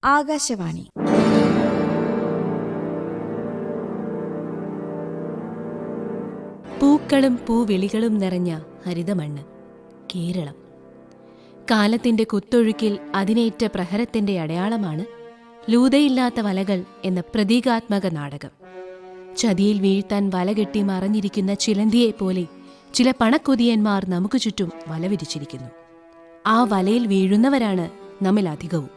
ആകാശവാണി. പൂക്കളും പൂവിളികളും നിറഞ്ഞ ഹരിതമണ്ണ് കേരളം. കാലത്തിന്റെ കുത്തൊഴുക്കിൽ അതിനേറ്റ പ്രഹരത്തിന്റെ അടയാളമാണ് ലൂതയില്ലാത്ത വലകൾ എന്ന പ്രതീകാത്മക നാടകം. ചതിയിൽ വീഴ്ത്താൻ വലകെട്ടി മറഞ്ഞിരിക്കുന്ന ചിലന്തിയെപ്പോലെ ചില പണക്കൊതിയന്മാർ നമുക്ക് ചുറ്റും വല വിരിച്ചിരിക്കുന്നു. ആ വലയിൽ വീഴുന്നവരാണ് നമ്മിൽ അധികവും.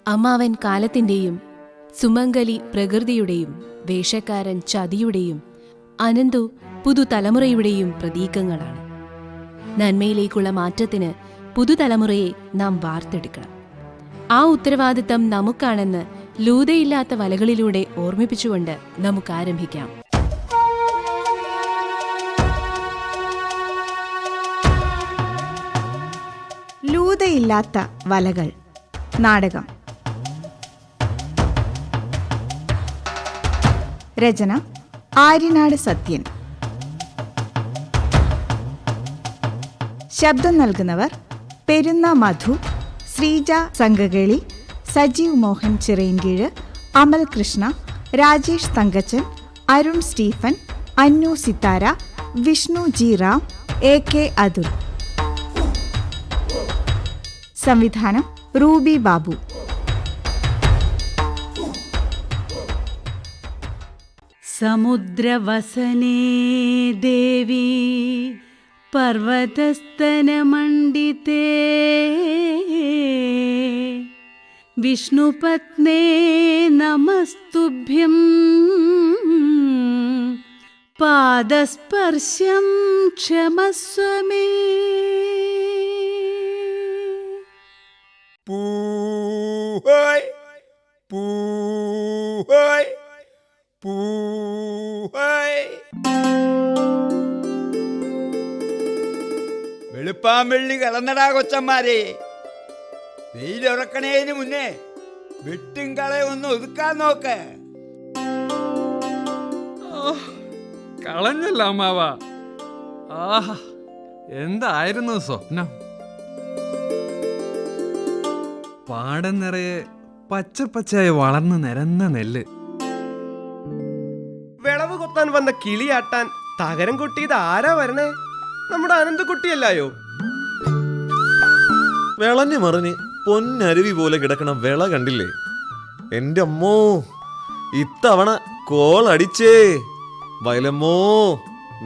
അമ്മാവൻ കാലത്തിൻ്റെയും സുമംഗലി പ്രകൃതിയുടെയും വേഷക്കാരൻ ചതിയുടെയും അനന്തു പുതുതലമുറയുടെയും പ്രതീകങ്ങളാണ്. നന്മയിലേക്കുള്ള മാറ്റത്തിന് പുതുതലമുറയെ നാം വാർത്തെടുക്കണം. ആ ഉത്തരവാദിത്തം നമുക്കാണെന്ന് ലൂതയില്ലാത്ത വലകളിലൂടെ ഓർമ്മിപ്പിച്ചുകൊണ്ട് നമുക്ക് ആരംഭിക്കാം. ലൂതയില്ലാത്ത വലകൾ നാടകം. രചന ആര്യനാട് സത്യൻ. ശബ്ദം നൽകുന്നവർ പെരുന്ന മധു, ശ്രീജ സംഘകളി, സജീവ് മോഹൻ ചിറയൻകീഴ്, അമൽ കൃഷ്ണ, രാജേഷ് തങ്കച്ചൻ, അരുൺ സ്റ്റീഫൻ, അന്നു സിത്താര, വിഷ്ണു ജി റാം, AK അതുൽ. സംവിധാനം റൂബി ബാബു. സമുദ്രവസനേ ദേവി പർവതസ്തനമണ്ഡിതേ വിഷ്ണുപത്നേ നമസ്തുഭ്യം പാദസ്പർശം ക്ഷമസ്വ മേ. പൂഹോയ് പൂഹോയ് പൂഹോയ്. വെളുപ്പാമ്പള്ളി കളന്നടാ കൊച്ചന്മാരെ. വെയിലുറക്കണേന് മുന്നേ വെട്ടും കളയൊന്ന് ഒതുക്കാൻ നോക്ക്. കളഞ്ഞല്ല അമ്മാവ. ആഹാ, എന്തായിരുന്നു സ്വപ്നം. പാടം നിറയെ പച്ചപ്പച്ചയായി വളർന്ന് നിരന്ന നെല്ല്. വിളവ് കൊത്താൻ വന്ന കിളിയാട്ടാൻ തകരം കൊട്ടിയത് ആരാ വരണേ? നമ്മുടെ അനന്തകുട്ടിയല്ലായോ? വിളഞ്ഞു മറിഞ്ഞ് പൊന്നരുവി പോലെ കിടക്കണ വിള കണ്ടില്ലേ? എൻ്റെ അമ്മോ, ഇത്തവണ കോളടിച്ചേ. വയലമ്മോ,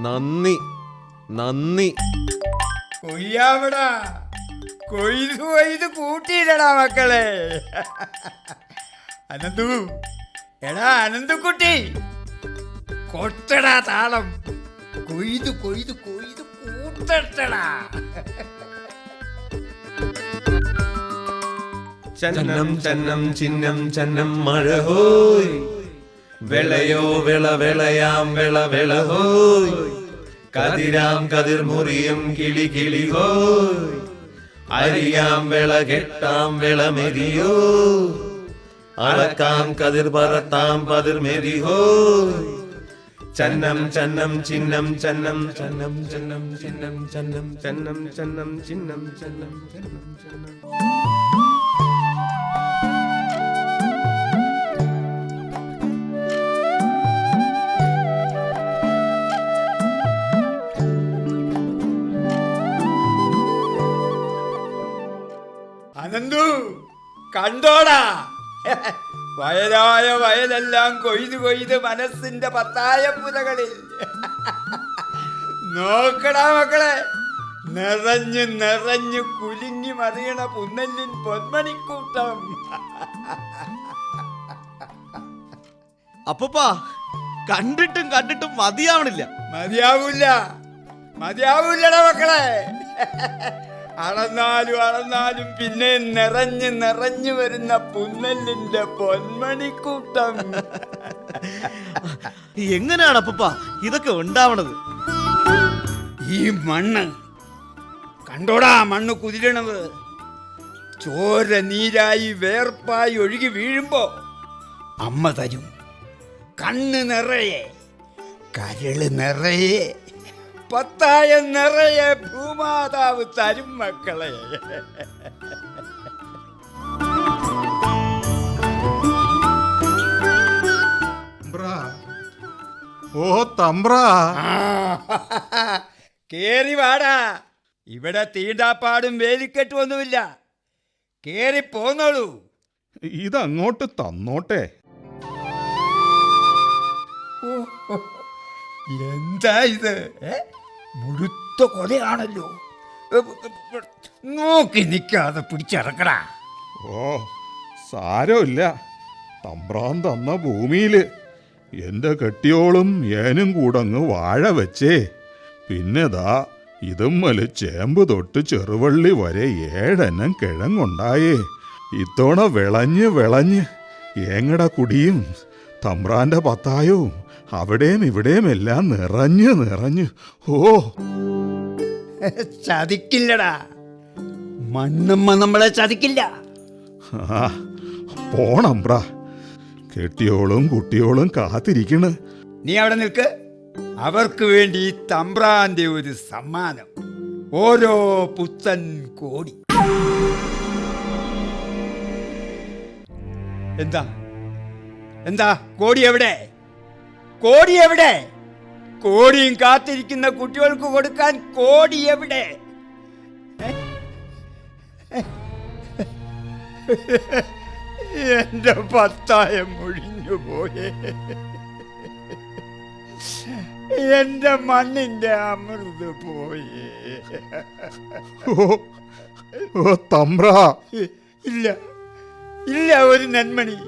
നന്ദി നന്ദി. കൊയ്യാവിടാ, കൊയ്തു കൊയ്ത് കൂട്ടിയില്ലടാ മക്കളെ. അനന്തു, എടാ അനന്തക്കുട്ടി, കൊട്ടടാ താളം. കൊയ്തു കൊയ്തു കൊയ്തു കൂട്ടട്ടടാ. ചന്നം ചന്നം ചിഹ്നം ചന്നം മഴ ഹോയ്, വിളയോ വിള വിളയാം വിള വിള ഹോയ്, കതിരാം കതിർ മുറിയും കിളി കിളി ഹോയ്, അരിയാം വിള കെട്ടാം വിള മെതിയോ, അളക്കാം കതിർ പറത്താം പതിർ മെതി ഹോയ്. ചന്നം ചന്നം ചിഹ്നം ചന്നം ചന്നം ചന്നം ചിഹ്നം ചന്നം ചന്നം ചന്നം ചിഹ്നം ചന്നം ചന്നം ചന്നം. അനന്തു, കണ്ടോടാ, വയലായ വയലെല്ലാം കൊയ്തു കൊയ്ത് മനസ്സിന്റെ പത്തായ പുരകളിൽ. നോക്കടാ മക്കളെ, നിറഞ്ഞു നിറഞ്ഞു കുലുങ്ങി മറിയണ പുന്നല്ലിൻ പൊന്മണിക്കൂട്ടം. അപ്പപ്പാ, കണ്ടിട്ടും കണ്ടിട്ടും മതിയാവണില്ല. മതിയാവൂല, മതിയാവൂലടാ മക്കളെ. അളന്നാലും അളന്നാലും പിന്നെ നിറഞ്ഞു നിറഞ്ഞു വരുന്ന പുന്നല്ലിന്റെ പൊന്മണിക്കൂട്ടം. എങ്ങനെയാണ് അപ്പപ്പാ ഇതൊക്കെ ഉണ്ടാവണത്? ഈ മണ്ണ് കണ്ടോടാ, മണ്ണ് കുതിരണത്. ചോര നീരായി വേർപ്പായി ഒഴുകി വീഴുമ്പോ അമ്മ തരും കണ്ണ് നിറയെ, കരള് നിറയെ, പത്തായ നിറയെ ഭൂമാതാവ് തരും മക്കളെ. തമ്പ്ര. കേറി വാടാ. ഇവിടെ തീണ്ടാപ്പാടും വേലിക്കെട്ടുമൊന്നുമില്ല. കേറി പോന്നോളൂ. ഇതങ്ങോട്ട് തന്നോട്ടെ. എന്താ ഇത്? മുഴുത്ത കൊലയാണല്ലോ. നോക്കി നിൽക്കാതെ പിടിച്ചിറക്കടാ. ഓ സാരമില്ല. തമ്പ്രാൻ തന്ന ഭൂമിയില് എന്റെ കെട്ടിയോളും ഏനും കൂടങ്ങ് വാഴ വെച്ചേ. പിന്നെതാ ഇതുമ്മല് ചേമ്പ് തൊട്ട് ചെറുവള്ളി വരെ 7 എണ്ണം കിഴങ്ങുണ്ടായേ. ഇത്തവണ വിളഞ്ഞ് വിളഞ്ഞ് ഏങ്ങട കുടിയും തമ്പ്രാന്റെ പത്തായവും അവിടെയും ഇവിടെയും എല്ലാം നിറഞ്ഞ് നിറഞ്ഞ്. ഓ ചതിക്കില്ലടാ. മണ്ണമ്മ നമ്മളെ ചതിക്കില്ല. ആ പോണമ്പ്ര. കെട്ടിയോളും കുട്ടിയോളും കാത്തിരിക്കണ്. നീ അവിടെ നിൽക്ക്. അവർക്ക് വേണ്ടി ഈ തമ്പ്രാന്റെ ഒരു സമ്മാനം. ഓരോ പുത്തൻ കോടി. എന്താ എന്താ കോടി എവിടെ? കോടി എവിടെ? കോടിയും കാത്തിരിക്കുന്ന കുട്ടികൾക്ക് കൊടുക്കാൻ കോടി എവിടെ? എന്റെ പത്തായം ഒഴിഞ്ഞു പോയേ. എന്റെ മണ്ണിന്റെ അമൃത് പോയേ. ഓ തമ്പ്ര. ഇല്ല ഇല്ല ഒരു നെന്മണി,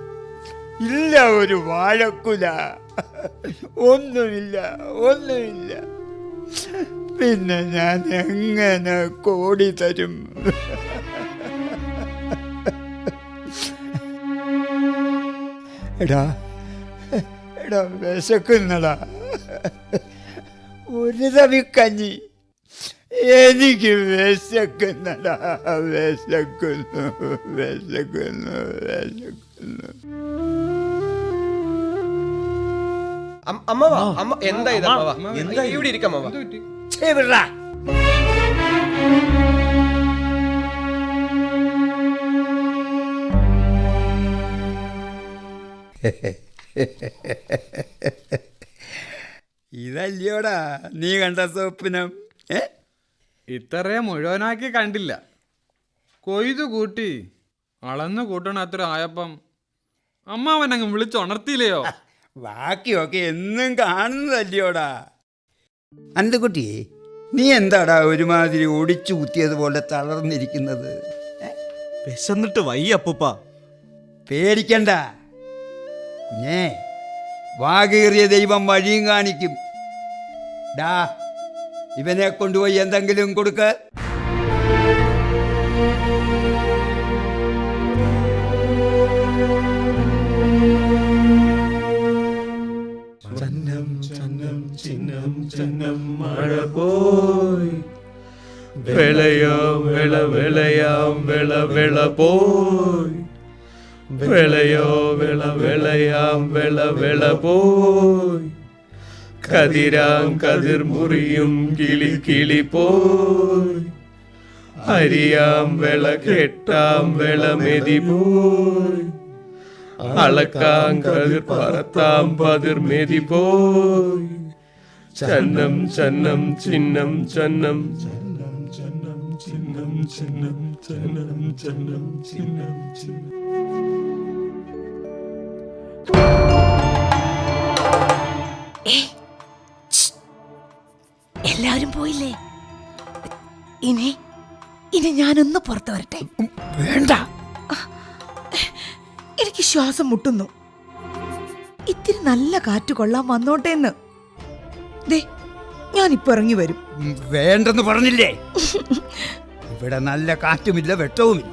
ഇല്ല ഒരു വാഴക്കുല, ഒന്നുമില്ല ഒന്നുമില്ല. പിന്നെ ഞാൻ എങ്ങനെ കോടി തരും? എടാ എടാ വിശക്കുന്നടാ. ഒരു തവി കഞ്ഞി. എനിക്ക് വിശക്കുന്നടാ. വിശക്കുന്നു വിശക്കുന്നു വിശക്കുന്നു. അമ്മവാ, അമ്മ എന്താ ഇത്? അമ്മവാ, എന്താ ഇവിടെ ഇരിക്കാം? ചെവിടാ. ഇതല്ലയോടാ നീ കണ്ട സ്വപ്നം? ഇത്രയും മുഴുവനാക്കി കണ്ടില്ല. കൊയ്തു കൂട്ടി അളന്ന് കൂട്ടണ അത്ര ആയപ്പം അമ്മാവനങ്ങ് വിളിച്ചുണർത്തിയില്ലയോ? ബാക്കിയൊക്കെ എന്നും കാണുന്നതല്ലയോടാ. അനന്തക്കുട്ടി, നീ എന്താടാ ഒരുമാതിരി ഒടിച്ചു കുത്തിയതുപോലെ തളർന്നിരിക്കുന്നത്? വിശന്നിട്ട് വയ്യ അപ്പൂപ്പ. പേടിക്കണ്ട കുഞ്ഞേ, വാകേറിയ ദൈവം വഴിയും കാണിക്കും. ഡാ, ഇവനെ കൊണ്ടുപോയി എന്തെങ്കിലും കൊടുക്ക്. ചന്നം ചന്നം ചിന്നം ചന്നം മഴ പോയി വിളയാം വിള വിളയാം വിള വിള പോയി വിളയോ വിള വിളയാം വിള വിള പോയി കതിരാം കതിർ മുറിയും കിളി കിളി പോയി അരിയാം വിള കെട്ടാം വിള മെതി പോയി അളക്കാം കതിർ പറത്താം പതിർ മെതി പോയി ചന്നം ചന്നം ചിന്നം ചന്നം ചന്നം ചന്നം ചിന്നം ചന്നം ചന്നം ചന്നം ചിന്നം ചിന്നം. എല്ലാവരും പോയില്ലേ? ഇനി ഇനി ഞാനൊന്ന് പുറത്തു വരട്ടെ. വേണ്ട, എനിക്ക് ശ്വാസം മുട്ടുന്നു. ഇത്തിരി നല്ല കാറ്റ് കൊള്ളാൻ വന്നോട്ടേന്ന്. ദേ, ഞാനിപ്പോ ഇറങ്ങി വരും. വേണ്ടെന്ന് പറഞ്ഞില്ലേ? ഇവിടെ നല്ല കാറ്റുമില്ല വെട്ടവുമില്ല.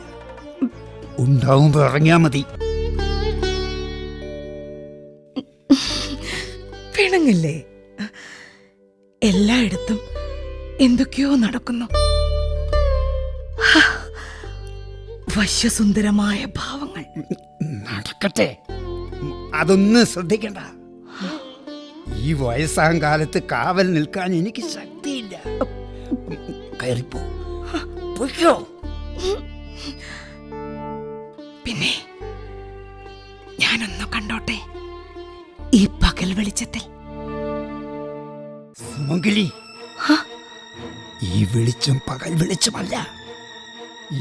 ഉണ്ടാവുമ്പോ ഇറങ്ങിയാ മതി. പിണങ്ങില്ലേ? എല്ലായിടത്തും എന്തൊക്കെയോ നടക്കുന്നു. വശ്യസുന്ദരമായ ഭാവങ്ങൾ. നടക്കട്ടെ, അതൊന്നും ശ്രദ്ധിക്കണ്ട. ഈ വയസ്സാം കാലത്ത് കാവൽ നിൽക്കാൻ എനിക്ക് ശക്തിയില്ല. കയറിപ്പോ, പൊയ്ക്കോ. പിന്നെ ഞാനൊന്ന് കണ്ടോട്ടെ ഈ പകൽ വെളിച്ചത്തിൽ. സുമംഗലി, ഈ വെളിച്ചം പകൽ വെളിച്ചമല്ല.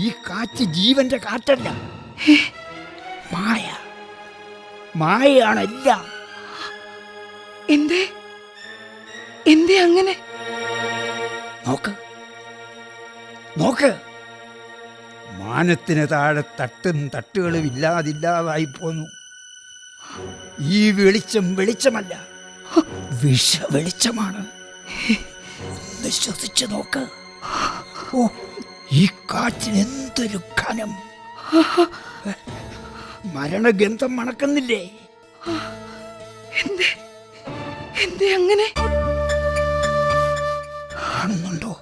ഈ കാറ്റ് ജീവന്റെ കാറ്റല്ല. മായ, മായയാണ് എല്ലാം. എന്തേ എന്തേ അങ്ങനെ? നോക്ക് നോക്ക്, മാനത്തിന് താഴെ തട്ടും തട്ടുകളും ഇല്ലാതില്ലാതായി പോന്നു. ഈ വെളിച്ചം വെളിച്ചമല്ല, വിഷ വെളിച്ചമാണ്. ഒന്ന് ശ്വസിച്ചു നോക്ക്. ഓ, ഈ കാറ്റിന് എന്തൊരു ഘനം! മരണഗന്ധം മണക്കുന്നില്ലേ? എന്തേ എന്തേ അങ്ങനെ? കാണുന്നുണ്ടോ,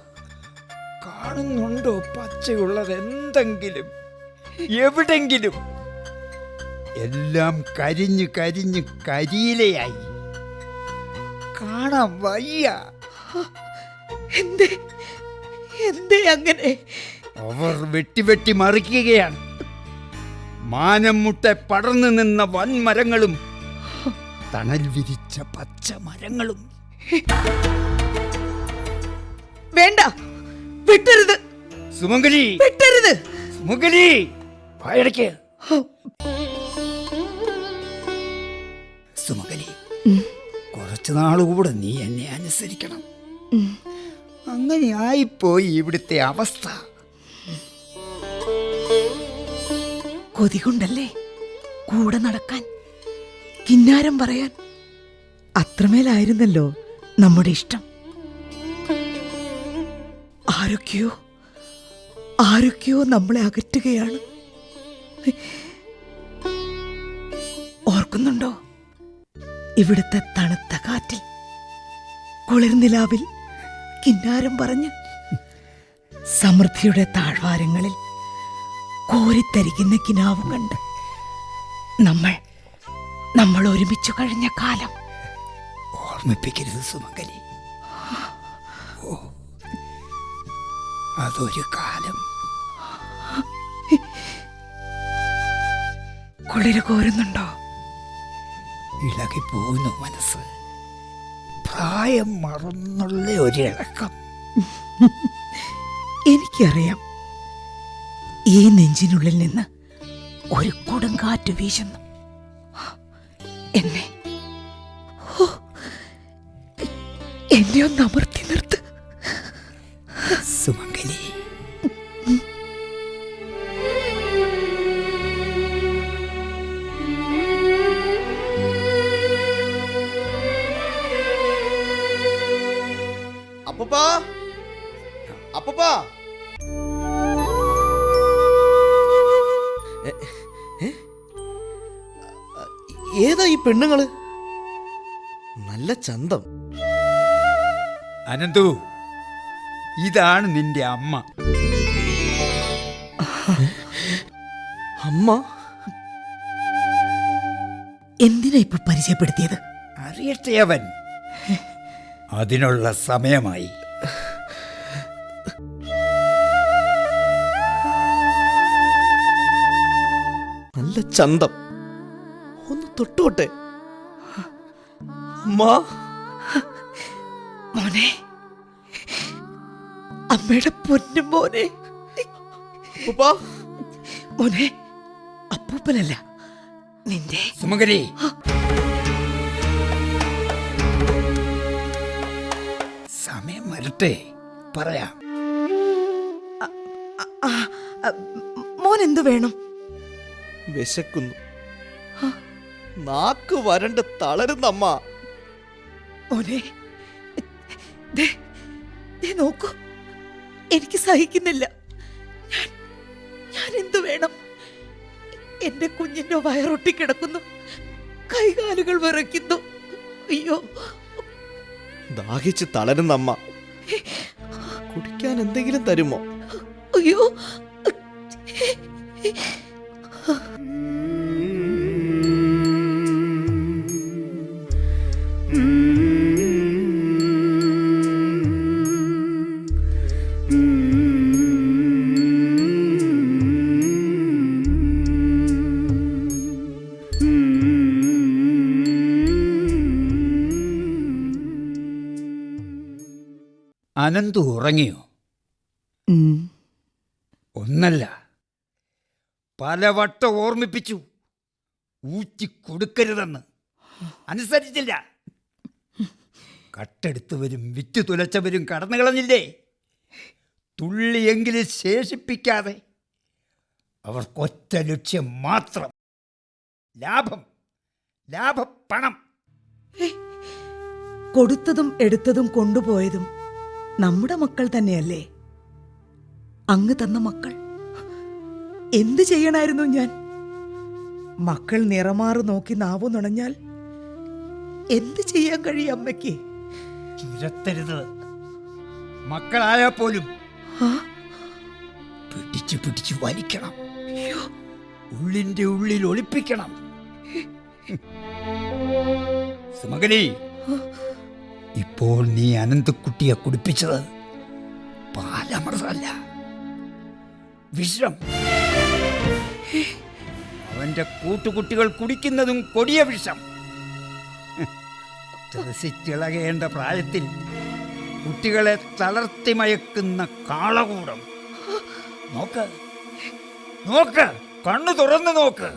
കാണുന്നുണ്ടോ പച്ചയുള്ളത് എന്തെങ്കിലും എവിടെങ്കിലും? എല്ലാം കരിഞ്ഞ് കരിഞ്ഞ് കരിയിലയായി. കാണാൻ വയ്യ. എന്തേ എന്തേ അങ്ങനെ? അവർ വെട്ടി വെട്ടി മറിക്കുകയാണ്. മാനം മുട്ടെ പടർന്നു നിന്ന വൻമരങ്ങളും തണൽ വിരിച്ച പച്ച മരങ്ങളും. വേണ്ട, വിട്ടരുത് സുമംഗലി, വിട്ടരുത്. സുമംഗലി, വായടയ്ക്ക്. സുമംഗലി, കുറച്ചു നാളുകൂടെ നീ എന്നെ അനുസരിക്കണം. അങ്ങനെ ആയിപ്പോയി ഇവിടുത്തെ അവസ്ഥ. കൊതി കൊണ്ടല്ലേ കൂടെ നടക്കാൻ, കിന്നാരം പറയാൻ. അത്രമേലായിരുന്നല്ലോ നമ്മുടെ ഇഷ്ടം. ആരൊക്കെയോ ആരൊക്കെയോ നമ്മളെ അകറ്റുകയാണ്. ഓർക്കുന്നുണ്ടോ? ഇവിടുത്തെ തണുത്ത കാറ്റിൽ, കുളിർനിലാവിൽ കിന്നാരം പറഞ്ഞ്, സമൃദ്ധിയുടെ താഴ്വാരങ്ങളിൽ കോരിത്തരിക്കുന്ന കിനാവും കണ്ട് നമ്മൾ ഒരുമിച്ചു കഴിഞ്ഞ കാലം ഓർമ്മിപ്പിക്കരുത് സുമംഗലി. ഓ, അതൊരു കാലം. കുളിര് കോരുന്നുണ്ടോ? ഇളകിപ്പോകുന്നു മനസ്സ്. പ്രായം മറന്നുള്ള ഒരു ഇളക്കം. എനിക്കറിയാം, ഈ നെഞ്ചിനുള്ളിൽ നിന്ന് ഒരു കൊടുങ്കാറ്റ് വീശുന്നു. എന്നെ ഒന്ന് അമർത്തി നിർത്ത് സുമംഗലി. അപ്പൂപ്പാ, അപ്പൂപ്പാ. ഏതാ ഈ പെണ്ണുങ്ങള്? നല്ല ചന്തം. അനന്തു, ഇതാണ് നിന്റെ അമ്മ. അമ്മ? എന്തിനാ ഇപ്പൊ പരിചയപ്പെടുത്തിയത്? അറിയട്ടെ അവൻ. അതിനുള്ള സമയമായി. നല്ല ചന്തം. ഒന്ന് തൊട്ടോട്ടെ. അമ്മ. മോനെ, അമ്മയുടെ പൊന്നു മോനെ. അപ്പൂപ്പാ. മോനെ, അപ്പൂപ്പനല്ല, നിന്റെ സുമംഗലി, സമയം വരട്ടെ, പറയാം. മോൻ എന്തു വേണം? വിശക്കുന്നു. നാക്ക് വരണ്ട് തളരുന്നമ്മ. മോനെ, ദേ നോക്കൂ, എനിക്ക് സഹിക്കുന്നില്ല. ഞാൻ എന്തു വേണം? എന്റെ കുഞ്ഞിന്റെ വയറൊട്ടിക്കിടക്കുന്നു, കൈകാലുകൾ വിറയ്ക്കുന്നു. അയ്യോ, ദാഹിച്ച് തളരുന്നമ്മ. കുടിക്കാൻ എന്തെങ്കിലും തരുമോ? അയ്യോ. അനന്തു ഉറങ്ങിയോ? ഒന്നല്ല, പലവട്ടം ഓർമ്മിപ്പിച്ചു, ഊറ്റിക്കൊടുക്കരുതെന്ന്. അനുസരിച്ചില്ല. കട്ടെടുത്തവരും വിറ്റ് തുലച്ചവരും കടന്നു കളഞ്ഞില്ലേ? തുള്ളിയെങ്കിലും ശേഷിപ്പിക്കാതെ. അവർക്കൊറ്റ ലക്ഷ്യം മാത്രം, ലാഭം, ലാഭപ്പണം. കൊടുത്തതും എടുത്തതും കൊണ്ടുപോയതും നമ്മുടെ മക്കൾ തന്നെയല്ലേ? അങ്ങ് തന്ന മക്കൾ. എന്തു ചെയ്യണമായിരുന്നു ഞാൻ? മക്കൾ നിറമാറ് നോക്കി നാവു നുണഞ്ഞാൽ എന്ത് ചെയ്യാൻ കഴിയും അമ്മയ്ക്ക്? ചുരത്തരുത്. മക്കളായാൽ പോലും പിടിച്ചു പിടിച്ചു വലിക്കണം, ഉള്ളിന്റെ ഉള്ളിൽ ഒളിപ്പിക്കണം. സുമകലി, ഇപ്പോൾ നീ അനന്തക്കുട്ടിയെ കുടിപ്പിച്ചത് പാലമൃതമല്ല, വിഷം. അവന്റെ കൂട്ടുകുട്ടികൾ കുടിക്കുന്നതും കൊടിയ വിഷം. ത്രസിച്ചിളകേണ്ട പ്രായത്തിൽ കുട്ടികളെ തളർത്തി മയക്കുന്ന കാളകൂടം. നോക്ക്, നോക്ക്, കണ്ണു തുറന്നു നോക്ക്.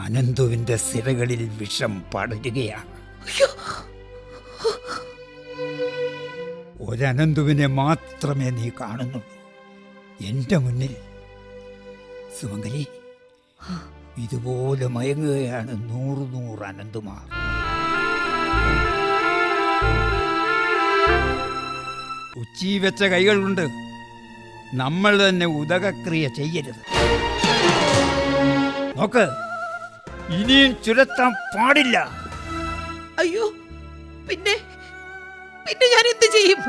അനന്തുവിന്റെ സിരകളിൽ വിഷം പടരുകയാണ്. ഒരനന്തുവിനെ മാത്രമേ നീ കാണുന്നുള്ളൂ എന്റെ മുന്നിൽ. സുമംഗലി, ഇതുപോലെ മയങ്ങുകയാണ് 100 അനന്തുമാർ. ഉച്ചി വെച്ച കൈകൾ കൊണ്ട് നമ്മൾ തന്നെ ഉദകക്രിയ ചെയ്യരുത്. നോക്ക്, ഇനിയും ചുരത്താൻ പാടില്ല. അയ്യോ, പിന്നെ പിന്നെ ഞാൻ എന്ത് ചെയ്യും?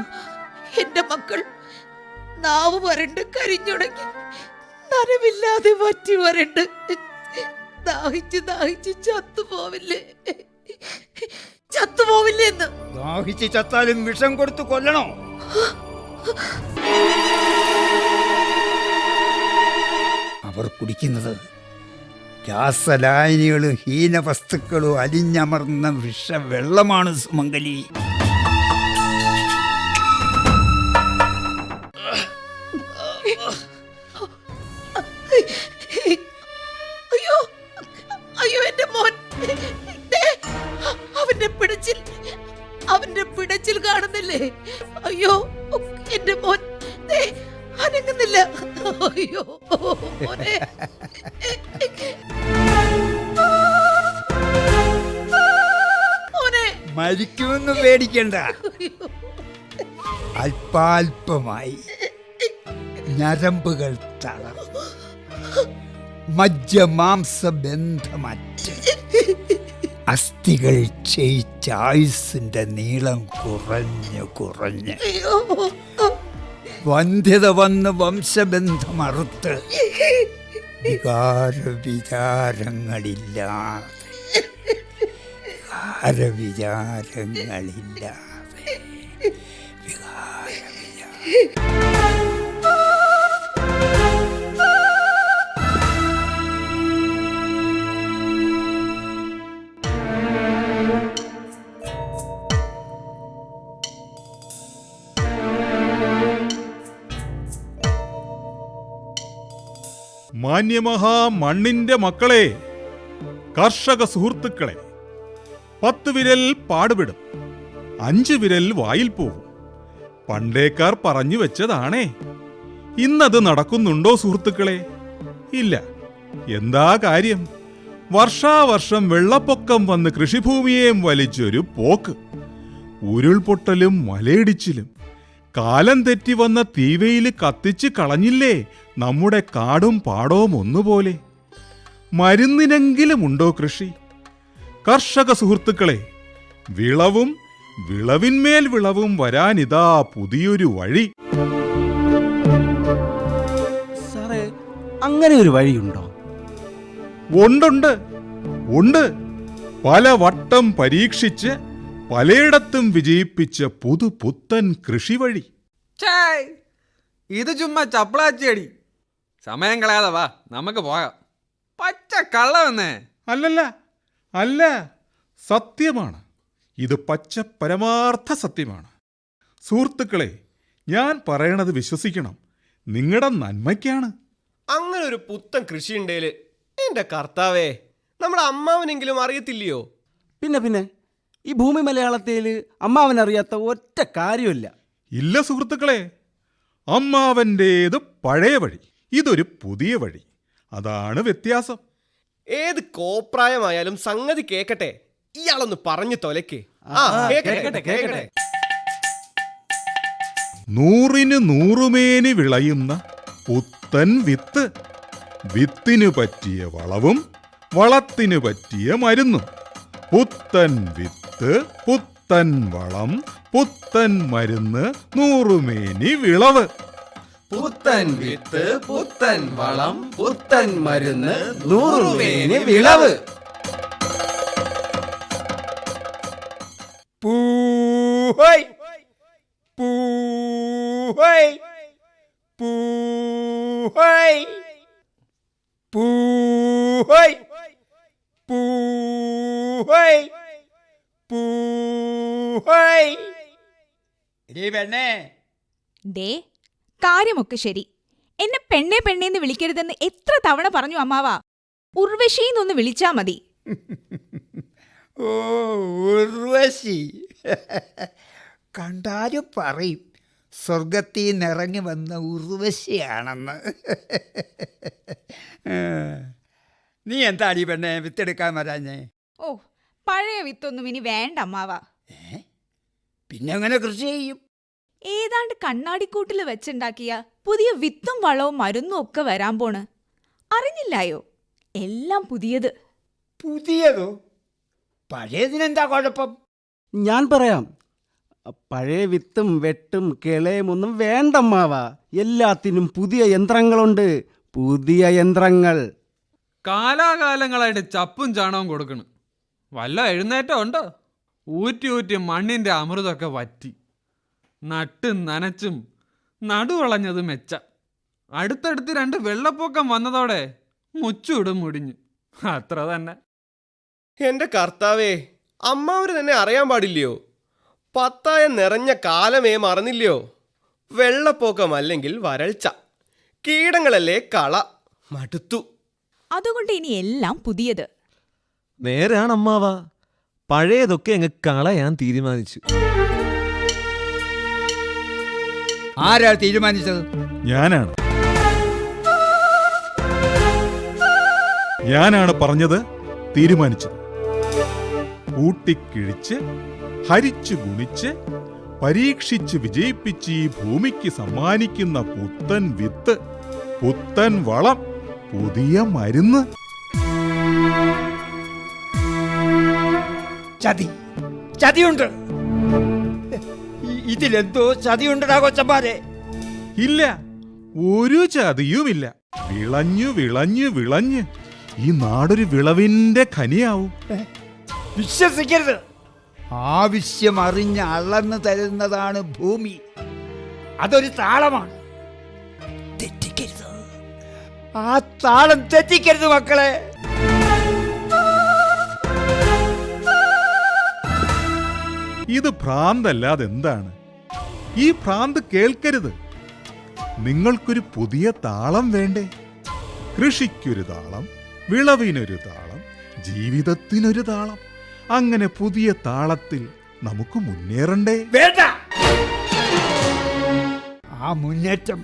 എന്റെ മക്കൾ നാവ് വരണ്ട് കരിഞ്ഞുടങ്ങി, നനവില്ലാതെ വറ്റി വരണ്ട്, ദാഹിച്ച് ദാഹിച്ച് ചത്തുപോവില്ലേ, ചത്തുപോവില്ലേ എന്ന്. ദാഹിച്ച് ചത്താലും വിഷം കൊടുത്ത് കൊല്ലണോ? അവർ കുടിക്കുന്നത് രാസലായനികളും ഹീനവസ്തുക്കളും അലിഞ്ഞമർന്ന വിഷവെള്ളമാണ് സുമംഗലി. അയ്യോ, അയ്യോ, എന്റെ മോൻ, അവന്റെ പിടച്ചിൽ കാണുന്നില്ലേ? അയ്യോ, എന്റെ മോൻ അനങ്ങുന്നില്ല. അയ്യോ മോനെ. മരിക്കുമെന്ന് പേടിക്കണ്ട. അല്പാൽപമായി ഞരമ്പുകൾ തളർന്നു, മജ്ജമാംസബന്ധമറ്റ്, അസ്ഥികൾ ക്ഷയിച്ച ആയുസ്സിന്റെ നീളം കുറഞ്ഞു കുറഞ്ഞ്, വന്ധ്യത വന്ന് വംശബന്ധം അറുത്ത്, വികാരവിചാരങ്ങളില്ലാതെ, വികാരവിചാരങ്ങളില്ലാതെ, മാന്യമഹാ മണ്ണിന്റെ മക്കളെ, കർഷക സുഹൃത്തുക്കളെ, 10 വിരൽ പാടുപെടും, 5 വിരൽ വായിൽ പോകും. പണ്ടേക്കാർ പറഞ്ഞു വെച്ചതാണേ. ഇന്നത് നടക്കുന്നുണ്ടോ സുഹൃത്തുക്കളെ? ഇല്ല. എന്താ കാര്യം? വർഷാവർഷം വെള്ളപ്പൊക്കം വന്ന് കൃഷിഭൂമിയെയും വലിച്ചൊരു പോക്ക്. ഉരുൾപൊട്ടലും മലയിടിച്ചിലും. കാലം തെറ്റി വന്ന തീവെയിൽ കത്തിച്ച് കളഞ്ഞില്ലേ നമ്മുടെ കാടും പാടവും ഒന്നുപോലെ. മരുന്നിനെങ്കിലും ഉണ്ടോ കൃഷി? കർഷക സുഹൃത്തുക്കളെ, വിളവും വിളവിന്മേൽ വിളവും വരാനിതാ പുതിയൊരു വഴി. സാറേ, അങ്ങനെ ഒരു വഴിയുണ്ടോ? ഉണ്ട്, ഉണ്ട്. പല വട്ടം പരീക്ഷിച്ച് പലയിടത്തും വിജയിപ്പിച്ച പുതുപുത്തൻ കൃഷിവഴി. ഇത് ചുമ്മാ ചപ്പളാച്ചേടി. സമയം കളയാതെ വാ, നമുക്ക് പോകാം. പച്ച കള്ളവെന്നേ. അല്ലല്ല, അല്ല, സത്യമാണ്. ഇത് പച്ച പരമാർത്ഥ സത്യമാണ്. സുഹൃത്തുക്കളെ, ഞാൻ പറയണത് വിശ്വസിക്കണം. നിങ്ങളുടെ നന്മയ്ക്കാണ്. അങ്ങനെ ഒരു പുത്തൻ കൃഷിയുണ്ടേല് എന്റെ കർത്താവേ, നമ്മുടെ അമ്മാവനെങ്കിലും അറിയത്തില്ലയോ? പിന്നെ ഈ ഭൂമി മലയാളത്തിൽ അമ്മാവനറിയാത്ത ഒറ്റ കാര്യമില്ല. ഇല്ല സുഹൃത്തുക്കളെ, അമ്മാവൻ്റേത് പഴയ വഴി, ഇതൊരു പുതിയ വഴി. അതാണ് വ്യത്യാസം. ഏത് കോപ്രായമായാലും സംഗതി കേക്കട്ടെ. ഇയാളൊന്ന് പറഞ്ഞു തൊലക്ക്. കേക്കട്ടെ. 100-ന് 100 മേനി വിളയുന്ന പുത്തൻ വിത്ത്, വിത്തിനു പറ്റിയ വളവും വളത്തിനു പറ്റിയ മരുന്നും. പുത്തൻ വിത്ത്, പുത്തൻ വളം, പുത്തൻ മരുന്ന്, 100 മേനി വിളവ്. പുത്തൻ വിത്ത്, പുത്തൻ വളം, പുത്തൻ മരുന്ന്, 100 മേനി വിളവ്. പൂഹോയ് പൂഹോയ് പൂഹോയ് പൂഹോയ് പൂഹോയ് പൂഹോയ്. എടീ പെണ്ണേ, ദേ, കാര്യമൊക്കെ ശരി. എന്നെ പെണ്ണെ പെണ്ണേന്ന് വിളിക്കരുതെന്ന് എത്ര തവണ പറഞ്ഞു അമ്മാവാ. ഉർവശീന്നൊന്ന് വിളിച്ചാ മതി. ഓ ഉർവശി, കണ്ടാലും പറയും സ്വർഗത്തിൽ നിന്നിറങ്ങി വന്ന ഉർവശിയാണെന്ന്. നീ എന്താടി പെണ്ണെ വിത്തെടുക്കാൻ വരാഞ്ഞേ? ഓ, പഴയ വിത്തൊന്നും ഇനി വേണ്ട അമ്മാവാ. പിന്നെ എങ്ങനെ കൃഷി ചെയ്യും? ഏതാണ്ട് കണ്ണാടിക്കൂട്ടിൽ വെച്ചുണ്ടാക്കിയ പുതിയ വിത്തും വളവും മരുന്നും ഒക്കെ വരാൻ പോണ്. അറിഞ്ഞില്ലായോ? എല്ലാം പുതിയത്. പുതിയതോ? പഴയതിനെന്താ കുഴപ്പം? ഞാൻ പറയാം. പഴയ വിത്തും വെട്ടും കിളയും ഒന്നും വേണ്ടമ്മാവാ. എല്ലാത്തിനും പുതിയ യന്ത്രങ്ങളുണ്ട്. പുതിയ യന്ത്രങ്ങൾ. കാലാകാലങ്ങളായിട്ട് ചപ്പും ചാണകവും കൊടുക്കണം. വല്ല എഴുന്നേറ്റം ഉണ്ടോ? ഊറ്റി മണ്ണിൻ്റെ അമൃതൊക്കെ വറ്റി. നട്ടും നനച്ചും നടുവളഞ്ഞത് മെച്ച. അടുത്തടുത്ത് 2 വെള്ളപ്പൊക്കം വന്നതോടെ മുച്ചൂടും മുടിഞ്ഞു. അത്ര തന്നെ. എന്റെ കർത്താവേ, അമ്മാവന് തന്നെ അറിയാൻ പാടില്ലയോ? പത്തായം നിറഞ്ഞ കാലമേ മറന്നില്ലയോ? വെള്ളപ്പൊക്കം അല്ലെങ്കിൽ വരൾച്ച, കീടങ്ങളല്ലേ കള. മടുത്തു. അതുകൊണ്ട് ഇനി എല്ലാം പുതിയത്. നേരാണ് അമ്മാവാ. പഴയതൊക്കെ അങ്ങ് കളയാൻ തീരുമാനിച്ചു. ആരാ തീരുമാനിച്ചത്? ഞാനാണ് പറഞ്ഞത്, തീരുമാനിച്ചത്. കൂട്ടിക്കിഴിച്ച് ഹരിച്ചു ഗുണിച്ച് പരീക്ഷിച്ച് വിജയിപ്പിച്ച് ഈ ഭൂമിക്ക് സമ്മാനിക്കുന്ന പുത്തൻ വിത്ത്, പുത്തൻ വളം, പുതിയ മരുന്ന്. ചതിയുണ്ട്. ഇതിലെന്തോ ചതിയുണ്ടടാ കൊച്ചന്മാരെ. ഇല്ല, ഒരു ചതിയുമില്ല. വിളഞ്ഞു വിളഞ്ഞു വിളഞ്ഞ് ഈ നാടൊരു വിളവിന്റെ ഖനിയാവും. വിശ്വസിക്കരുത്. ആവശ്യം അറിഞ്ഞ് അളന്ന് തരുന്നതാണ് ഭൂമി. അതൊരു താളമാണ്. തെറ്റിക്കരുത്. ആ താളം തെറ്റിക്കരുത് മക്കളെ. ഇത് ഭ്രാന്തല്ലാതെ എന്താണ്? ഈ ഭ്രാന്ത് കേൾക്കരുത്. നിങ്ങൾക്കൊരു പുതിയ താളം വേണ്ടേ? കൃഷിക്കൊരു താളം, വിളവിനൊരു താളം, ജീവിതത്തിനൊരു താളം. അങ്ങനെ പുതിയ താളത്തിൽ നമുക്ക് മുന്നേറണ്ടേ? വേണ്ട. ആ മുന്നേറ്റം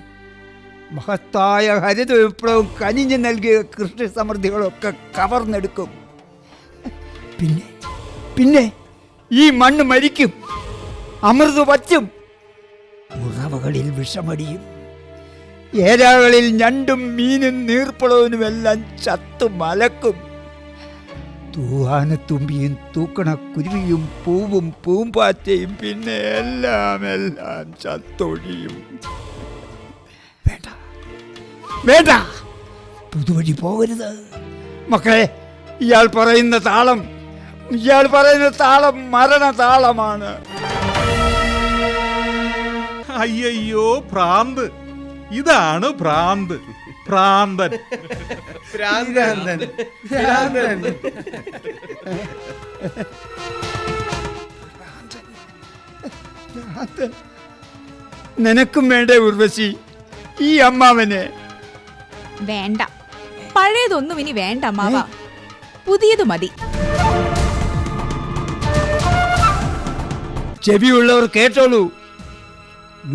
മഹത്തായ ഹരിത വിപ്ലവം കനിഞ്ഞു നൽകിയ കൃഷി സമൃദ്ധികളൊക്കെ കവർന്നെടുക്കും. പിന്നെ ഈ മണ്ണ് മരിക്കും, അമൃത് വച്ചും, ഉറവകളിൽ വിഷമടിയും, ഏരാകളിൽ ഞണ്ടും മീനും നീർപ്പളവനുമെല്ലാം ചത്തു മലക്കും. തൂവാനത്തുമ്പിയും തൂക്കണ കുരുവിയും പൂവും പൂമ്പാറ്റയും പിന്നെ എല്ലാം ചത്തൊഴിയും. വേണ്ട, പുതുവഴി പോകരുത് മക്കളെ. ഇയാൾ പറയുന്ന താളം മരണതാളമാണ്. അയ്യോ, ഭ്രാന്ത്. ഇതാണ് ഭ്രാന്ത്. ഭ്രാന്തൻ. ഭ്രാന്തൻ. ഭ്രാന്തൻ. നിനക്കും വേണ്ടേ ഉർവശി ഈ അമ്മാവനെ? വേണ്ട, പഴയതൊന്നും ഇനി വേണ്ട അമ്മാവ, പുതിയത് മതി. ചെവിയുള്ളവർ കേട്ടോളൂ,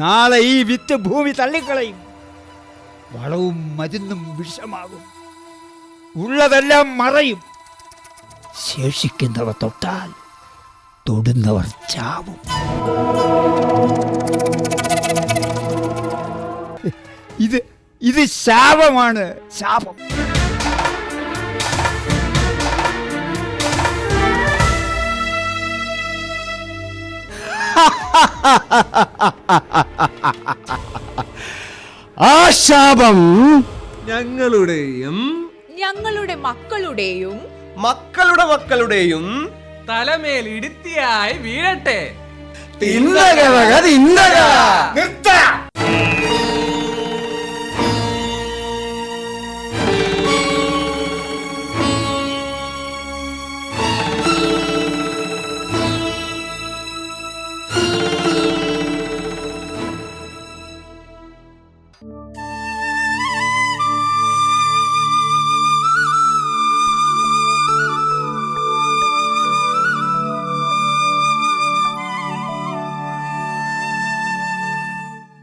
നാളെ ഈ വിത്ത് ഭൂമി തള്ളിക്കളയും. വളവും മരുന്നും വിഷമാകും, ഉള്ളതെല്ലാം മറയും. ശേഷിക്കുന്നവ തൊട്ടാൽ തൊടുന്നവർ ചാവും. ഇത് ശാപമാണ്, ശാപം. ആ ശാപം ഞങ്ങളുടെയും ഞങ്ങളുടെ മക്കളുടെയും മക്കളുടെ മക്കളുടെയും തലമേൽ ഇടുത്തിയായി വീഴട്ടെ.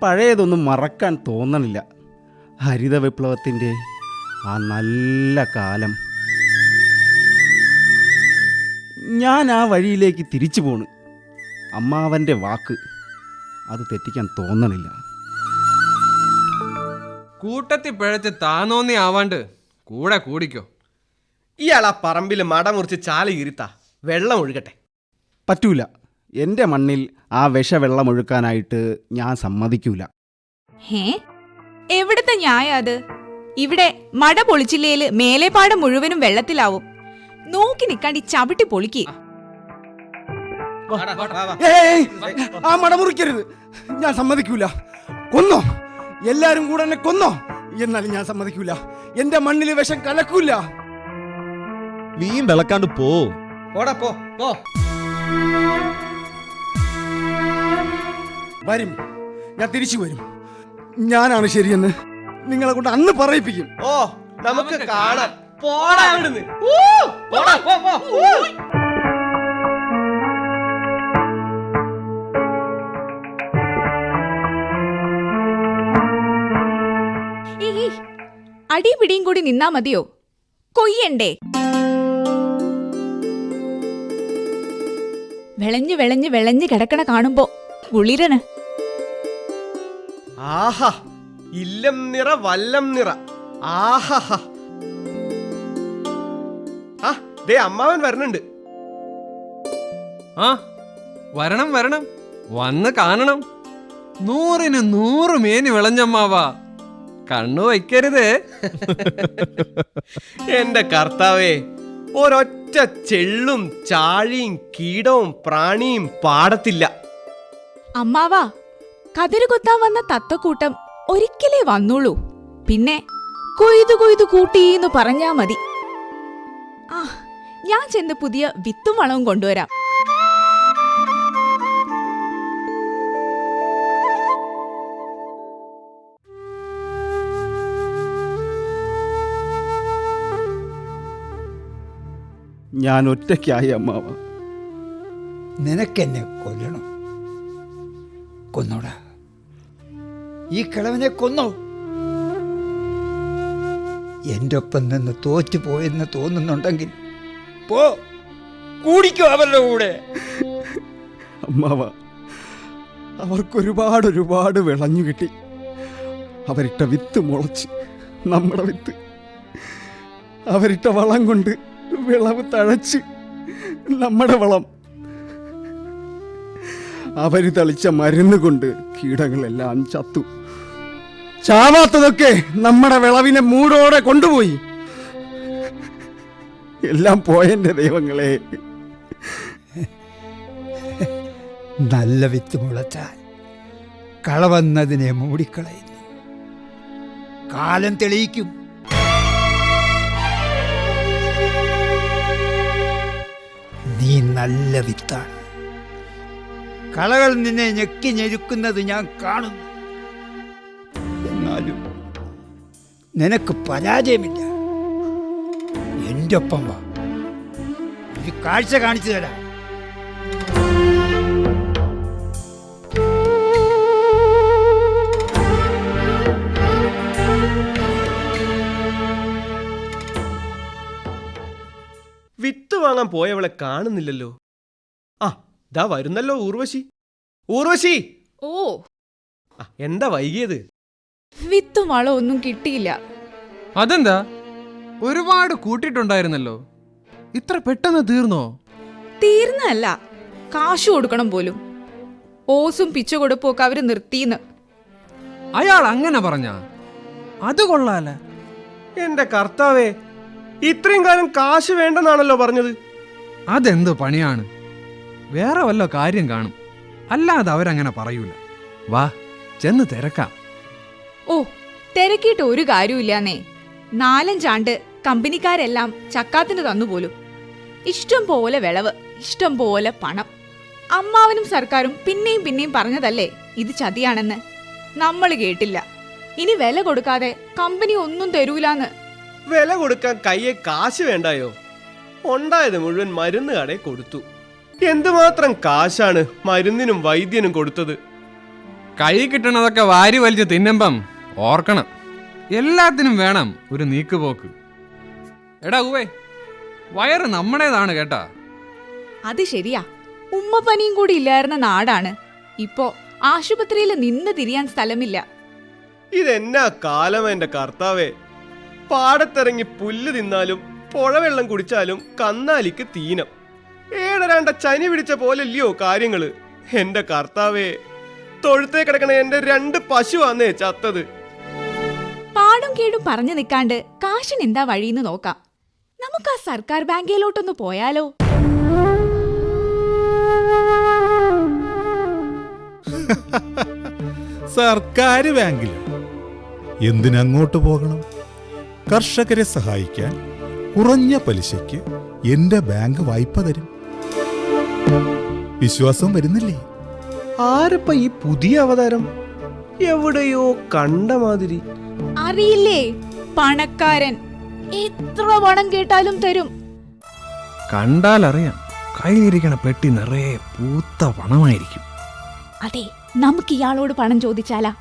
പഴയതൊന്നും മറക്കാൻ തോന്നണില്ല. ഹരിത വിപ്ലവത്തിൻ്റെ ആ നല്ല കാലം. ഞാൻ ആ വഴിയിലേക്ക് തിരിച്ചു പോണ്. അമ്മാവൻ്റെ വാക്ക് അത് തെറ്റിക്കാൻ തോന്നണില്ല. കൂട്ടത്തിൽ പിഴച്ച് താന്നോന്നി ആവാണ്ട് കൂടെ കൂടിക്കോ. ഇയാൾ ആ പറമ്പിൽ മട മുറിച്ച് ചാല ഇരുത്താ, വെള്ളം ഒഴുകട്ടെ. പറ്റൂല. എൻ്റെ മണ്ണിൽ ആ വിഷവെള്ളം ഒഴുക്കാനായിട്ട് ഞാൻ സമ്മതിക്കൂല. എവിടുത്തെ ന്യായ അത്? ഇവിടെ മട പൊളിച്ചില്ലേല് മേലേപ്പാടം മുഴുവനും വെള്ളത്തിലാവും. നോക്കി നിക്കാണ്ടി ചവിട്ടി പൊളിക്ക്. ആ മട മുറിക്കരുത്, ഞാൻ സമ്മതിക്കൂല. കൊന്നോ, എല്ലാരും കൂടെ എന്നെ കൊന്നോ, എന്നാലും ഞാൻ സമ്മതിക്കൂല. എന്റെ മണ്ണിൽ വിഷം കലക്കൂല. വീണ്ടിളക്കാണ്ട് പോ. പോ. വരും, ഞാൻ തിരിച്ചു വരും. ഞാനാണ് ശരിയെന്ന് നിങ്ങളെ കൊണ്ട് അന്ന് പറയിപ്പിക്കും. ഓ, നമുക്ക് കാണാം. പോടാ അവിടുന്ന്. അടിയും പിടിയും കൂടി നിന്നാ മതിയോ? കൊയ്യണ്ടേ? വിളഞ്ഞു വിളഞ്ഞു വിളഞ്ഞു കിടക്കണ കാണുമ്പോ കുളിരന്. ആഹാ, ഇല്ലം നിറ വല്ലം നിറ. ആഹാ, ആ ദേ അമ്മാവൻ വരണുണ്ട്. ആ വരണം വരണം, വന്ന് കാണണം. 100-ന് 100 മേനി വിളഞ്ഞമ്മാവാ, കണ്ണു വയ്ക്കരുത്. എന്റെ കർത്താവേ, ഒരൊറ്റ ചെള്ളും ചാഴിയും കീടവും പ്രാണിയും പാടത്തില്ല. അമ്മാവാ, കതിര് കൊത്താൻ വന്ന തത്തക്കൂട്ടം ഒരിക്കലേ വന്നുള്ളൂ. പിന്നെ കൊയ്തു കൊയ്തു കൂട്ടിന്ന് പറഞ്ഞാ മതി. ആ, ഞാൻ ചെന്ന് പുതിയ വിത്തും വളവും കൊണ്ടുവരാം. ഞാൻ ഒറ്റയ്ക്കായി അമ്മാവ. നിനക്കെന്നെ കൊല്ലണം. കൊന്നോടാ, ഈ കിളവനെ കൊന്നോ. എൻ്റെ ഒപ്പം നിന്ന് തോറ്റുപോയെന്ന് തോന്നുന്നുണ്ടെങ്കിൽ പോ, കൂടിക്കോ അവരുടെ കൂടെ. അമ്മാവ, അവർക്കൊരുപാട് വിളഞ്ഞു കിട്ടി. അവരിട്ട വിത്ത് മുളച്ച്, നമ്മുടെ വിത്ത്. അവരിട്ട വളം കൊണ്ട് വിളവ് തഴച്ച്, നമ്മുടെ വളം. അവര് തളിച്ച മരുന്ന് കൊണ്ട് കീടങ്ങളെല്ലാം ചത്തു. ചാവാത്തതൊക്കെ നമ്മുടെ വിളവിനെ മൂടോടെ കൊണ്ടുപോയി. എല്ലാം പോയെന്റെ ദൈവങ്ങളെ. നല്ല വിത്ത് മുളച്ചാൽ കളവന്നതിനെ മൂടിക്കളയുന്നു. കാലം തെളിയിക്കും. നീ നല്ല വിത്താണ്. കളകൾ നിന്നെ ഞെക്കി ഞെരുക്കുന്നത് ഞാൻ കാണുന്നു. എന്നാലും നിനക്ക് പരാജയമില്ല. എൻ്റെ ഒപ്പം വാ, ഒരു കാഴ്ച കാണിച്ചു തരാം. വിത്ത് വാങ്ങാൻ പോയവളെ കാണുന്നില്ലല്ലോ. ആ, ദാ വരുന്നല്ലോ ഊർവശി. ഊർവശി! ഓ, എന്താ വൈകിയത്? വിത്തും വളവും ഒന്നും കിട്ടിയില്ല. അതെന്താ? ഒരുപാട് കൂട്ടിയിട്ടുണ്ടായിരുന്നല്ലോ, ഇത്ര പെട്ടെന്ന് തീർന്നോ? തീർന്നല്ല, കാശ് കൊടുക്കണം പോലും. ഓസും പിച്ച കൊടുപ്പും ഒക്കെ അവര് നിർത്തിന്ന്. അയാൾ അങ്ങനെ പറഞ്ഞ? അത് കൊള്ളാല. എന്റെ കർത്താവേ, ഇത്രയും കാലം കാശ് വേണ്ടെന്നാണല്ലോ പറഞ്ഞത്. അതെന്ത് പണിയാണ്? വേറെ വല്ല കാര്യം കാണും, അല്ലാതെ അവരങ്ങനെ പറയൂല. വാ, ചെന്ന് തിരക്കാം. ഓ, തിരക്കിയിട്ട് ഒരു കാര്യമില്ലാന്നേ. 4-5 ആണ്ട് കമ്പനിക്കാരെല്ലാം ചക്കാത്തിന് തന്നുപോലും. ഇഷ്ടം പോലെ വിളവ്, ഇഷ്ടം പോലെ പണം. അമ്മാവനും സർക്കാരും പിന്നെയും പിന്നെയും പറഞ്ഞതല്ലേ ഇത് ചതിയാണെന്ന്. നമ്മൾ കേട്ടില്ല. ഇനി വില കൊടുക്കാതെ കമ്പനി ഒന്നും തരൂലാന്ന്. വില കൊടുക്കാൻ കയ്യെ കാശ് വേണ്ടായോ? ഉണ്ടായത് മുഴുവൻ മരുന്ന് കടയിൽ കൊടുത്തു. എന്തുമാത്രം കാശാണ് മരുന്നിനും വൈദ്യനും കൊടുത്തത്. കൈ കിട്ടണതൊക്കെ വാരി വലിച്ച് തിന്നുമ്പം ഓർക്കണം, എല്ലാത്തിനും വേണം ഒരു നീക്കുപോക്ക്. എടാ ഉവേ, വയറ് നമ്മുടേതാണ് കേട്ടാ. അത് ശരിയാ, ഉമ്മപ്പനിയും കൂടി ഇല്ലായിരുന്ന നാടാണ്. ഇപ്പോ ആശുപത്രിയിൽ നിന്ന് തിരിയാൻ സ്ഥലമില്ല. ഇതെന്നാ കാലം എന്റെ കർത്താവേ. പാടത്തിറങ്ങി പുല്ല് തിന്നാലും പുഴവെള്ളം കുടിച്ചാലും കന്നാലിക്ക് തീനം. ഏടരാണ്ട ചനി പിടിച്ച പോലല്ലയോ കാര്യങ്ങള്. എന്റെ കർത്താവേ, തൊഴുത്തേ കിടക്കണ എന്റെ 2 പശുവാന്നേ ചത്തത്. പാടും കേടും പറഞ്ഞു നിൽക്കാണ്ട് കാശിന് എന്താ വഴിന്ന് നോക്കാം. നമുക്ക് ആ സർക്കാർ ബാങ്കിലോട്ടൊന്ന് പോയാലോ? സർക്കാർ ബാങ്കിൽ എന്തിനങ്ങോട്ട് പോകണം? കർഷകരെ സഹായിക്കാൻ കുറഞ്ഞ പലിശയ്ക്ക് എന്റെ ബാങ്ക് വായ്പ തരും. വിശ്വാസം വരുന്നില്ലേ? ആരപ്പ ഈ പുതിയ അവതാരം? എവിടെയോ കണ്ട മാതിരി. അറിയില്ലേ, പണക്കാരൻ. എത്ര പണം കേട്ടാലും തരും. കണ്ടാലറിയാം, കയ്യിലിരിക്കണ പെട്ടി നിറയെ പൂത്ത പണമായിരിക്കും. അതെ, നമുക്ക് ഇയാളോട് പണം ചോദിച്ചാലാ?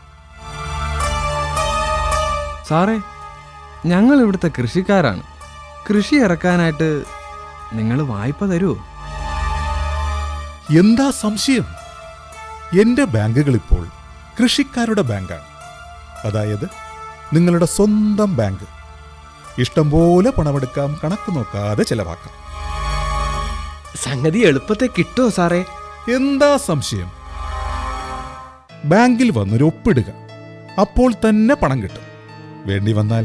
സാറേ, ഞങ്ങൾ ഇവിടുത്തെ കൃഷിക്കാരാണ്. കൃഷി ഇറക്കാനായിട്ട് നിങ്ങൾ വായ്പ തരുമോ? എന്താ സംശയം? എന്റെ ബാങ്കുകൾ ഇപ്പോൾ കൃഷിക്കാരുടെ ബാങ്കാണ്. അതായത് നിങ്ങളുടെ സ്വന്തം ബാങ്ക്. ഇഷ്ടം പോലെ പണമെടുക്കാം, കണക്ക് നോക്കാതെ ചെലവാക്കാം. സംഗതി എളുപ്പത്തെ കിട്ടുമോ സാറേ? എന്താ സംശയം? ബാങ്കിൽ വന്നൊരു ഒപ്പിടുക, അപ്പോൾ തന്നെ പണം കിട്ടും. വേണ്ടി വന്നാൽ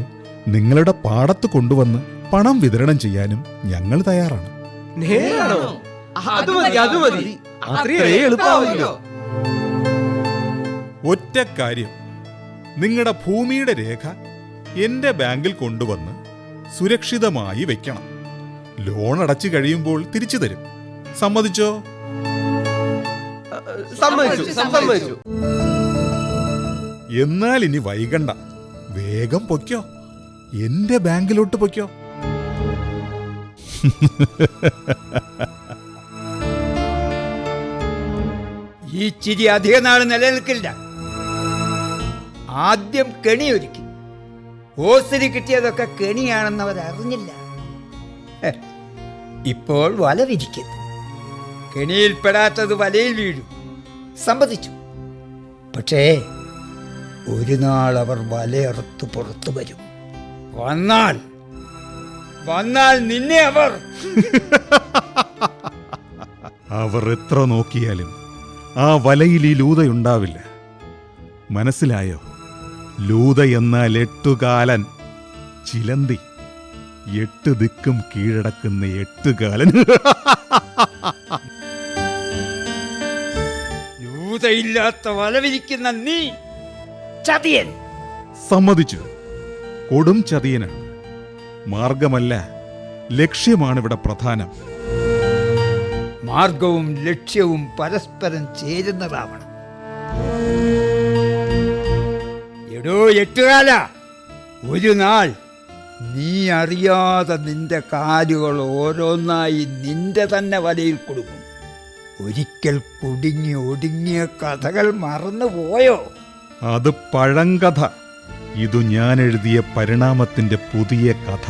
നിങ്ങളുടെ പാടത്ത് കൊണ്ടുവന്ന് പണം വിതരണം ചെയ്യാനും ഞങ്ങൾ തയ്യാറാണ്. ഒറ്റ കാര്യം, നിങ്ങളുടെ ഭൂമിയുടെ രേഖ എന്റെ ബാങ്കിൽ കൊണ്ടുവന്ന് സുരക്ഷിതമായി വെക്കണം. ലോൺ അടച്ചു കഴിയുമ്പോൾ തിരിച്ചു തരും. സമ്മതിച്ചോ? സമ്മതിച്ചു. എന്നാൽ ഇനി വൈകണ്ട, വേഗം പൊയ്ക്കോ, എന്റെ ബാങ്കിലോട്ട് പൊയ്ക്കോ. ഈ ചിരി അധിക നാൾ നിലനിൽക്കില്ല. ആദ്യം കെണിയൊരുക്കി. ഓസിന് കിട്ടിയതൊക്കെ കെണിയാണെന്ന് അവരറിഞ്ഞില്ല. ഇപ്പോൾ വല വിരിക്കുന്നു. കെണിയിൽപ്പെടാത്തത് വലയിൽ വീഴും. സമ്മതിച്ചു. പക്ഷേ ഒരു നാൾ അവർ വലയറുത്ത് പുറത്തു വരും. വന്നാൽ നിന്നെ അവർ അവർ എത്ര നോക്കിയാലും ആ വലയിൽ ഈ ലൂതയുണ്ടാവില്ല. മനസ്സിലായോ? ലൂത എന്നാൽ 8 കാലൻ, ചിലന്തി. 8 ദിക്കും കീഴടക്കുന്ന 8 കാലൻ. ലൂതയില്ലാത്ത വല വിരിക്കുന്ന നീ ചതിയൻ. സമ്മതിച്ചു. കൊടും ചതിയനാണ്. മാർഗമല്ല, ലക്ഷ്യമാണ് ഇവിടെ പ്രധാനം. മാർഗവും ലക്ഷ്യവും പരസ്പരം ചേരുന്നതാവണം. എടോ എട്ടുകാല, ഒരു നാൾ നീ അറിയാതെ നിന്റെ കാലുകൾ ഓരോന്നായി നിന്റെ തന്നെ വലയിൽ കൊടുക്കും. ഒരിക്കൽ കുടുങ്ങി ഒടുങ്ങിയ കഥകൾ മറന്നുപോയോ? അത് പഴങ്കഥ. ഇതു ഞാൻ എഴുതിയ പരിണാമത്തിന്റെ പുതിയ കഥ.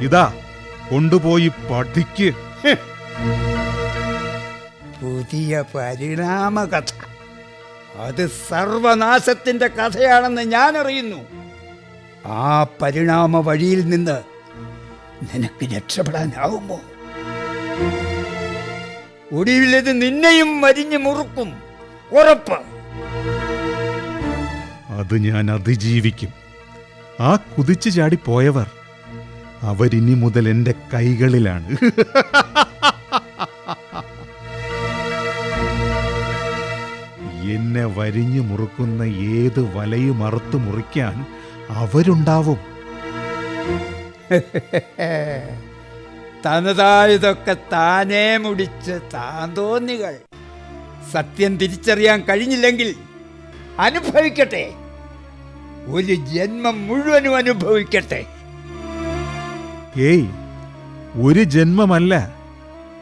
ഇതാ, കൊണ്ടുപോയി പഠിക്ക്. പുതിയ പരിണാമ കഥ. അത് സർവനാശത്തിന്റെ കഥയാണെന്ന് ഞാൻ അറിയുന്നു. ആ പരിണാമ വഴിയിൽ നിന്ന് നിനക്ക് രക്ഷപ്പെടാനാവുമോ? ഒടുവിലത് നിന്നെയും വരിഞ്ഞു മുറുക്കും, ഉറപ്പ്. അത് ഞാൻ അതിജീവിക്കും. ആ കുതിച്ചു ചാടിപ്പോയവർ അവരിനി മുതൽ എൻ്റെ കൈകളിലാണ്. എന്നെ വരിഞ്ഞു മുറുക്കുന്ന ഏത് വലയും അറുത്തു മുറിക്കാൻ അവരുണ്ടാവും. തനതായതൊക്കെ താനേ മുടിച്ച് താന്തോന്നികൾ. സത്യം തിരിച്ചറിയാൻ കഴിഞ്ഞില്ലെങ്കിൽ അനുഭവിക്കട്ടെ, ഒരു ജന്മം മുഴുവനും അനുഭവിക്കട്ടെ. ഏയ്, ഒരു ജന്മമല്ല,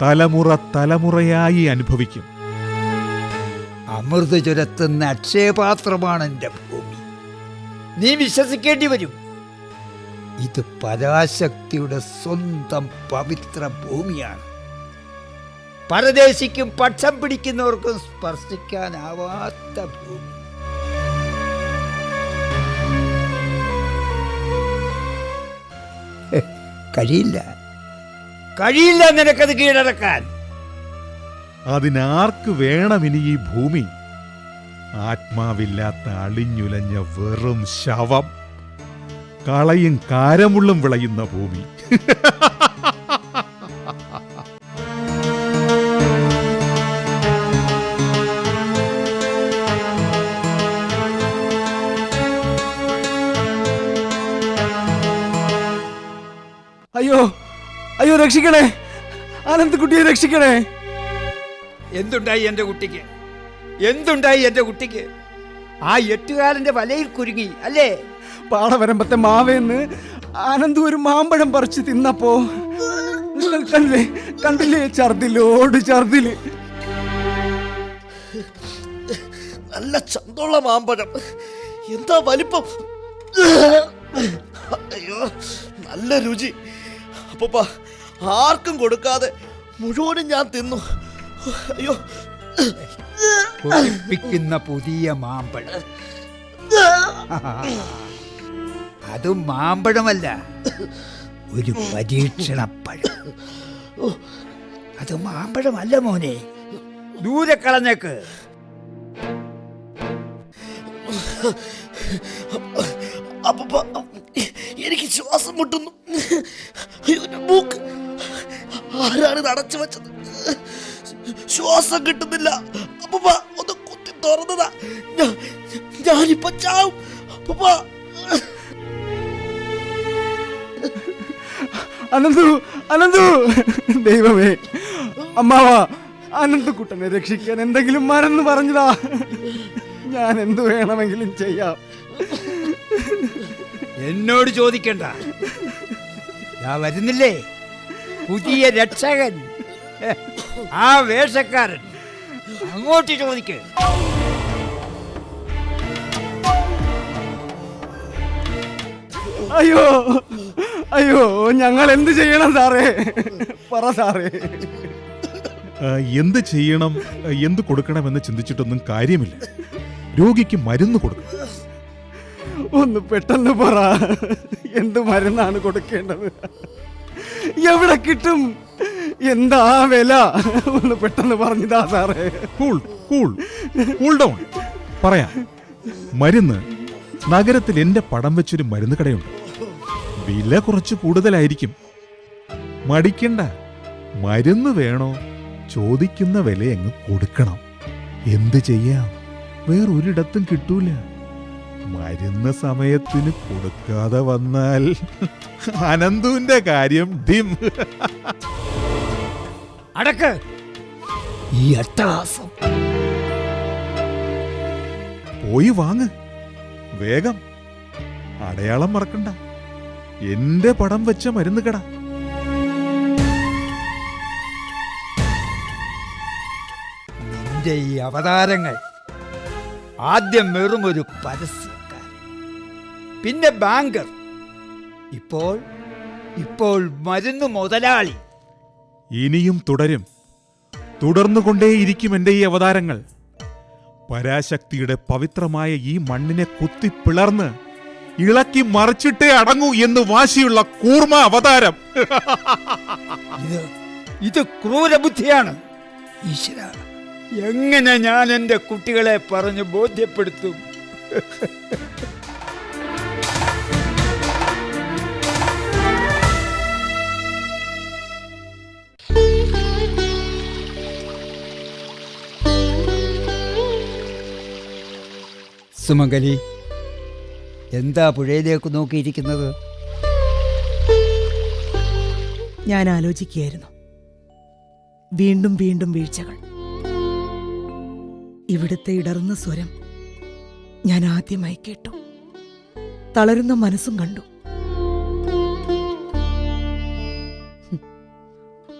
തലമുറ തലമുറയായി അനുഭവിക്കും. അമൃത ചുരത്തുന്ന അക്ഷയപാത്രമാണ് എൻ്റെ ഭൂമി. നീ വിശ്വസിക്കേണ്ടി വരും. ഇത് പരാശക്തിയുടെ സ്വന്തം പവിത്ര ഭൂമിയാണ്. പരദേശിക്കും പക്ഷം പിടിക്കുന്നവർക്കും സ്പർശിക്കാനാവാത്ത ഭൂമി. കഴിയില്ല നിനക്കത് കീഴടക്കാൻ. അതിനാർക്ക് വേണമിനി ഈ ഭൂമി? ആത്മാവില്ലാത്ത അളിഞ്ഞുലഞ്ഞ വെറും ശവം, കളയും കാരമുള്ളും വിളയുന്ന ഭൂമി. അയ്യോ അയ്യോ, രക്ഷിക്കണേ, ആനന്ദക്കുട്ടിയെ രക്ഷിക്കണേ. എന്തുണ്ടായി എൻ്റെ കുട്ടിക്ക്? എന്തുണ്ടായി എൻ്റെ കുട്ടിക്ക്? ആ എട്ടുകാരൻ്റെ വലയിൽ കുരുങ്ങി അല്ലേ? പാടവരമ്പത്തെ മാവേന്ന് ആനന്ദ് ഒരു മാമ്പഴം പറിച്ച് തിന്നപ്പോ കണ്ടില്ലേ, ഛർദിലോട് ഛർദില്. നല്ല ചന്തമുള്ള മാമ്പഴം, എന്താ വലിപ്പം! അയ്യോ, നല്ല രുചി. അപ്പൂപ്പ, ആർക്കും കൊടുക്കാതെ മുഴുവനും ഞാൻ തിന്നു. അയ്യോ, കൊതിപ്പിക്കുന്ന പുതിയ മാമ്പഴം. അത് മാമ്പഴമല്ല, ഒരു പരീക്ഷണപ്പഴം. അത് മാമ്പഴമല്ല മോനെ, ദൂരെ കളഞ്ഞേക്ക്. അപ്പൂപ്പ, എനിക്ക് ശ്വാസം മുട്ടുന്നു. അയ്യോ, മൂക്ക് ആരാണ് അടച്ചു വെച്ചത്? ശ്വാസം കിട്ടുന്നില്ല. അപ്പൂപ്പ, ഒന്ന് കുത്തി തുറന്നതാ. ഞാനിപ്പോ ചാവും. അപ്പൂപ്പ, അനന്തു, അനന്തു, ദൈവമേ, അമ്മാവാ, അനന്തക്കുട്ടനെ രക്ഷിക്കാൻ എന്തെങ്കിലും മറന്നു പറഞ്ഞതാ. ഞാൻ എന്തു വേണമെങ്കിലും ചെയ്യാം. എന്നോട് ചോദിക്കണ്ട, ഞാൻ വരുന്നില്ലേ, പുതിയ രക്ഷകൻ, ആ വേഷക്കാരൻ. അങ്ങോട്ട് ചോദിക്ക്. അയ്യോ അയ്യോ, ഞങ്ങൾ എന്ത് ചെയ്യണം സാറേ? പറ സാറേ. എന്ത് ചെയ്യണം, എന്ത് കൊടുക്കണമെന്ന് ചിന്തിച്ചിട്ടൊന്നും കാര്യമില്ല. രോഗിക്ക് മരുന്ന് കൊടുക്കണം. ഒന്ന് പെട്ടെന്ന് പറ, എന്ത് മരുന്നാണ് കൊടുക്കേണ്ടത്? എവിടെ കിട്ടും? എന്താ വില? ഒന്ന് പെട്ടെന്ന് പറഞ്ഞതാ സാറേ. Cool cool cool down. പറയാം. മരുന്ന് നഗരത്തിൽ എന്റെ പടം വെച്ചൊരു മരുന്ന് കടയുണ്ട്. വില കുറച്ച് കൂടുതലായിരിക്കും. മടിക്കണ്ട. മരുന്ന് വേണോ? ചോദിക്കുന്ന വില അങ്ങ് കൊടുക്കണം. എന്ത് ചെയ്യാം, വേറൊരിടത്തും കിട്ടൂല. മരുന്ന് സമയത്തിന് കൊടുക്കാതെ വന്നാൽ അനന്തുവിന്റെ കാര്യം ഡിം. അടക്ക് ഈ അട്ടഹാസം. പോയി വാങ്ങ് വേഗം. അടയാളം മറക്കണ്ട. എന്റെ പടം വെച്ച മരുന്ന് കട. നിന്റെ ഈ അവതാരങ്ങൾ ആദ്യം വെറും ഒരു പരസ്യക്കാരൻ, പിന്നെ ബാങ്കർ, ഇപ്പോൾ മരുന്ന് മുതലാളി. ഇനിയും തുടരും. തുടർന്നുകൊണ്ടേയിരിക്കും എന്റെ ഈ അവതാരങ്ങൾ. പരാശക്തിയുടെ പവിത്രമായ ഈ മണ്ണിനെ കുത്തിപ്പിളർന്ന് ഇളക്കി മറിച്ചിട്ടേ അടങ്ങൂ എന്ന് വാശിയുള്ള കൂർമ്മ അവതാരം. ഇത് ക്രൂരബുദ്ധിയാണ്. ഈശ്വര, എങ്ങനെ ഞാൻ എൻ്റെ കുട്ടികളെ പറഞ്ഞു ബോധ്യപ്പെടുത്തും? സുമംഗലി, എന്താ പുഴയിലേക്ക് നോക്കിയിരിക്കുന്നത്? ഞാൻ ആലോചിക്കുകയായിരുന്നു. വീണ്ടും വീണ്ടും വീഴ്ചകൾ. ഇവിടുത്തെ ഇടറുന്ന സ്വരം ഞാൻ ആദ്യമായി കേട്ടു. തളരുന്ന മനസ്സും കണ്ടു.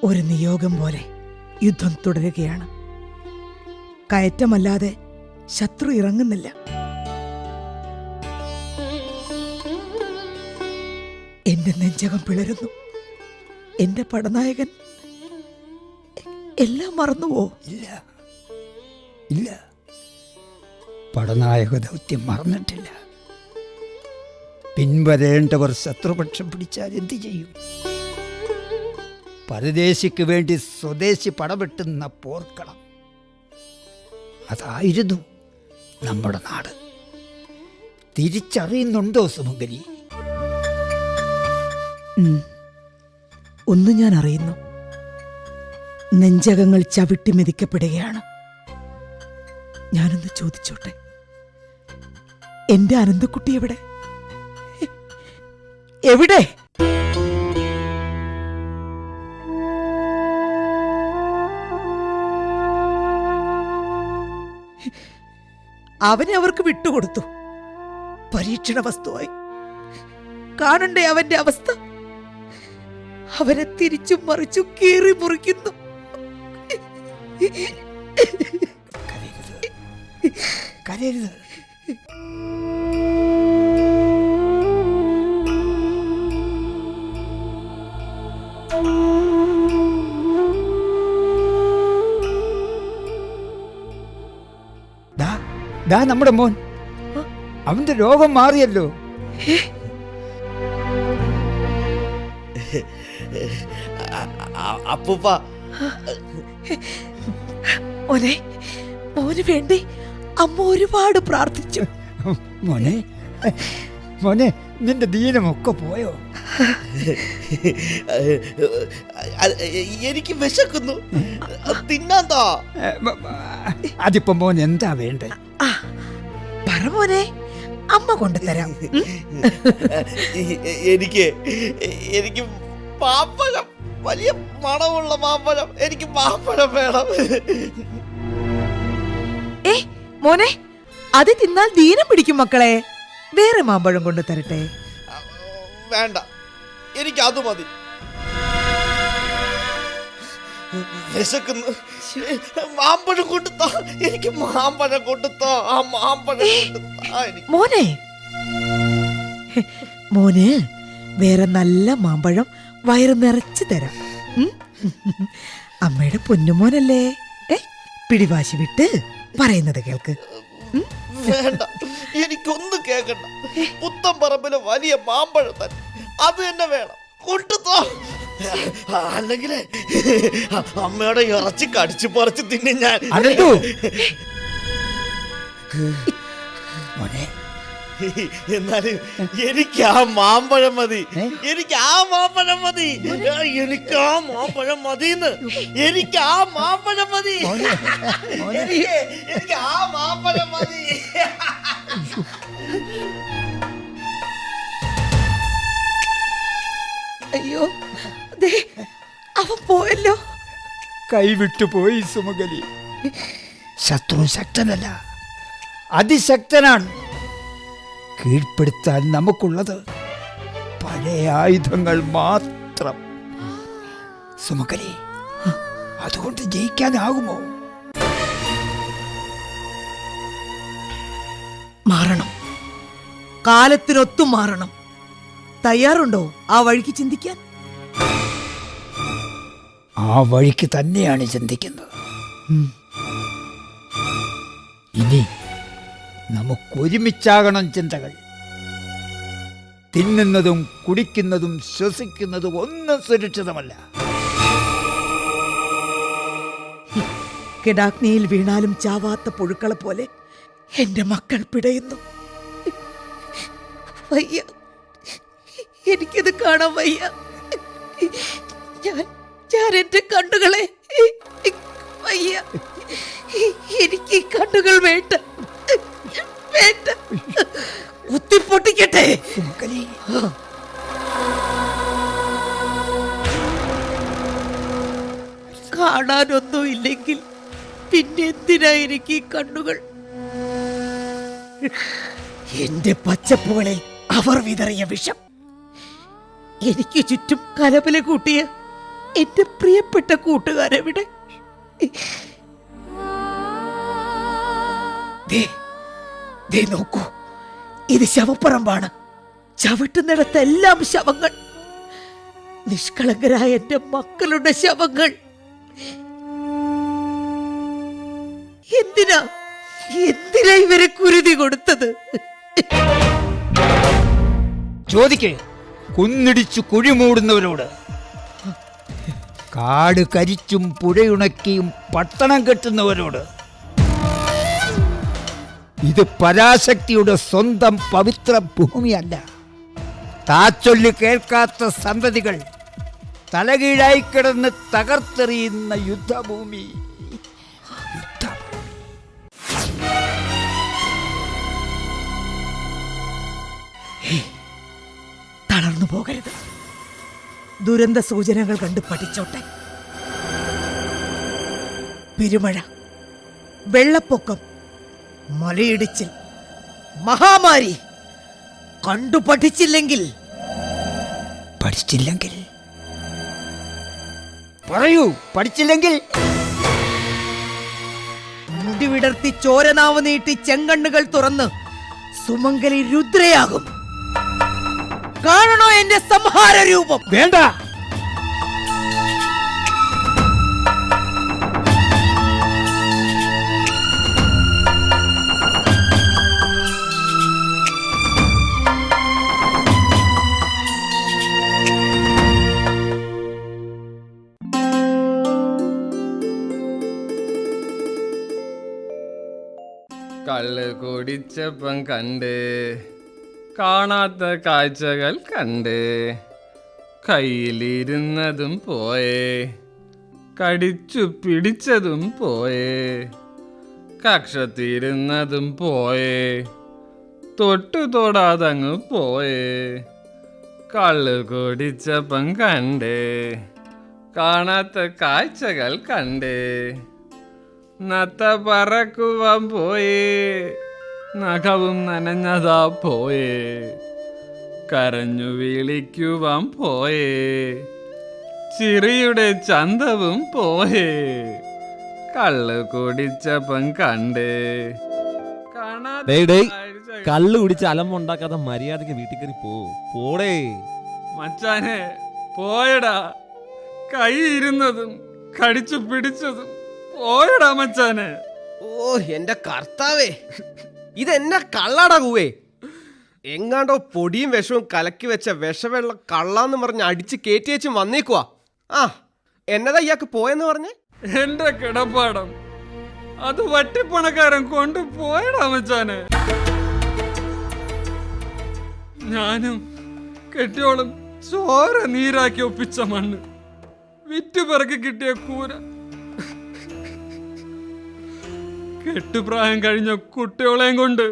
ഒരു നിയോഗം പോലെ യുദ്ധം തുടരുകയാണ്. കയറ്റമല്ലാതെ ശത്രു ഇറങ്ങുന്നില്ല. എന്റെ നെഞ്ചകം പിളരുന്നു. എന്റെ പടനായകൻ എല്ലാം മറന്നുവോ? ഇല്ല, പടനായക ദൗത്യം മറന്നിട്ടില്ല. പിൻവരേണ്ടവർ ശത്രുപക്ഷം പിടിച്ചാൽ എന്തു ചെയ്യും? പരദേശിക്ക് വേണ്ടി സ്വദേശി പടവെട്ടുന്ന പോർക്കളം, അതായിരുന്നു നമ്മുടെ നാട്. തിരിച്ചറിയുന്നുണ്ടോ സുമംഗലി? ഒന്ന് ഞാൻ അറിയുന്നു. നെഞ്ചകങ്ങൾ ചവിട്ടി മെതിക്കപ്പെടുകയാണ്. ഞാനൊന്ന് ചോദിച്ചോട്ടെ, എന്റെ അനന്തക്കുട്ടി എവിടെ? എവിടെ? അവനെ അവർക്ക് വിട്ടുകൊടുത്തു. പരീക്ഷണ വസ്തുവായി. കാണണ്ടേ അവന്റെ അവസ്ഥ? അവരെ തിരിച്ചും മറിച്ചും കീറി മുറിക്കുന്നു. കരയരുത്. ദാ നമ്മുടെ മോൻ, അവന്റെ രോഗം മാറിയല്ലോ. അപ്പൂപ്പ, മോനെ, മോന് വേണ്ടി അമ്മ ഒരുപാട് പ്രാർത്ഥിച്ചു. മോനെ, മോനെ, നിന്റെ ദീനമൊക്കെ പോയോ? എനിക്ക് വിശക്കുന്നു, തിന്നാന്താ. അതിപ്പോ മോൻ എന്താ വേണ്ടേ? പറ മോനെ, അമ്മ കൊണ്ടുതരാം. എനിക്ക് മാമ്പഴം, വലിയ മണമുള്ള മാമ്പഴം, എനിക്ക് മാമ്പഴം വേണം. മോനെ, അത് തിന്നാൽ ദീനം പിടിക്കും മക്കളെ. വേറെ മാമ്പഴം കൊണ്ട് തരട്ടെ? വേണ്ട, എനിക്ക് അത് മതി. വിശക്കുന്നു, മാമ്പഴം കൊണ്ടുത്താ, എനിക്ക് മാമ്പഴം കൊണ്ടുത്താ, ആ മാമ്പഴം കൊണ്ടുത്താ എനിക്ക്. മോനെ, മോന് വേറെ നല്ല മാമ്പഴം വയറ് നിറച്ച് തരാം. അമ്മയുടെ പൊന്നുമോനല്ലേ, പിടിവാശി വിട്ട് പറയുന്നത് കേൾക്ക്. വേണ്ട, എനിക്കൊന്നും കേൾക്കണ്ട. പുത്തമ്പറമ്പിലെ വലിയ മാമ്പഴം തന്നെ, അത് തന്നെ വേണം, കൊണ്ടുത്താ. അല്ലെങ്കിൽ അമ്മയുടെ ഇറച്ചി കടിച്ചു പറിച്ച് തിന്നെ ഞാൻ. എന്നാലും എനിക്ക് ആ മാമ്പഴം മതി, എനിക്ക് ആ മാമ്പഴം മതി, എനിക്ക് ആ മാമ്പഴം മതിന്ന്, എനിക്ക് ആ മാമ്പഴം മതി, എനിക്ക് ആ മാമ്പഴം മതി. കൈവിട്ടുപോയി സുമംഗലി. ശത്രു ശക്തനല്ല, അതിശക്തനാണ്. കീഴ്പ്പെടുത്താൻ നമുക്കുള്ളത് പഴയ ആയുധങ്ങൾ മാത്രം. സുമംഗലി, അതുകൊണ്ട് ജയിക്കാനാകുമോ? മാറണം, കാലത്തിനൊത്തും മാറണം. തയ്യാറുണ്ടോ ആ വഴിക്ക് ചിന്തിക്കാൻ? ആ വഴിക്ക് തന്നെയാണ് ചിന്തിക്കുന്നത്. ഇനി നമുക്കൊരുമിച്ചാകണം ചിന്തകൾ. തിന്നുന്നതും കുടിക്കുന്നതും ശ്വസിക്കുന്നതും ഒന്നും സുരക്ഷിതമല്ല. കിടാഗ്നിയിൽ വീണാലും ചാവാത്ത പുഴുക്കളെ പോലെ എന്റെ മക്കൾ പിടയുന്നു. വയ്യ, എനിക്കത് കാണാൻ വയ്യ. ഞാൻ എന്റെ കണ്ണുകളെ വയ്യ. എനിക്ക് കണ്ണുകൾ വേണ്ട, വേണ്ട. കുത്തിപ്പൊട്ടിക്കട്ടെ. കാണാനൊന്നും ഇല്ലെങ്കിൽ പിന്നെ എന്തിനാ എനിക്ക് ഈ കണ്ണുകൾ? എന്റെ പച്ചപ്പുകളിൽ അവർ വിതറിയ വിഷം, എനിക്ക് ചുറ്റും കലപില കൂട്ടിയ എന്റെ പ്രിയപ്പെട്ട കൂട്ടുകാരെവിടെ? നോക്കൂ, ഇത് ശവപ്പറമ്പാണ്. ചവിട്ടുന്നിടത്തെല്ലാം ശവങ്ങൾ, നിഷ്കളങ്കരായ എന്റെ മക്കളുടെ ശവങ്ങൾ. എന്തിനാ ഇവരെ കുരുതി കൊടുത്തത്? ചോദിക്കേ കുന്നിടിച്ചു കുഴിമൂടുന്നവരോട്, കാട് കരിച്ചും പുഴയുണക്കിയും പട്ടണം കെട്ടുന്നവരോട്. ഇത് പരാശക്തിയുടെ സ്വന്തം പവിത്ര ഭൂമിയല്ല. താച്ചൊല്ലി കേൾക്കാത്ത സന്തതികൾ തലകീഴായി കിടന്ന് തകർത്തെറിയുന്ന യുദ്ധഭൂമി. തളർന്നു പോകരുത്. ദുരന്ത സൂചനകൾ കണ്ട് പഠിച്ചോട്ടെ. പെരുമഴ, വെള്ളപ്പൊക്കം, മലയിടിച്ചിൽ, മഹാമാരി കണ്ടു പഠിച്ചില്ലെങ്കിൽ പറയൂ, പഠിച്ചില്ലെങ്കിൽ മുടി വിടർത്തി ചോരനാവ് നീട്ടി ചെങ്കണ്ണുകൾ തുറന്ന് സുമംഗലി രുദ്രയാകും. കാണണോ എന്റെ സംഹാര രൂപം? വേണ്ട. കള്ള് കുടിച്ചപ്പം കണ്ട് കാണാത്ത കാഴ്ചകൾ കണ്ട് കയ്യിലിരുന്നതും പോയേ, കടിച്ചു പിടിച്ചതും പോയേ, കക്ഷത്തിരുന്നതും പോയേ, തൊട്ടു തൊടാതങ്ങ് പോയേ. കള്ള് കുടിച്ചപ്പം കണ്ട് കാണാത്ത കാഴ്ചകൾ കണ്ട് നത്ത പറക്കുവാൻ പോയേ, നഖവും നനഞ്ഞതാ പോയേ, കരഞ്ഞു വിളിക്കുവാൻ പോയേ, ചിറിയുടെ ചന്തവും പോയേ. കള്ള് കുടിച്ചപ്പം കണ്ട് കള്ളു കുടിച്ച് അലമ്പുണ്ടാക്കാതെ മര്യാദക്ക് വീട്ടിൽ കയറി പോടേ. മച്ചാനെ പോയടാ, കൈ ഇരുന്നതും കടിച്ചു പിടിച്ചതും പോയടാ മച്ചാനെ. ഓ എന്റെ കർത്താവേ, ഇതെന്നാ കള്ളാടാ കൂവേ? എങ്ങാണ്ടോ പൊടിയും വിഷവും കലക്കി വെച്ച വിഷവെള്ളം കള്ളാന്ന് പറഞ്ഞ് അടിച്ച് കയറ്റി വെച്ചും വന്നേക്കുവാ. ആ എന്നതാ ഇയാൾക്ക് പോയെന്ന് പറഞ്ഞേ? എന്റെ കിടപ്പാടം അത് വട്ടിപ്പണക്കാരൻ കൊണ്ട് പോയടാ മച്ചാനെ. ഞാനും കെട്ടിയോളും ചോര നീരാക്കി ഒപ്പിച്ച മണ്ണ്, വിറ്റുപിറക്കി കിട്ടിയ കൂര, കെട്ടുപ്രായം കഴിഞ്ഞ കുട്ടികളെയും കൊണ്ട്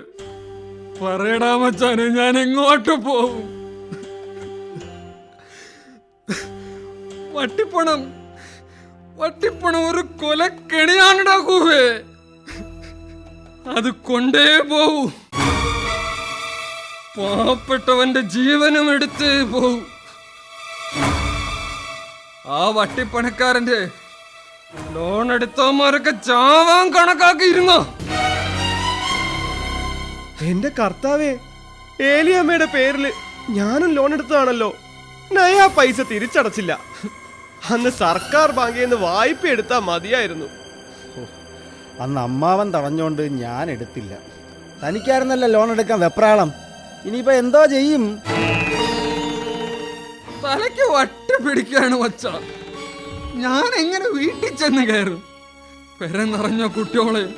പറയടാ മച്ചാനെ ഞാൻ എങ്ങോട്ട് പോവും? വട്ടിപ്പണം വട്ടിപ്പണം ഒരു കൊലക്കെണിയാണിടാ കൂവേ. അത് കൊണ്ടേ പോവൂ. പാവപ്പെട്ടവന്റെ ജീവനും എടുത്തേ പോവൂ. ആ വട്ടിപ്പണക്കാരന്റെ ലോൺ എടുത്തവന്മാരൊക്കെ ചാവാൻ കണക്കാക്കിയിരുന്നോ? എന്റെ കർത്താവേ, ഏലിയമ്മയുടെ പേരിൽ ഞാനും ലോൺ എടുത്തതാണല്ലോ. നയാ പൈസ തിരിച്ചടച്ചില്ല. അന്ന് സർക്കാർ ബാങ്കിൽ നിന്ന് വായ്പ എടുത്താൽ മതിയായിരുന്നു. അന്ന് അമ്മാവൻ തടഞ്ഞോണ്ട് ഞാൻ എടുത്തില്ല. തനിക്കായിരുന്നല്ലോ ലോൺ എടുക്കാൻ വെപ്രാളം. ഇനിയിപ്പോ എന്തോ ചെയ്യും? തലയ്ക്ക് വട്ടി പിടിക്കാണ് വച്ച. ഞാൻ എങ്ങനെ വീട്ടിൽ ചെന്ന് കയറും? പെര നിറഞ്ഞ കുട്ടിയോളെയും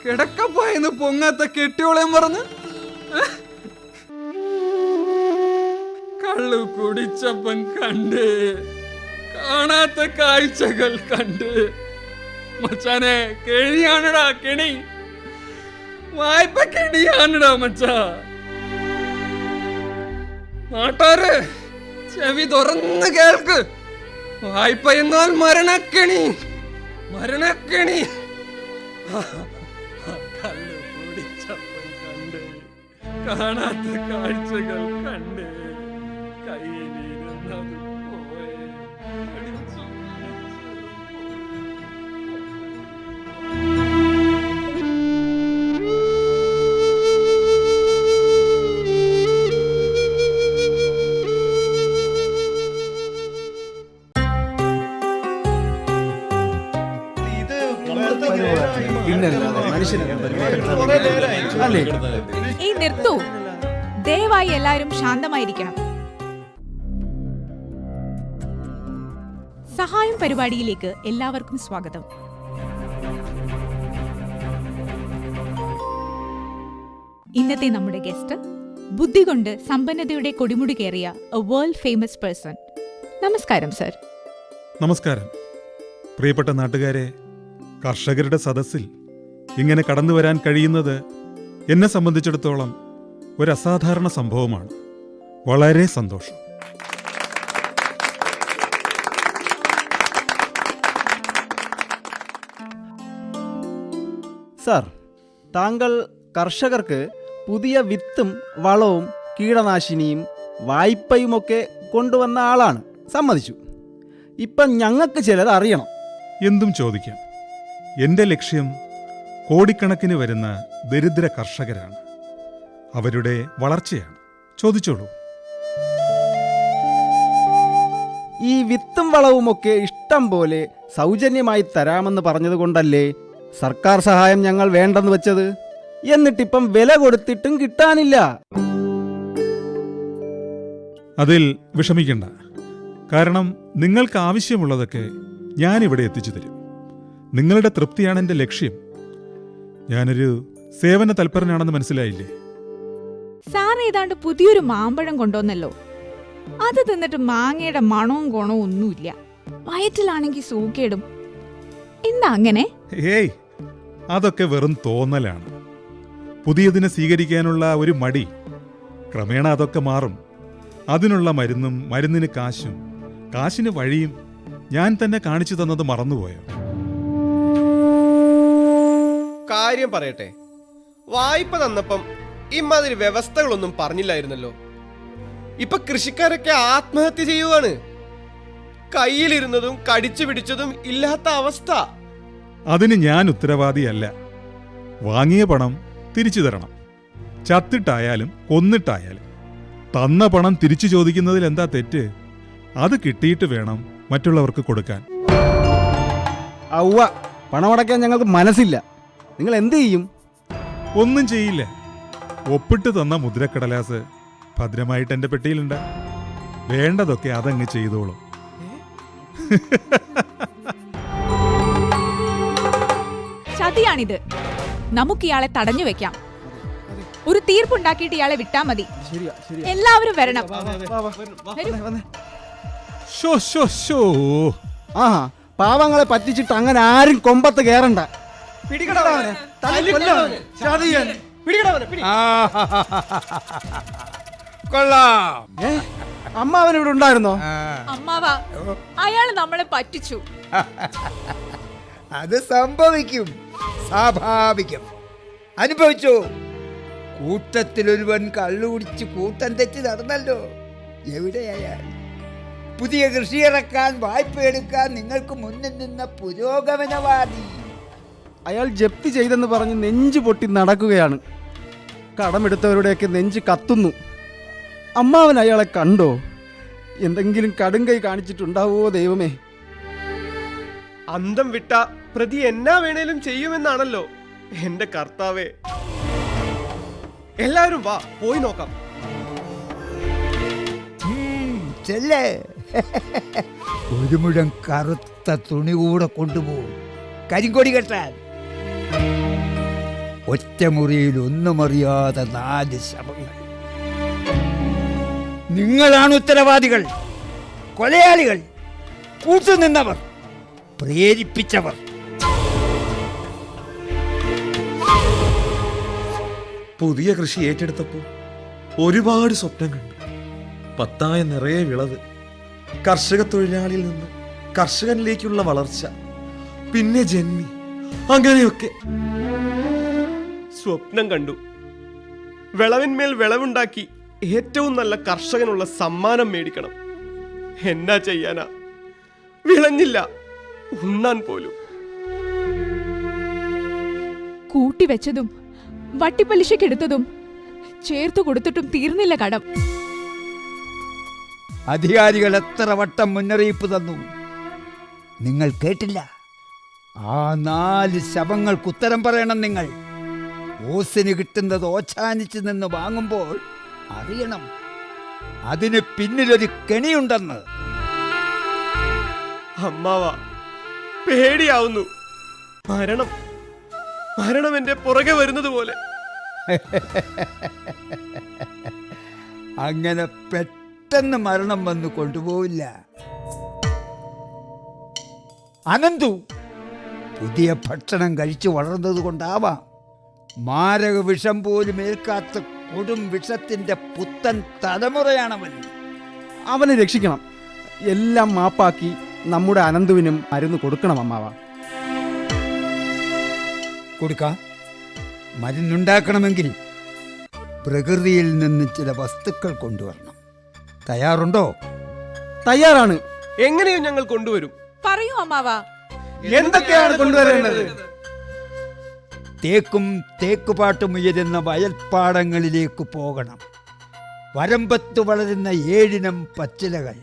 കിടക്കപ്പായെന്ന് പൊങ്ങാത്ത കെട്ടിയോളെയും പറഞ്ഞ് കള്ളു കുടിച്ചപ്പം കണ്ട് കാണാത്ത കാഴ്ചകൾ കണ്ട്. മച്ചാനെ, കെണിയാണടാ കെണി. വായ്പ കെണിയാണടാ മച്ചാ. നാട്ടാരെ ചെവി തുറന്ന് കേൾക്ക്. വായ്പ എന്നാൽ മരണക്കെണി, മരണക്കെണി. കള്ളു കുടിച്ചപ്പം കണ്ട് കാണാത്ത കാഴ്ചകൾ കണ്ട് കയ്യിലിരുന്നത് പോയെ. ഈ നിർത്തൂ. ദയവായി എല്ലാവരും ശാന്തമായിരിക്കണം. സഹായം പരിപാടിയിലേക്ക് എല്ലാവർക്കും സ്വാഗതം. ഇന്നത്തെ നമ്മുടെ ഗസ്റ്റ് ബുദ്ധി കൊണ്ട് സമ്പന്നതയുടെ കൊടിമുടി കയറിയ എ വേൾഡ് ഫേമസ് പേഴ്സൺ. നമസ്കാരം സർ. നമസ്കാരം. പ്രിയപ്പെട്ട നാട്ടുകാരെ, കർഷകരുടെ സദസ്സിൽ ഇങ്ങനെ കടന്നു വരാൻ കഴിയുന്നത് എന്നെ സംബന്ധിച്ചിടത്തോളം ഒരു അസാധാരണ സംഭവമാണ്. വളരെ സന്തോഷം. സാർ, താങ്കൾ കർഷകർക്ക് പുതിയ വിത്തും വളവും കീടനാശിനിയും വായ്പയുമൊക്കെ കൊണ്ടുവന്ന ആളാണ്, സമ്മതിച്ചു. ഇപ്പം ഞങ്ങൾക്ക് ചിലത് അറിയണം. എന്തും ചോദിക്കാം. എൻ്റെ ലക്ഷ്യം കോടിക്കണക്കിന് വരുന്ന ദരിദ്ര കർഷകരാണ്, അവരുടെ വളർച്ചയാണ്. ചോദിച്ചോളൂ. ഈ വിത്തും വളവുമൊക്കെ ഇഷ്ടം പോലെ സൗജന്യമായി തരാമെന്ന് പറഞ്ഞതുകൊണ്ടല്ലേ സർക്കാർ സഹായം ഞങ്ങൾ വേണ്ടെന്ന് വെച്ചത്? എന്നിട്ടിപ്പം വില കൊടുത്തിട്ടും കിട്ടാനില്ല. അതിൽ വിഷമിക്കണ്ട. കാരണം നിങ്ങൾക്ക് ആവശ്യമുള്ളതൊക്കെ ഞാനിവിടെ എത്തിച്ചു തരും. നിങ്ങളുടെ തൃപ്തിയാണ് എൻ്റെ ലക്ഷ്യം. ഞാനൊരു സേവന തൽപരനാണെന്ന് മനസ്സിലായില്ലേ? സാർ ഏതാണ്ട് പുതിയൊരു മാമ്പഴം കൊണ്ടുവന്നല്ലോ. അത് തിന്നിട്ട് മാങ്ങയുടെ മണവും ഗുണവും ഒന്നുമില്ല. വയറ്റിലാണെങ്കിൽ സൂക്കേടും. എന്താ അങ്ങനെ? ഏയ്, അതൊക്കെ വെറും തോന്നലാണ്. പുതിയതിനെ സ്വീകരിക്കാനുള്ള ഒരു മടി. ക്രമേണ അതൊക്കെ മാറും. അതിനുള്ള മരുന്നും മരുന്നിന് കാശും കാശിന് വഴിയും ഞാൻ തന്നെ കാണിച്ചു തന്നത് മറന്നുപോയോ? കാര്യം പറയട്ടെ, വായ്പ തന്നപ്പം ഇമാതിരി വ്യവസ്ഥകളൊന്നും പറഞ്ഞില്ലായിരുന്നല്ലോ. ഇപ്പൊ കൃഷിക്കാരൊക്കെ ആത്മഹത്യ ചെയ്യുവാണ്. കയ്യിലിരുന്നതും കടിച്ചു പിടിച്ചതും ഇല്ലാത്ത അവസ്ഥ. അതിന് ഞാൻ ഉത്തരവാദിയല്ല. വാങ്ങിയ പണം തിരിച്ചു തരണം. ചത്തിട്ടായാലും കൊന്നിട്ടായാലും തന്ന പണം തിരിച്ചു ചോദിക്കുന്നതിൽ എന്താ തെറ്റ്? അത് കിട്ടിയിട്ട് വേണം മറ്റുള്ളവർക്ക് കൊടുക്കാൻ. ഔവ്വ, പണമടയ്ക്കാൻ ഞങ്ങൾക്ക് മനസ്സില്ല. നിങ്ങൾ എന്ത് ചെയ്യും? ഒന്നും ചെയ്യില്ല. ഒപ്പിട്ട് തന്ന മുദ്രക്കടലാസ് ഭദ്രമായിട്ട് എൻ്റെ പെട്ടിയിലുണ്ട്. വേണ്ടതൊക്കെ അതങ്ങ് ചെയ്തോളും. ചതിയാണിത്. നമുക്ക് ഇയാളെ തടഞ്ഞു വെക്കാം. ഒരു തീർപ്പുണ്ടാക്കിയിട്ട് ഇയാളെ വിട്ടാ മതി. എല്ലാവരും വരണം. ആഹാ, പാവങ്ങളെ പറ്റിച്ചിട്ട് അങ്ങനെ ആരും കൊമ്പത്ത് കയറണ്ട. കൊള്ളാം. അമ്മാവൻ ഇവിടെ ഉണ്ടായിരുന്നോ? അമ്മാവാ, അയാള് നമ്മളെ പറ്റിച്ചു. അത് സംഭവിക്കും, സ്വാഭാവികം. അനുഭവിച്ചു. കൂട്ടത്തിലൊരുവൻ കള്ളുകുടിച്ച് കൂട്ടം തെറ്റി നടന്നല്ലോ. എവിടെയായാൽ പുതിയ കൃഷി ഇറക്കാൻ, വായ്പ എടുക്കാൻ നിങ്ങൾക്ക് മുന്നിൽ നിന്ന പുരോഗമനവാദി. അയാൾ ജപ്തി ചെയ്തെന്ന് പറഞ്ഞ് നെഞ്ചു പൊട്ടി നടക്കുകയാണ്. കടമെടുത്തവരുടെയൊക്കെ നെഞ്ച് കത്തുന്നു. അമ്മാവൻ അയാളെ കണ്ടോ? എന്തെങ്കിലും കടുങ്കൈ കാണിച്ചിട്ടുണ്ടാവുമോ ദൈവമേ? അന്തം വിട്ട പ്രതി എന്നാ വേണേലും ചെയ്യുമെന്നാണല്ലോ എന്റെ കർത്താവേ. എല്ലാവരും വാ, പോയി നോക്കാം. ചെല്ലേ. ഒരു മുഴം കറുത്ത തുണി കൂടെ കൊണ്ടുപോകും, കരിങ്കൊടി കെട്ടാൻ. ഒറ്റമുറിയിൽ ഒന്നും അറിയാതെ 4 ശവങ്ങൾ. നിങ്ങളാണ് ഉത്തരവാദികൾ, കൊലയാളികൾ, കൂട്ടുനിന്നവർ, പ്രേരിപ്പിച്ചവർ. പുതിയ കൃഷി ഏറ്റെടുത്തപ്പോൾ ഒരുപാട് സ്വപ്നം കണ്ടു. പത്തായ നിറയെ വിളവ്, കർഷക തൊഴിലാളിയിൽ നിന്ന് കർഷകനിലേക്കുള്ള വളർച്ച, പിന്നെ ജന്മി, അങ്ങനെയൊക്കെ സ്വപ്നം കണ്ടു. വിളവിന്മേൽ വിളവുണ്ടാക്കി ഏറ്റവും നല്ല കർഷകനുള്ള സമ്മാനം മേടിക്കണം. എന്നാ ചെയ്യാനാ? വിളഞ്ഞില്ല, ഉണ്ണാൻ പോലും. കൂട്ടിവെച്ചതും വട്ടിപ്പലിശക്കെടുത്തതും ചേർത്തു കൊടുത്തിട്ടും തീർന്നില്ല കടം. അധികാരികൾ എത്ര വട്ടം മുന്നറിയിപ്പ് തന്നു, നിങ്ങൾ കേട്ടില്ല. ആ 4 ശവങ്ങൾക്ക് ഉത്തരം പറയണം നിങ്ങൾ. ഓസിന് കിട്ടുന്നത് ഓച്ചാനിച്ച് നിന്ന് വാങ്ങുമ്പോൾ അറിയണം അതിന് പിന്നിലൊരു കെണിയുണ്ടെന്ന്. അമ്മാവാ, പേടിയാവുന്നു. മരണം മരണം എന്റെ പുറകെ വരുന്നത് പോലെ. അങ്ങനെ പെട്ടെന്ന് മരണം വന്ന് കൊണ്ടുപോവില്ല. അനന്തു പുതിയ ഭക്ഷണം കഴിച്ചു വളർന്നത് കൊണ്ടാവാം മാരക വിഷം പോലും ഏൽക്കാത്ത കൊടും വിഷത്തിന്റെ പുത്തൻ തലമുറയാണവൻ. അവനെ രക്ഷിക്കണം. എല്ലാം മാപ്പാക്കി നമ്മുടെ അനന്തുവിനും മരുന്ന് കൊടുക്കണം അമ്മാവ. കൊടുക്കാം. മരുന്നുണ്ടാക്കണമെങ്കിൽ പ്രകൃതിയിൽ നിന്ന് ചില വസ്തുക്കൾ കൊണ്ടുവരണം. തയ്യാറുണ്ടോ? തയ്യാറാണ്. എങ്ങനെയും ഞങ്ങൾ കൊണ്ടുവരും. പറയൂ അമ്മാവാ, എന്തൊക്കെയാണ് കൊണ്ടുവരേണ്ടത്? തേക്കും തേക്കുപാട്ടും ഉയരുന്ന വയൽപ്പാടങ്ങളിലേക്ക് പോകണം. വരമ്പത്ത് വളരുന്ന 7 ഇനം പച്ചിലകൾ,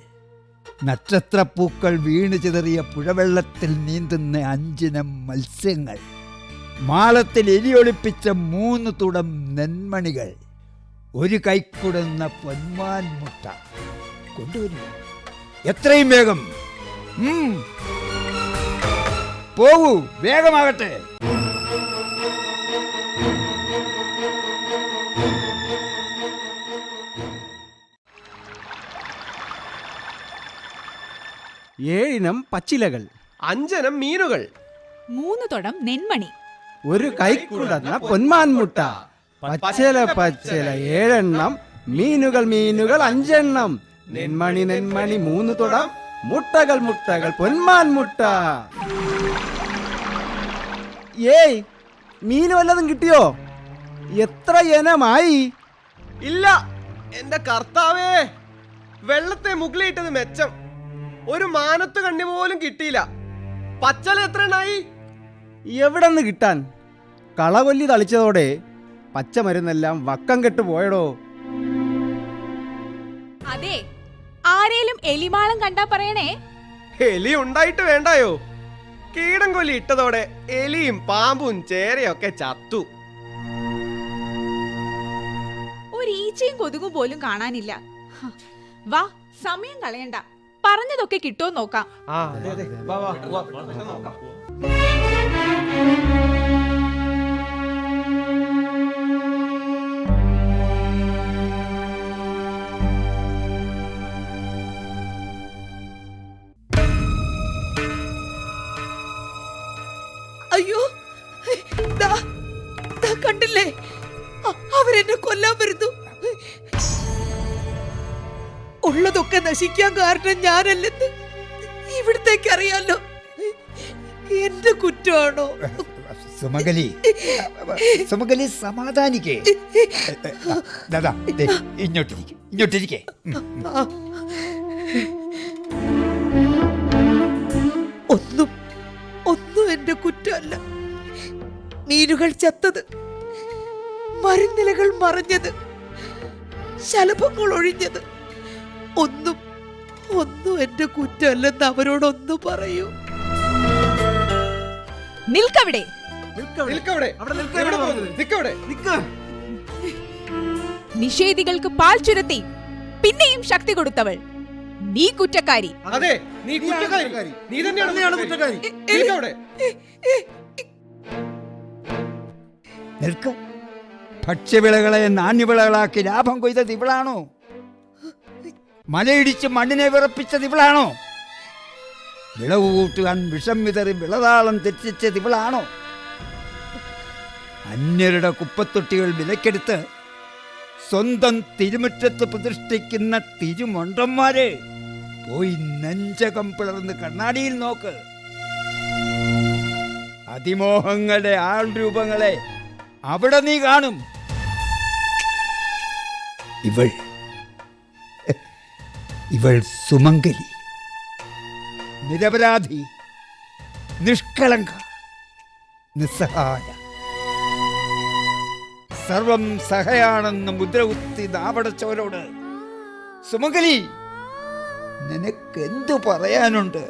നക്ഷത്രപ്പൂക്കൾ വീണ് ചിതറിയ പുഴവെള്ളത്തിൽ നീന്തുന്ന 5 ഇനം മത്സ്യങ്ങൾ, മാളത്തിൽ എലിയൊളിപ്പിച്ച 3 തുടം നെന്മണികൾ, 1 കൈക്കുടുന്ന പൊന്മാൻ മുട്ട കൊണ്ടുവരും. എത്രയും വേഗം. പോകൂ, വേഗമാകട്ടെ. ഏഴിനം പച്ചിലകൾ, 5 ഇനം മീനുകൾ, 3 തുടം നെന്മണി, 1 കൈക്കുടന്ന പൊന്മാൻ മുട്ട, പച്ചില പച്ചില 7 എണ്ണം, മീനുകൾ മീനുകൾ 5 എണ്ണം, നെന്മണി നെന്മണി 3 തുടം, മുട്ടകൾ മുട്ടകൾ പൊന്മാൻ മുട്ട. ഏയ്, മീന് വല്ലതും കിട്ടിയോ? എത്ര ഇനമായി? ഇല്ല എന്റെ കർത്താവേ. വെള്ളത്തെ മുകളിലിട്ടത് മെച്ചം. ഒരു മാനത്ത് കണ്ണി പോലും കിട്ടിയില്ല. പച്ചല എത്ര എണ്ണായി? എവിടെ നിന്ന് കിട്ടാൻ? കളകൊല്ലി തളിച്ചതോടെ പച്ചമരുന്നെല്ലാം വക്കം കെട്ടു പോയടോ. അതെ, ആരേലും എലിമാളം കണ്ടാ പറയണേ. എലി ഉണ്ടായിട്ട് വേണ്ടായോ? കീടം കൊല്ലി ഇട്ടതോടെ എലിയും പാമ്പും ചേരയൊക്കെ ചത്തു. ഒരു ഈച്ചയും കൊതുകും പോലും കാണാനില്ല. വാ, സമയം കളയണ്ട, പറഞ്ഞതൊക്കെ കിട്ടുമോ നോക്കാം. അയ്യോ, കണ്ടില്ലേ, അവരെന്നെ കൊല്ലാൻ വരുന്നു. ഉള്ളതൊക്കെ നശിക്കാൻ കാരണം ഞാനല്ലെന്ന് ഇവിടത്തേക്ക് അറിയാലോ. എന്റെ കുറ്റമാണോ? സുമംഗലി, സുമംഗലി സമാധാനിക്കേ. ദാദാ ഇങ്ങോട്ടിരിക്കേ. ഒന്നും എന്റെ കുറ്റമല്ല. മീനുകൾ ചത്തത്, മരുന്നിലകൾ മറഞ്ഞത്, ശലഭങ്ങൾ ഒഴിഞ്ഞത് ഒന്നും എന്റെ കുറ്റമല്ലെന്ന് അവരോടൊന്നു പറയൂ. നിൽക്കവിടെ. നിഷേധികൾക്ക് പാൽ ചുരത്തി പിന്നെയും ശക്തി കൊടുത്തവൾ നീ കുറ്റക്കാരി. അതെ, നീ കുറ്റക്കാരി. നീ തന്നെയാണ് കുറ്റക്കാരി. നിൽക്കവിടെ. നിൽക്ക്. ഭക്ഷ്യവിളകളെ നാണ്യവിളകളാക്കി ലാഭം കൊയ്തത് ഇവളാണോ? മലയിടിച്ച് മണ്ണിനെ വിറപ്പിച്ചത് ഇവളാണോ? വിളവ് കൂട്ടുവാൻ വിഷം വിതറി വിളതാളം തെറ്റിച്ചത് ഇവളാണോ? അന്യരുടെ കുപ്പത്തൊട്ടികൾ വിലക്കെടുത്ത് സ്വന്തം തിരുമുറ്റത്ത് പ്രതിഷ്ഠിക്കുന്ന തിരുമൊണ്ടന്മാരെ പോയി നെഞ്ചകം പിളർന്ന് കണ്ണാടിയിൽ നോക്ക്. അതിമോഹങ്ങളുടെ ആൾരൂപങ്ങളെ അവിടെ നീ കാണും. ഇവൾ സുമംഗലി, നിരപരാധി, നിഷ്കളങ്ക, നിസ്സഹായ, സർവം സഹയാണെന്ന് മുദ്രകുത്തി നാവടച്ചവരോട് സുമംഗലി നിനക്കെന്തു പറയാനുണ്ട്?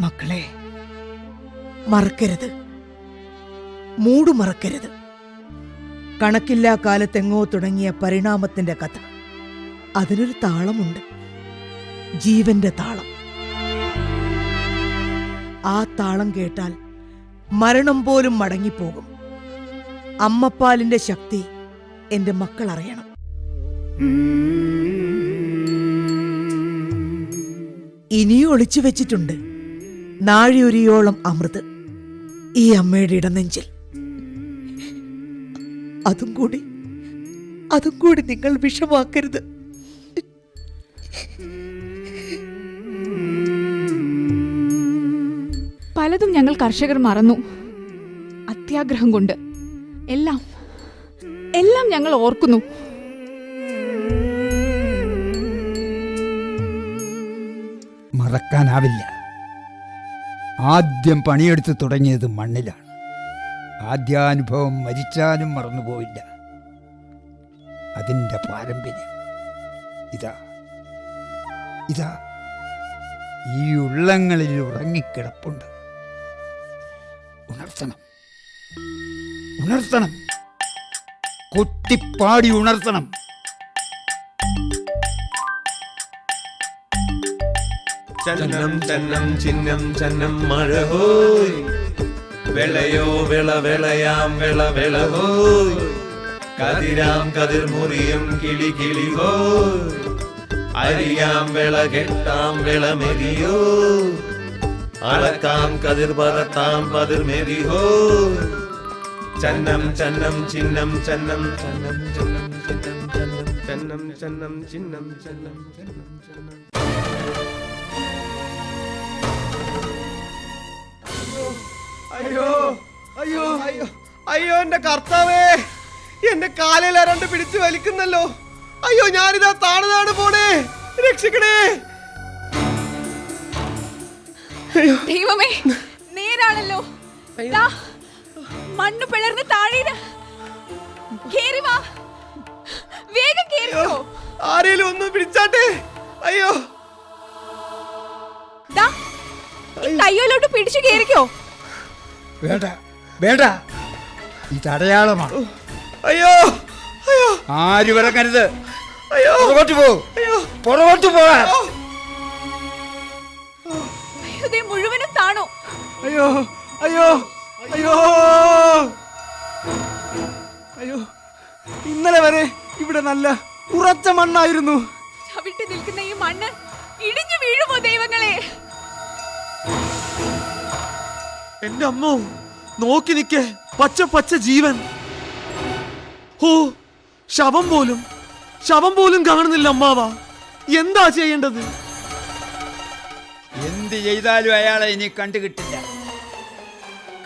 മക്കളെ, മറക്കരുത്, മൂടുമറക്കരുത്. കണക്കില്ലാ കാലത്തെങ്ങോ തുടങ്ങിയ പരിണാമത്തിന്റെ കഥ. അതിനൊരു താളമുണ്ട്, ജീവന്റെ താളം. ആ താളം കേട്ടാൽ മരണം പോലും മടങ്ങിപ്പോകും. അമ്മപ്പാലിന്റെ ശക്തി എന്റെ മക്കൾ അറിയണം. ഇനിയും ഒളിച്ചു വെച്ചിട്ടുണ്ട് നാഴിയൊരിയോളം അമൃത് ഈ അമ്മയുടെ ഇടനെഞ്ചിൽ. അതും കൂടി നിങ്ങൾ വിഷമാക്കരുത്. പലതും ഞങ്ങൾ കർഷകർ മറന്നു. അത്യാഗ്രഹം കൊണ്ട് എല്ലാം ഞങ്ങൾ ഓർക്കുന്നു. മറക്കാനാവില്ല. ആദ്യം പണിയെടുത്ത് തുടങ്ങിയത് മണ്ണിലാണ്. ആദ്യാനുഭവം മരിച്ചാലും മറന്നുപോയില്ല. അതിൻ്റെ പാരമ്പര്യം ഇതാ ഈ ഉള്ളങ്ങളിൽ ഉറങ്ങിക്കിടപ്പുണ്ട്. ഉണർത്തണം, കൊട്ടിപ്പാടി ഉണർത്തണം. ചന്നം ചന്നം ചിഹ്നം ചന്നം മഴ ഹോയ്, വിളയോ വിളയാം വിള ഹോയ്, കതിരാം കതിർ മുറിയും കിളി കിളി ഹോയ്, അരിയാം വിള കെട്ടാം വിളമെരിയോ, അളക്കാം കതിർ പറത്താം പതിർ മെരി ഹോയ്. ചന്നം ചന്നം ചിഹ്നം ചന്നം ചന്നം ചന്നം ചിഹ്നം ചന്നം ചന്നം ചന്നം ചിഹ്നം ചന്നം ചന്നം ചന്നം. അയ്യോ അയ്യോ അയ്യോ അയ്യോ, എന്റെ കർത്താവേ, എന്റെ കാലിൽ ആരാണ്ട് പിടിച്ചു വലിക്കുന്നല്ലോ. അയ്യോ, ഞാനിതാ താണതാണ് പോണേ, രക്ഷിക്കണേ. ദൈവമേ, നേരാണല്ലോ. മണ്ണ് പിളർന്ന് താഴെ കേറി വാ, വേഗം കേറിയോ. ആരേലും ഒന്ന് പിടിച്ചാട്ടെ. അയ്യോ, കയ്യോലോട്ട് പിടിച്ചു കേറിക്കോ. വേണ്ട, ഇതടയാളമാണ്. അയ്യോ അയ്യോ, ആരും ഇറങ്ങരുത്. അയ്യോ, പുറകോട്ട് പോകാൻ. മുഴുവനും താണോ. അയ്യോ അയ്യോ അയ്യോ അയ്യോ, ഇന്നലെ വരെ ഇവിടെ നല്ല ഉറച്ച മണ്ണായിരുന്നു. ചവിട്ടി നിൽക്കുന്ന ഈ മണ്ണ് ഇടിഞ്ഞു വീഴുമോ ദൈവങ്ങളെ. എന്റെ അമ്മോ, നോക്കി നിക്കേ, പച്ച പച്ച ജീവൻ. ഓ, ശവം പോലും കാണുന്നില്ല അമ്മാവ. എന്താ ചെയ്യേണ്ടത്? എന്ത് ചെയ്താലും അയാളെ ഇനി കണ്ടുകിട്ടില്ല.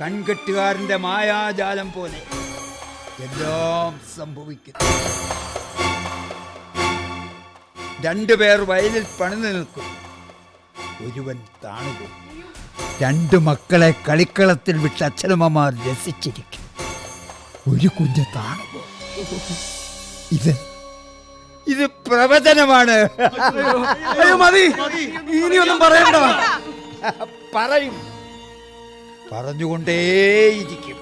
കൺകെട്ടുകാരന്റെ മായാജാലം പോലെ എല്ലാം സംഭവിക്കുന്നു. രണ്ടുപേർ വയലിൽ പണിതു നിൽക്കും. ഒരുവൻ താണുപോകും. രണ്ടു മക്കളെ കളിക്കളത്തിൽ വിട്ട് അച്ഛനമ്മമാർ രസിച്ചിരിക്കും. ഒരു കുഞ്ഞ് താണുപോകും. ഇത് പ്രവചനമാണ്. മതി, ഇനിയൊന്നും പറയണ്ട. പറയും, പറഞ്ഞുകൊണ്ടേയിരിക്കും.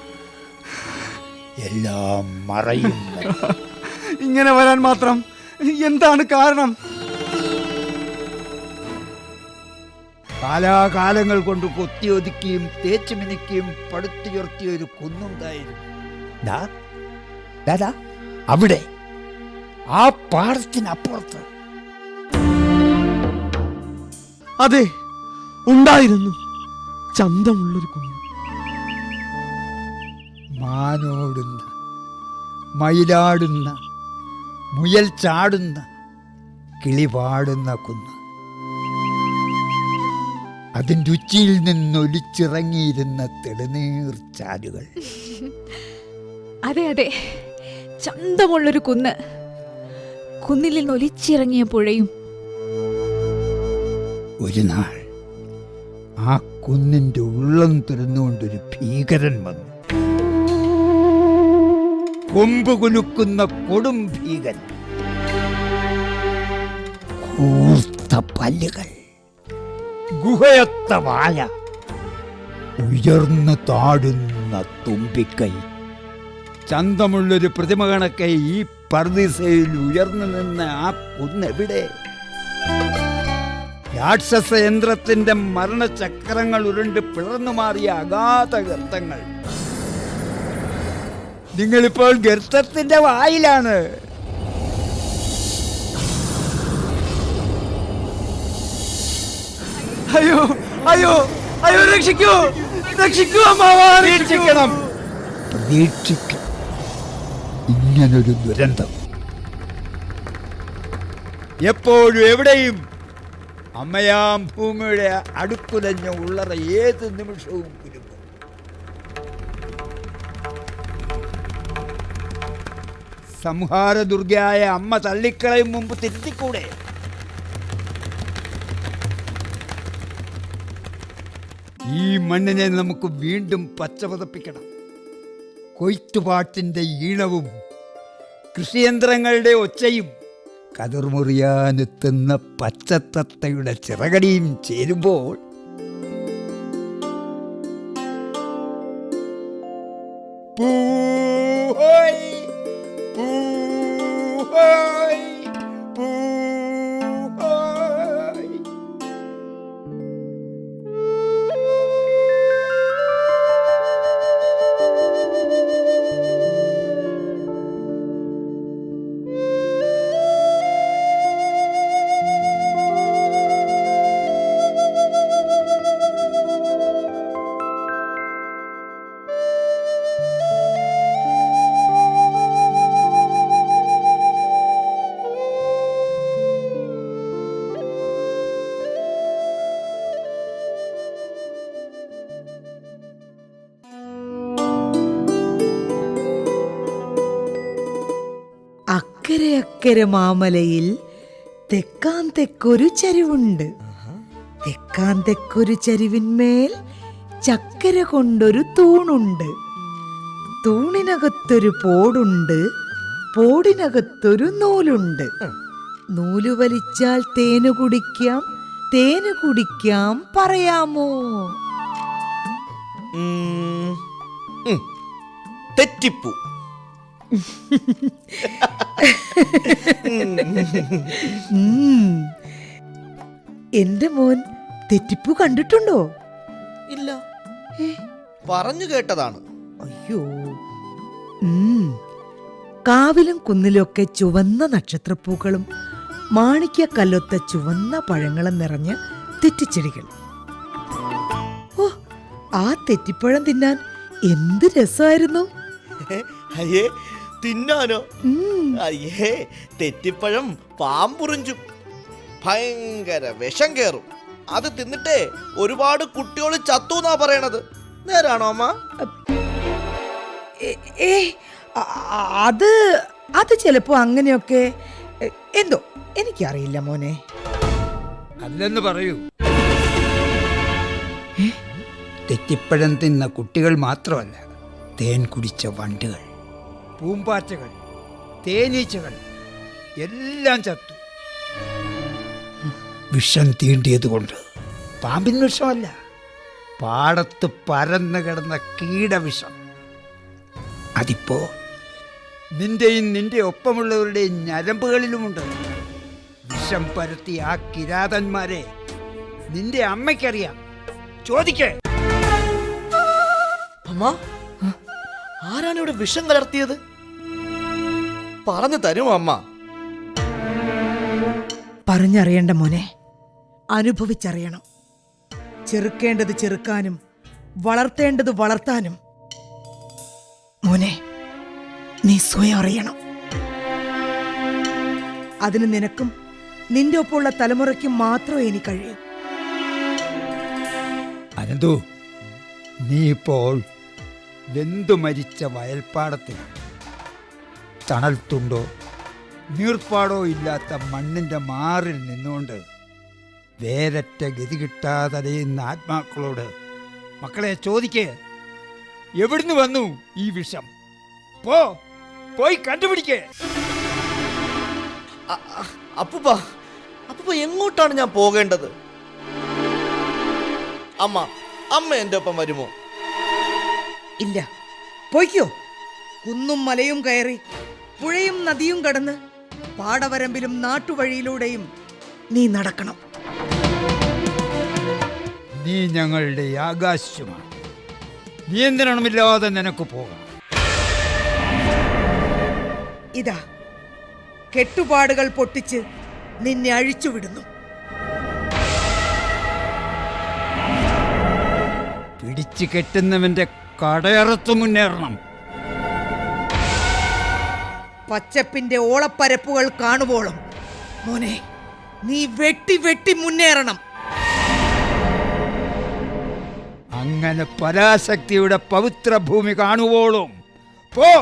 എല്ലാം മറയും. ഇങ്ങനെ വരാൻ മാത്രം എന്താണ് കാരണം? കാലാകാലങ്ങൾ കൊണ്ട് കൊത്തിയൊതുക്കിയും തേച്ചു മിനുക്കിയും പടുത്തുയർത്തിയ ഒരു കുന്നുണ്ടായിരുന്നു. അവിടെ ആ പാടത്തിനപ്പുറത്ത്. അതെ, ഉണ്ടായിരുന്നു ചന്തമുള്ളൊരു കുഞ്ഞ്. മാനോടുന്ന, മയിലാടുന്ന, മുയൽ ചാടുന്ന, കിളി പാടുന്ന കുന്ന്. അതിൻ്റെ ഉച്ചിയിൽ നിന്നൊലിച്ചിറങ്ങിയിരുന്ന തെളിനീർ ചാലുകൾ. അതെ അതെ, ചന്തമുള്ളൊരു കുന്ന്. കുന്നിൽ നിന്ന് ഒലിച്ചിറങ്ങിയ പുഴയും. ഒരു നാൾ ആ കുന്നിൻ്റെ ഉള്ളം തുറന്നുകൊണ്ടൊരു ഭീകരൻ വന്നു. കൊമ്പ് കുലുക്കുന്ന കൊടും ഭീകരൻ. കൂർത്ത പല്ലുകൾ, ഗുഹയത്ത വായ, ഉയർന്നു താടുന്ന തുമ്പിക്കൈ. ചന്തമുള്ളൊരു പ്രതിമ കണക്കെ ഈ പർദീസയിൽ ഉയർന്നു നിന്ന ആ കുന്നെവിടെ? രാക്ഷസ യന്ത്രത്തിന്റെ മരണചക്രങ്ങൾ ഉരുണ്ട് പിളർന്നു മാറിയ അഗാധ ഗർത്തങ്ങൾ. നിങ്ങളിപ്പോൾ ഗർത്തത്തിന്റെ വായിലാണ്. അയ്യോ അയ്യോ അയ്യോ, രക്ഷിക്കൂ, രക്ഷിക്കൂ അമ്മാവ, രക്ഷിക്കണം. പ്രതീക്ഷിക്കും ഇങ്ങനൊരു ദുരന്തം. എപ്പോഴും എവിടെയും അമ്മയാം ഭൂമിയുടെ അടുക്കുലഞ്ഞ ഉള്ളറ ഏത് നിമിഷവും കുരുങ്ങും. സംഹാര ദുർഗയായ അമ്മ തള്ളിക്കളയും മുമ്പ് തിരുത്തിക്കൂടെ? ഈ മണ്ണിനെ നമുക്ക് വീണ്ടും പച്ചപതപ്പിക്കണം. കൊയ്ത്തുപാട്ടിൻ്റെ ഈണവും കൃഷിയന്ത്രങ്ങളുടെ ഒച്ചയും കതിർമുറിയാനെത്തുന്ന പച്ചത്തത്തയുടെ ചിറകടിയും ചേരുമ്പോൾ പൂഹോയ് പൂഹോയ് പൂഹോയ്. അക്കരെ അക്കരെ മാമലയിൽ തെക്കാൻ തെക്കൊരു ചരിവുണ്ട്. തെക്കാൻ തെക്കൊരു ചരിവിന്മേൽ ചക്കര കൊണ്ടൊരു തൂണുണ്ട്. തൂണിനകത്തൊരു പോടുണ്ട്, പോടിനകത്തൊരു നൂലുണ്ട്. നൂല് വലിച്ചാൽ തേന് കുടിക്കാം, തേന് കുടിക്കാം പറയാമോ? തെറ്റിപ്പൂ. എന്റെ മോൻ തെറ്റിപ്പൂ കണ്ടിട്ടുണ്ടോ? ഇല്ല, പറഞ്ഞു കേട്ടതാണ്. അയ്യോ. കാവിലും കുന്നിലൊക്കെ ചുവന്ന നക്ഷത്രപ്പൂക്കളും മാണിക്യക്കല്ലൊത്ത ചുവന്ന പഴങ്ങളും നിറഞ്ഞ തെറ്റിച്ചെടികൾ. ഓ, ആ തെറ്റിപ്പഴം തിന്നാൻ എന്ത് രസമായിരുന്നു. അയ്യേ തിന്നാനോ? അയ്യേ തെറ്റിപ്പഴം പാമ്പുറിഞ്ചും ഭയങ്കര വിഷം കേറും. അത് തിന്നിട്ടേ ഒരുപാട് കുട്ടികൾ ചത്തുന്നാ പറയണത്. നേരാണോ അമ്മ? അത് അത് ചിലപ്പോ അങ്ങനെയൊക്കെ എന്തോ എനിക്കറിയില്ല മോനെ. അല്ലെന്ന് പറയൂ. തെറ്റിപ്പഴം തിന്ന കുട്ടികൾ മാത്രമല്ല, തേൻ കുടിച്ച വണ്ടുകൾ, പൂമ്പാറ്റകൾ, തേനീച്ചകൾ എല്ലാം ചത്തു. വിഷം തീണ്ടിയതുകൊണ്ട്. പാമ്പിൻ വിഷമല്ല, പാടത്ത് പരന്നു കിടന്ന കീടവിഷം. അതിപ്പോ നിന്റെയും നിന്റെ ഒപ്പമുള്ളവരുടെയും ഞരമ്പുകളിലുമുണ്ട്. വിഷം പരത്തി ആ കിരാതന്മാരെ നിന്റെ അമ്മയ്ക്കറിയാം. ചോദിക്കേ. അമ്മ, ആരാണ് ഇവിടെ വിഷം കലർത്തിയത്? പറഞ്ഞു തരുമോ അമ്മ? പറഞ്ഞറിയണ്ട മോനെ, അനുഭവിച്ചറിയണം. ചെറുക്കേണ്ടത് ചെറുക്കാനും വളർത്തേണ്ടത് വളർത്താനും മോനെ നീ സ്വയം അറിയണം. അതിന് നിനക്കും നിന്റെ ഒപ്പമുള്ള തലമുറയ്ക്കും മാത്രമേ ഇനി കഴിയൂ. അനന്തു, നീ ഇപ്പോൾ വെന്തു മരിച്ച വയൽപ്പാടത്തിൽ തണൽത്തുണ്ടോ നീർപ്പാടോ ഇല്ലാത്ത മണ്ണിൻ്റെ മാറിൽ നിന്നുകൊണ്ട് വേരറ്റ ഗതി കിട്ടാതലയുന്ന ആത്മാക്കളോട് മക്കളെ ചോദിക്കേ, എവിടുന്ന് വന്നു ഈ വിഷം? പോയി കണ്ടുപിടിക്കേ. അപ്പൂപ്പ എങ്ങോട്ടാണ് ഞാൻ പോകേണ്ടത്? അമ്മ എൻ്റെ ഒപ്പം വരുമോ? ഇല്ല, പോയിക്കോ. കുന്നും മലയും കയറി പുഴയും നദിയും കടന്ന് പാടവരമ്പിലും നാട്ടുവഴിയിലൂടെയും നീ നടക്കണം. നീ ഞങ്ങളുടെ ആകാശമാണ്. നിയന്ത്രണമില്ലാതെ നിനക്ക് പോകാം. ഇതാ കെട്ടുപാടുകൾ പൊട്ടിച്ച് നിന്നെ അഴിച്ചുവിടുന്നു. പിടിച്ചു കെട്ടുന്നവന്റെ കടയറത്തു മുന്നേറണം. പച്ചപ്പിന്റെ ഓളപ്പരപ്പുകൾ കാണുവോളം മോനെ നീ വെട്ടി വെട്ടി മുന്നേറണം. അങ്ങനെ പരാശക്തിയുടെ പവിത്ര ഭൂമി കാണുവോളും പോ.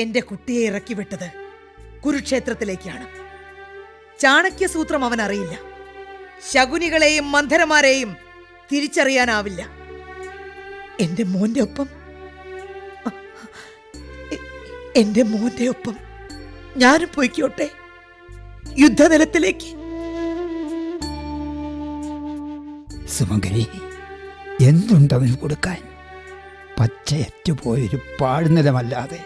എന്റെ കുട്ടിയെ ഇറക്കി വിട്ടത് കുരുക്ഷേത്രത്തിലേക്കാണ്. ചാണക്യസൂത്രം അവൻ അറിയില്ല. ശകുനികളെയും മന്ധരമാരെയും തിരിച്ചറിയാനാവില്ല. എന്റെ മോന്റെ ഒപ്പം ഞാനും പോയിക്കോട്ടെ യുദ്ധനിലത്തിലേക്ക്. സുമംഗലി, എന്തുണ്ടവന് കൊടുക്കാൻ? പച്ചയറ്റുപോയൊരു പാഴ്നിലമല്ലാതെ.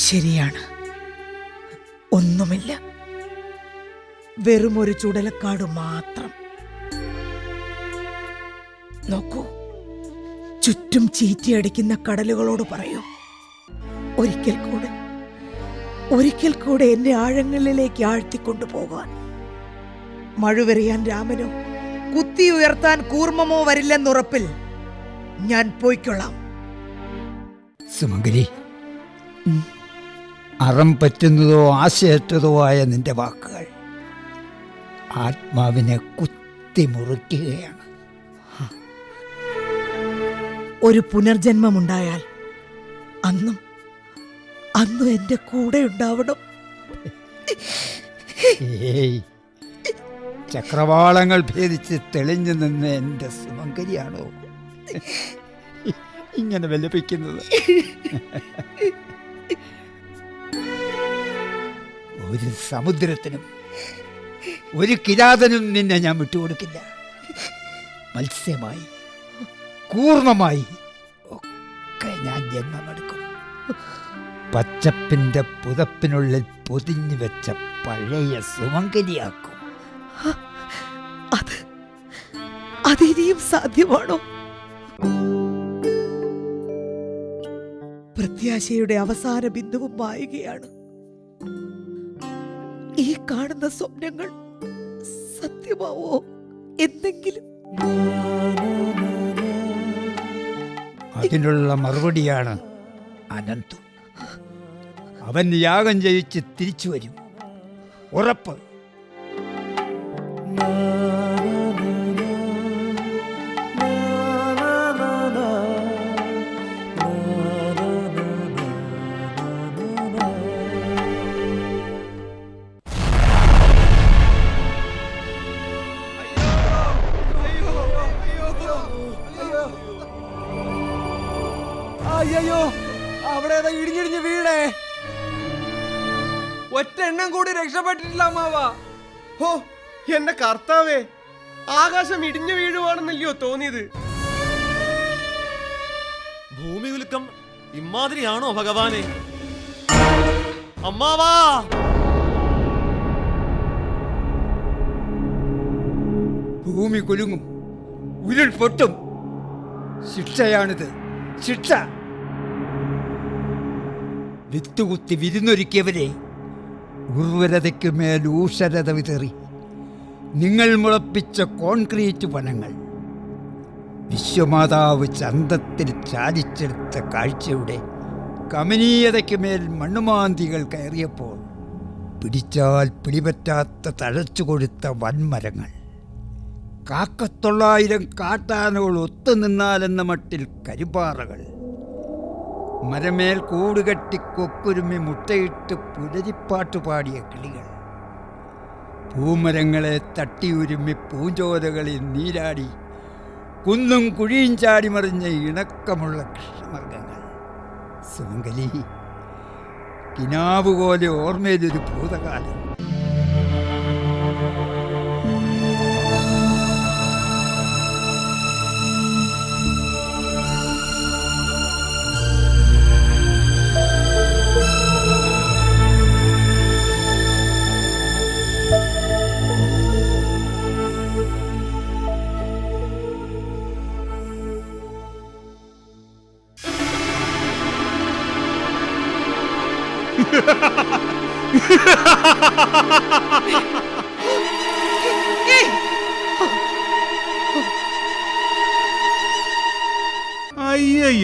ശരിയാണ്, ഒന്നുമില്ല. വെറുമൊരു ചുടലക്കാട് മാത്രം. നോക്കൂ, ചുറ്റും ചീറ്റിയടിക്കുന്ന കടലുകളോട് പറയൂ, ഒരിക്കൽ കൂടെ എന്നെ ആഴങ്ങളിലേക്ക് ആഴ്ത്തിക്കൊണ്ടുപോകാൻ. മഴുവെറിയാൻ രാമനോ കുത്തി ഉയർത്താൻ കൂർമ്മമോ വരില്ലെന്നുറപ്പിൽ ഞാൻ പോയിക്കൊള്ളാം. സുമംഗലി, അറം പറ്റുന്നതോ ആശയറ്റതോ ആയ നിന്റെ വാക്കുകൾ ആത്മാവിനെ കുത്തി മുറിക്കുകയാണ്. ഒരു പുനർജന്മമുണ്ടായാൽ അന്നും എന്റെ കൂടെ ഉണ്ടാവണം. ചക്രവാളങ്ങൾ ഭേദിച്ച് തെളിഞ്ഞു നിന്ന് എൻ്റെ സുമംഗലിയാണോ ഇങ്ങനെ വിലപിക്കുന്നത്? ഒരു സമുദ്രത്തിനും ഒരു കിരാതനും നിന്നെ ഞാൻ വിട്ടുകൊടുക്കില്ല. മത്സ്യമായി കൂർമ്മമായി ഒക്കെ ഞാൻ ജന്മമെടുക്കും. പച്ചപ്പിന്റെ പുതപ്പിനുള്ളിൽ പൊതിഞ്ഞു വെച്ച പഴയ സുമംഗലിയാക്കും. അതിനിയും സാധ്യമാണോ? പ്രത്യാശയുടെ അവസാന ബിന്ദുവും മായുകയാണ്. ഈ കാണുന്ന സ്വപ്നങ്ങൾ സത്യമാവോ എന്തെങ്കിലും? അതിനുള്ള മറുപടിയാണ് അനന്തു. അവൻ യാഗം ജയിച്ച് തിരിച്ചു വരും, ഉറപ്പ്. അയ്യോ, അവിടെ ഇടിഞ്ഞിടിഞ്ഞ് വീടേ. ഒറ്റ എണ്ണം കൂടി രക്ഷപ്പെട്ടിട്ടില്ല അമ്മാവാ. ഹോ, എന്റെ കർത്താവേ, ആകാശം ഇടിഞ്ഞു വീഴുവാണെന്നല്ലയോ തോന്നിയത്? ഭൂമി കുലുക്കം ഇമാതിരിയാണോ ഭഗവാനെ? അമ്മാവാ, ഭൂമി കുലുങ്ങും, ഉരുൾ പൊട്ടും. ശിക്ഷയാണിത്, ശിക്ഷ. വിത്തുകുത്തി വിരുന്നൊരുക്കിയവരെ ഉർവരതയ്ക്ക് മേൽ ഊഷരത വിതറി നിങ്ങൾ മുളപ്പിച്ച കോൺക്രീറ്റ് വനങ്ങൾ, വിശ്വമാതാവ് ചന്തത്തിൽ ചാലിച്ചെടുത്ത കാഴ്ചയുടെ കമനീയതയ്ക്ക് മേൽ മണ്ണുമാന്തികൾ കയറിയപ്പോൾ പിടിച്ചാൽ പിടിപറ്റാത്ത തഴച്ചു കൊടുത്ത വൻമരങ്ങൾ, 900 കാട്ടാനകൾ ഒത്തുനിന്നാലെന്ന മട്ടിൽ കരിപ്പാറകൾ, മരമേൽ കൂടുകെട്ടി കൊക്കുരുമി മുട്ടയിട്ട് പുലരിപ്പാട്ട് പാടിയ കിളികൾ, പൂമരങ്ങളെ തട്ടിയുരുമ്മി പൂഞ്ചോലകളിൽ നീരാടി കുന്നും കുഴിയും ചാടി മറിഞ്ഞ ഇണക്കമുള്ള കൃഷ്ണമൃഗങ്ങൾ. സുമംഗലി, കിനാവ് പോലെ ഓർമ്മയിലൊരു ഭൂതകാലം.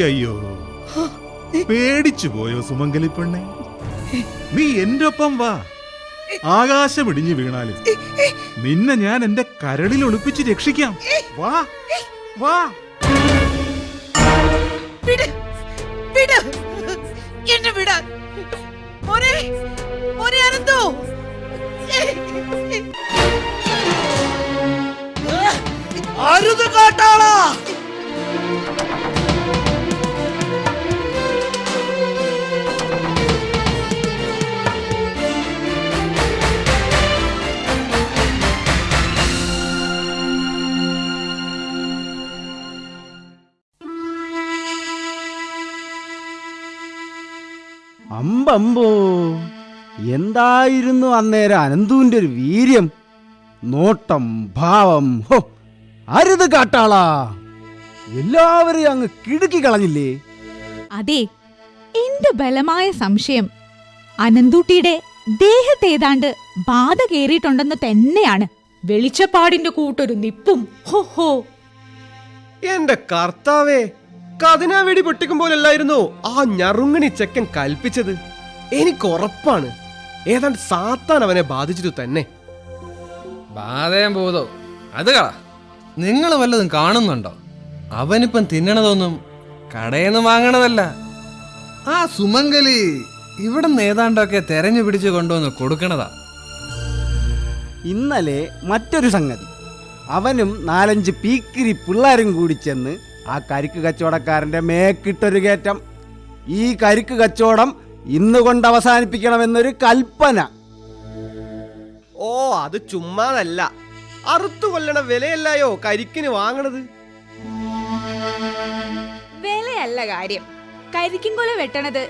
അയ്യോ, പേടിച്ചു പോയോ സുമംഗലി പെണ്ണെ? നീ എന്റെ ഒപ്പം വാ. ആകാശം ഇടിഞ്ഞു വീണാലും നിന്നെ ഞാൻ എന്റെ കരളിൽ ഒളിപ്പിച്ച് രക്ഷിക്കാം. വാ വാ. എന്നെ വിടാൻ മോനെ, മോനെ അനന്തു. അരുത് കാട്ടാളാ. അമ്പമ്പോ, എന്തായിരുന്നു അന്നേരം അനന്തുവിന്റെ ഒരു വീര്യം, നോട്ടം, ഭാവം. ഹോ, അരുത് കാട്ടാളാ. എല്ലാവരെയും അങ്ങ് കിടുക്കി കളഞ്ഞില്ലേ? അതെ, എന്റെ ബലമായ സംശയം അനന്തൂട്ടിയുടെ ദേഹത്തേതാണ്ട് ബാധ കേറിയിട്ടുണ്ടെന്ന് തന്നെയാണ്. വെളിച്ചപ്പാടിന്റെ കൂട്ടൊരു നിപ്പും. ഹോ ഹോ, എന്റെ കർത്താവേ, കതിനാ വെടി പൊട്ടിക്കും പോലല്ലായിരുന്നോ ആ ഞറുങ്ങണി ചെക്കൻ കൽപ്പിച്ചത്? എനിക്ക് ഉറപ്പാണ് ഏതാണ്ട് സാത്താൻ അവനെ ബാധിച്ചിട്ടു തന്നെ. ബാധയും ഭൂതോ അത് കള. നിങ്ങൾ വല്ലതും കാണുന്നുണ്ടോ? അവനിപ്പം തിന്നണതൊന്നും കടയിൽ നിന്ന് വാങ്ങണതല്ല. ആ സുമംഗലി ഇവിടെ നിന്ന് ഏതാണ്ടൊക്കെ തെരഞ്ഞു പിടിച്ചു കൊണ്ടുവന്ന് കൊടുക്കണതാ. ഇന്നലെ മറ്റൊരു സംഗതി, അവനും 4-5 പീക്കിരി പിള്ളേരും കൂടി ചെന്ന് ആ കരിക്ക് കച്ചവടക്കാരന്റെ മേക്കിട്ടൊരു കയറ്റം. ഈ കരിക്ക് കച്ചവടം ഇന്നുകൊണ്ട് അവസാനിപ്പിക്കണമെന്നൊരു കൽപ്പന. ഓ, അത് ചുമ്മാതല്ല. അറുത്തു കൊല്ലണ വിലയല്ലായോ കരിക്കിന് വാങ്ങണത്. വിലയല്ല കാര്യം. കരിക്കുംകൊല വെട്ടണത്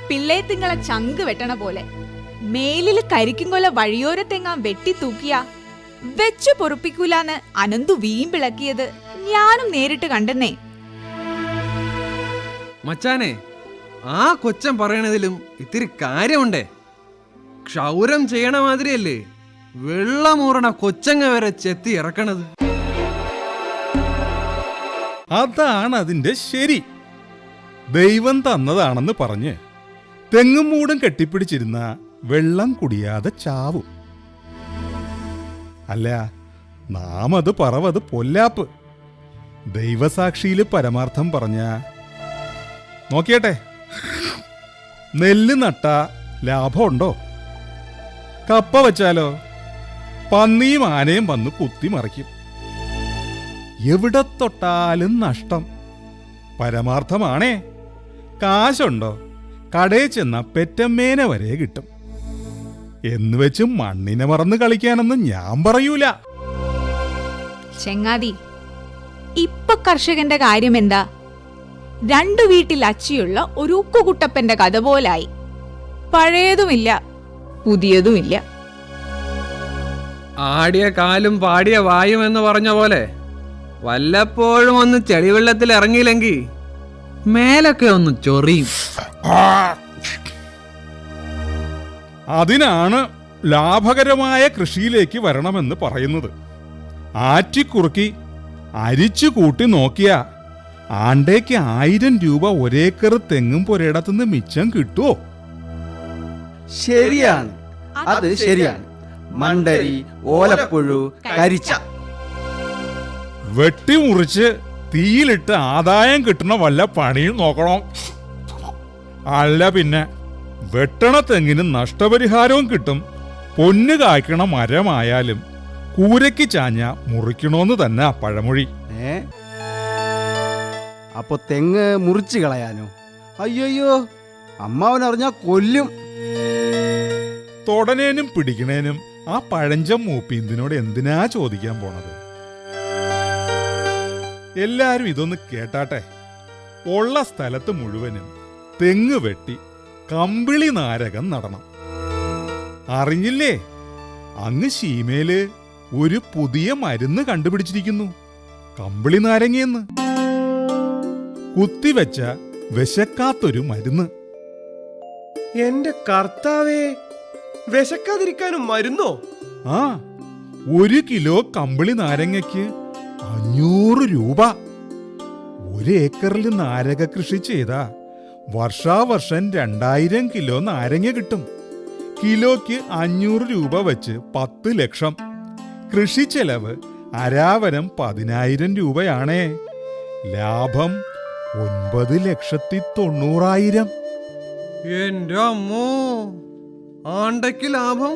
പിള്ളേത്തിങ്ങളെ ചങ്ക് വെട്ടണ പോലെ. മേലില് കരിക്കുംകൊല വഴിയോരത്തെങ്ങാൻ വെട്ടി തൂക്കിയ വെച്ചു പൊറുപ്പിക്കൂലാന്ന് അനന്തു വീമ്പിളക്കിയത് ഞാനും നേരിട്ട് കണ്ടെന്നേ. മച്ചാനെ, ആ കൊച്ചൻ പറയണതിലും ഇത്തിരി കാര്യമുണ്ടേ. ക്ഷൗരം ചെയ്യണ മാതിരിയല്ലേ വെള്ളമൂറണ കൊച്ചങ്ങ വരെ ചെത്തി ഇറക്കണത്. അതാണ് അതിന്റെ ശരി. ദൈവം തന്നതാണെന്ന് പറഞ്ഞ് തെങ്ങും മൂടും കെട്ടിപ്പിടിച്ചിരുന്ന വെള്ളം കുടിയാതെ ചാവും. അല്ല, നാം അത് പറവത് പൊല്ലാപ്പ്. ദൈവസാക്ഷിയിൽ പരമാർത്ഥം പറഞ്ഞ നോക്കിയട്ടെ, നെല്ല് നട്ട ലാഭമുണ്ടോ? കപ്പ വച്ചാലോ പന്നിയും ആനയും വന്ന് കുത്തിമറിക്കും. എവിടെ തൊട്ടാലും നഷ്ടം. പരമാർത്ഥമാണേ. കാശുണ്ടോ? കടയിൽ ചെന്ന പെറ്റമ്മേനെ വരെ കിട്ടും. എന്നുവെച്ച് മണ്ണിനെ മറന്ന് കളിക്കാനൊന്നും ഞാൻ പറയൂല. ചെങ്ങാതി, ഇപ്പൊ കർഷകന്റെ കാര്യം എന്താ? രണ്ടു വീട്ടിൽ അച്ചിയുള്ള ഒരു ഉക്കുകുട്ടപ്പന്റെ കഥ പോലായി. പഴയതുമില്ല, പുതിയതുമില്ല. ആടിയ കാലും പാടിയ വായും എന്ന് പറഞ്ഞ പോലെ വല്ലപ്പോഴും ഒന്ന് ചെളിവെള്ളത്തിൽ ഇറങ്ങിയില്ലെങ്കിൽ മേലൊക്കെ ഒന്ന് ചൊറിയും. അതിനാണ് ലാഭകരമായ കൃഷിയിലേക്ക് വരണമെന്ന് പറയുന്നത്. ആറ്റിക്കുറുക്കി അരിച്ചു കൂട്ടി നോക്കിയ ആണ്ടേക്ക് 1000 രൂപ ഒരേക്കർ തെങ്ങും പുരയിടത്തുനിന്ന് മിച്ചം കിട്ടുമോ? ശരിയാണ്, അത് ശരിയാണ്. മണ്ടരി, ഓലപ്പുഴു, കരിച്ച വെട്ടിമുറിച്ച് തീയിലിട്ട് ആദായം കിട്ടുന്ന വല്ല പണിയും നോക്കണം. അല്ല പിന്നെ വെട്ടണ തെങ്ങിന് നഷ്ടപരിഹാരവും കിട്ടും. പൊന്ന് കായ്ക്കണ മരമായാലും കൂരയ്ക്ക് ചാഞ്ഞ മുറിക്കണോന്ന് തന്നെ പഴമൊഴി. അപ്പൊ തെങ്ങ് മുറിച്ചു കളയാനോ? അയ്യോ, അമ്മാവനറിഞ്ഞാ കൊല്ലും. തൊടനേനും പിടിക്കണേനും ആ പഴഞ്ചം മൂപ്പീന്തിനോട് എന്തിനാ ചോദിക്കാൻ പോണത്? എല്ലാരും ഇതൊന്ന് കേട്ടാട്ടെ. ഉള്ള സ്ഥലത്ത് മുഴുവനും തെങ്ങ് വെട്ടി കമ്പിളി നാരകം നടണം. അറിഞ്ഞില്ലേ? അങ്ങ് ശീമേല് ഒരു പുതിയ മരുന്ന് കണ്ടുപിടിച്ചിരിക്കുന്നു, കമ്പിളി നാരങ്ങയെന്ന്. കുത്തിവെച്ച വിശക്കാത്തൊരു മരുന്ന്. എന്റെ കർത്താവേ, വിശക്കാതിരിക്കാനും മരുന്നോ? ആ, 1 കിലോ കമ്പിളി നാരങ്ങയ്ക്ക് 500 രൂപ. 1 ഏക്കറിൽ നാരക കൃഷി ചെയ്താ വർഷാവർഷം 2000 കിലോ നാരങ്ങ കിട്ടും. കിലോയ്ക്ക് 500 രൂപ വെച്ച് 10 ലക്ഷം. കൃഷി ചെലവ് അരാവരം 10000 രൂപയാണേ. ലാഭം 9,90,000. എന്റെ അമ്മോ, ആണ്ടയ്ക്ക് ലാഭം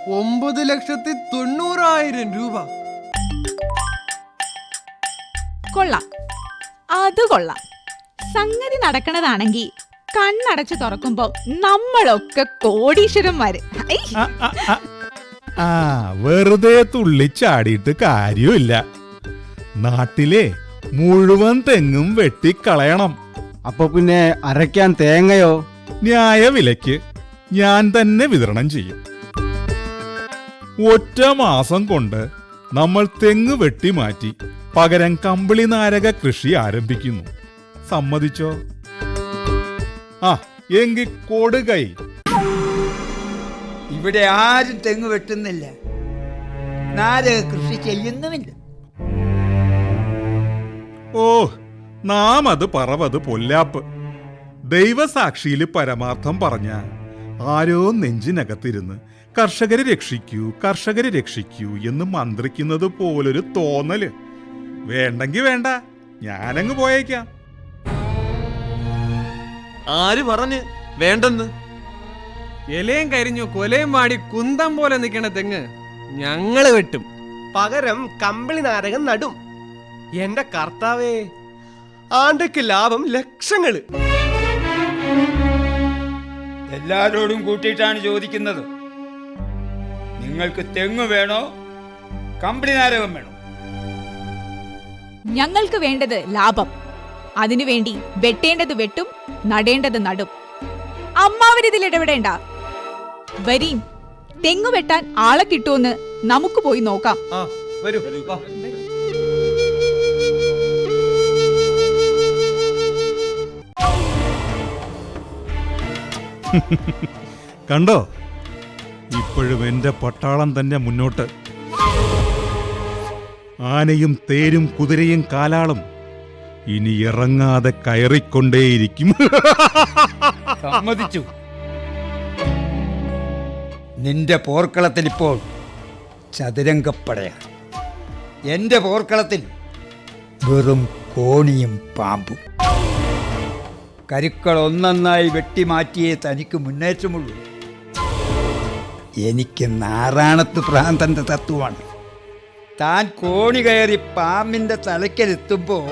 9,90,000 രൂപ. കൊള്ളാം, അത് കൊള്ളാം. സംഗതി നടക്കണതാണെങ്കി കണ്ണടച്ച് തുറക്കുമ്പോ നമ്മളൊക്കെ കോടീശ്വരന്മാര്. ആ, വെറുതെ തുള്ളിച്ചാടിയിട്ട് കാര്യമില്ല. നാട്ടിലെ മുഴുവൻ തെങ്ങും വെട്ടിക്കളയണം. അപ്പൊ പിന്നെ അരയ്ക്കാൻ തേങ്ങയോ? ന്യായവിലയ്ക്ക് ഞാൻ തന്നെ വിതരണം ചെയ്യും. ഒറ്റ മാസം കൊണ്ട് നമ്മൾ തെങ്ങ് വെട്ടിമാറ്റി പകരം കമ്പിളി നാരക കൃഷി ആരംഭിക്കുന്നു. സമ്മതിച്ചോ? ആ, എങ്കിൽ കൊടുകൈ. ഇവിടെ ആരും തെങ്ങ് വെട്ടുന്നില്ല, നാരക കൃഷി ചെയ്യുന്നുമില്ല. ഓ, നാം അത് പറവത് പൊല്ലാപ്പ്. ദൈവസാക്ഷിയിൽ പരമാർത്ഥം പറഞ്ഞ ആരോ നെഞ്ചിനകത്തിരുന്ന് കർഷകരെ രക്ഷിക്കൂ, കർഷകരെ രക്ഷിക്കൂ എന്ന് മന്ത്രിക്കുന്നത് പോലൊരു തോന്നല്. വേണ്ടെങ്കി വേണ്ട, ഞാനങ്ങ് പോയേക്കാം. ആര് പറഞ്ഞ് വേണ്ടെന്ന്? ഇലയും കരിഞ്ഞു കൊലയും വാടി കുന്തം പോലെ നിൽക്കണ തെങ്ങ് ഞങ്ങള് വെട്ടും. പകരം കമ്പിളി നാരകം നടും. എന്റെ കർത്താവേ, ആണ്ടയ്ക്ക് ലാഭം ലക്ഷങ്ങള്. എല്ലാരോടും കൂട്ടിയിട്ടാണ് ചോദിക്കുന്നത്. നിങ്ങൾക്ക് തെങ്ങ് വേണോ, കമ്പിളി നാരകം വേണോ? ഞങ്ങൾക്ക് വേണ്ടത് ലാഭം. അതിനുവേണ്ടി വെട്ടേണ്ടത് വെട്ടും, നടേണ്ടത് നടും. അമ്മാവരിതിൽ ഇടപെടേണ്ട. വരീം, തെങ്ങു വെട്ടാൻ ആളെ കിട്ടുമെന്ന് നമുക്ക് പോയി നോക്കാം. വരൂ. കണ്ടോ, ഇപ്പോഴും എൻ്റെ പട്ടാളം തന്നെ മുന്നോട്ട്. ആനയും തേരും കുതിരയും കാലാളും ഇനി ഇറങ്ങാതെ കയറിക്കൊണ്ടേയിരിക്കും. സമ്മതിച്ചു. നിന്റെ പോർക്കളത്തിൽ ഇപ്പോൾ ചതുരംഗപ്പടയാണ്. എൻ്റെ പോർക്കളത്തിൽ വെറും കോണിയും പാമ്പും. കരുക്കൾ ഒന്നൊന്നായി വെട്ടിമാറ്റിയേ തനിക്ക് മുന്നേറ്റമുള്ളൂ. എനിക്ക് നാറാണത്ത് ഭ്രാന്തന്റെ തത്വമാണ്. താൻ കോണി കയറി പാമ്പിൻ്റെ തലയ്ക്കലെത്തുമ്പോൾ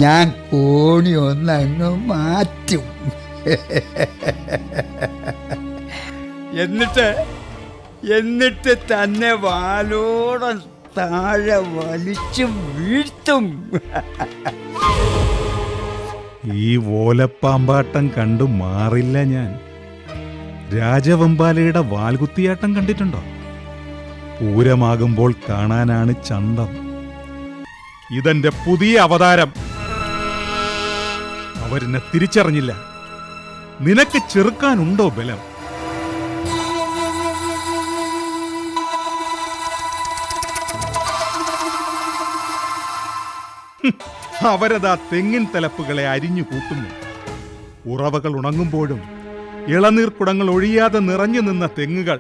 ഞാൻ കോണി ഒന്നങ്ങ് മാറ്റും. എന്നിട്ട് തന്നെ വാലോടെ താഴെ വലിച്ചു വീഴ്ത്തും. ഈ ഓലപ്പാമ്പാട്ടം കണ്ടു മാറില്ല ഞാൻ. രാജവെമ്പാലയുടെ വാൽകുത്തിയാട്ടം കണ്ടിട്ടുണ്ടോ? പൂരമാകുമ്പോൾ കാണാനാണ് ചന്തം. ഇതെന്റെ പുതിയ അവതാരം. അവരെന്നെ തിരിച്ചറിഞ്ഞില്ല. നിനക്ക് ചെറുക്കാനുണ്ടോ ബലം? അവരതാ തെങ്ങിൻ തലപ്പുകളെ അരിഞ്ഞു കൂട്ടുന്നു. ഉറവകൾ ഉണങ്ങുമ്പോഴും ഇളനീർക്കുടങ്ങൾ ഒഴിയാതെ നിറഞ്ഞു നിന്ന തെങ്ങുകൾ.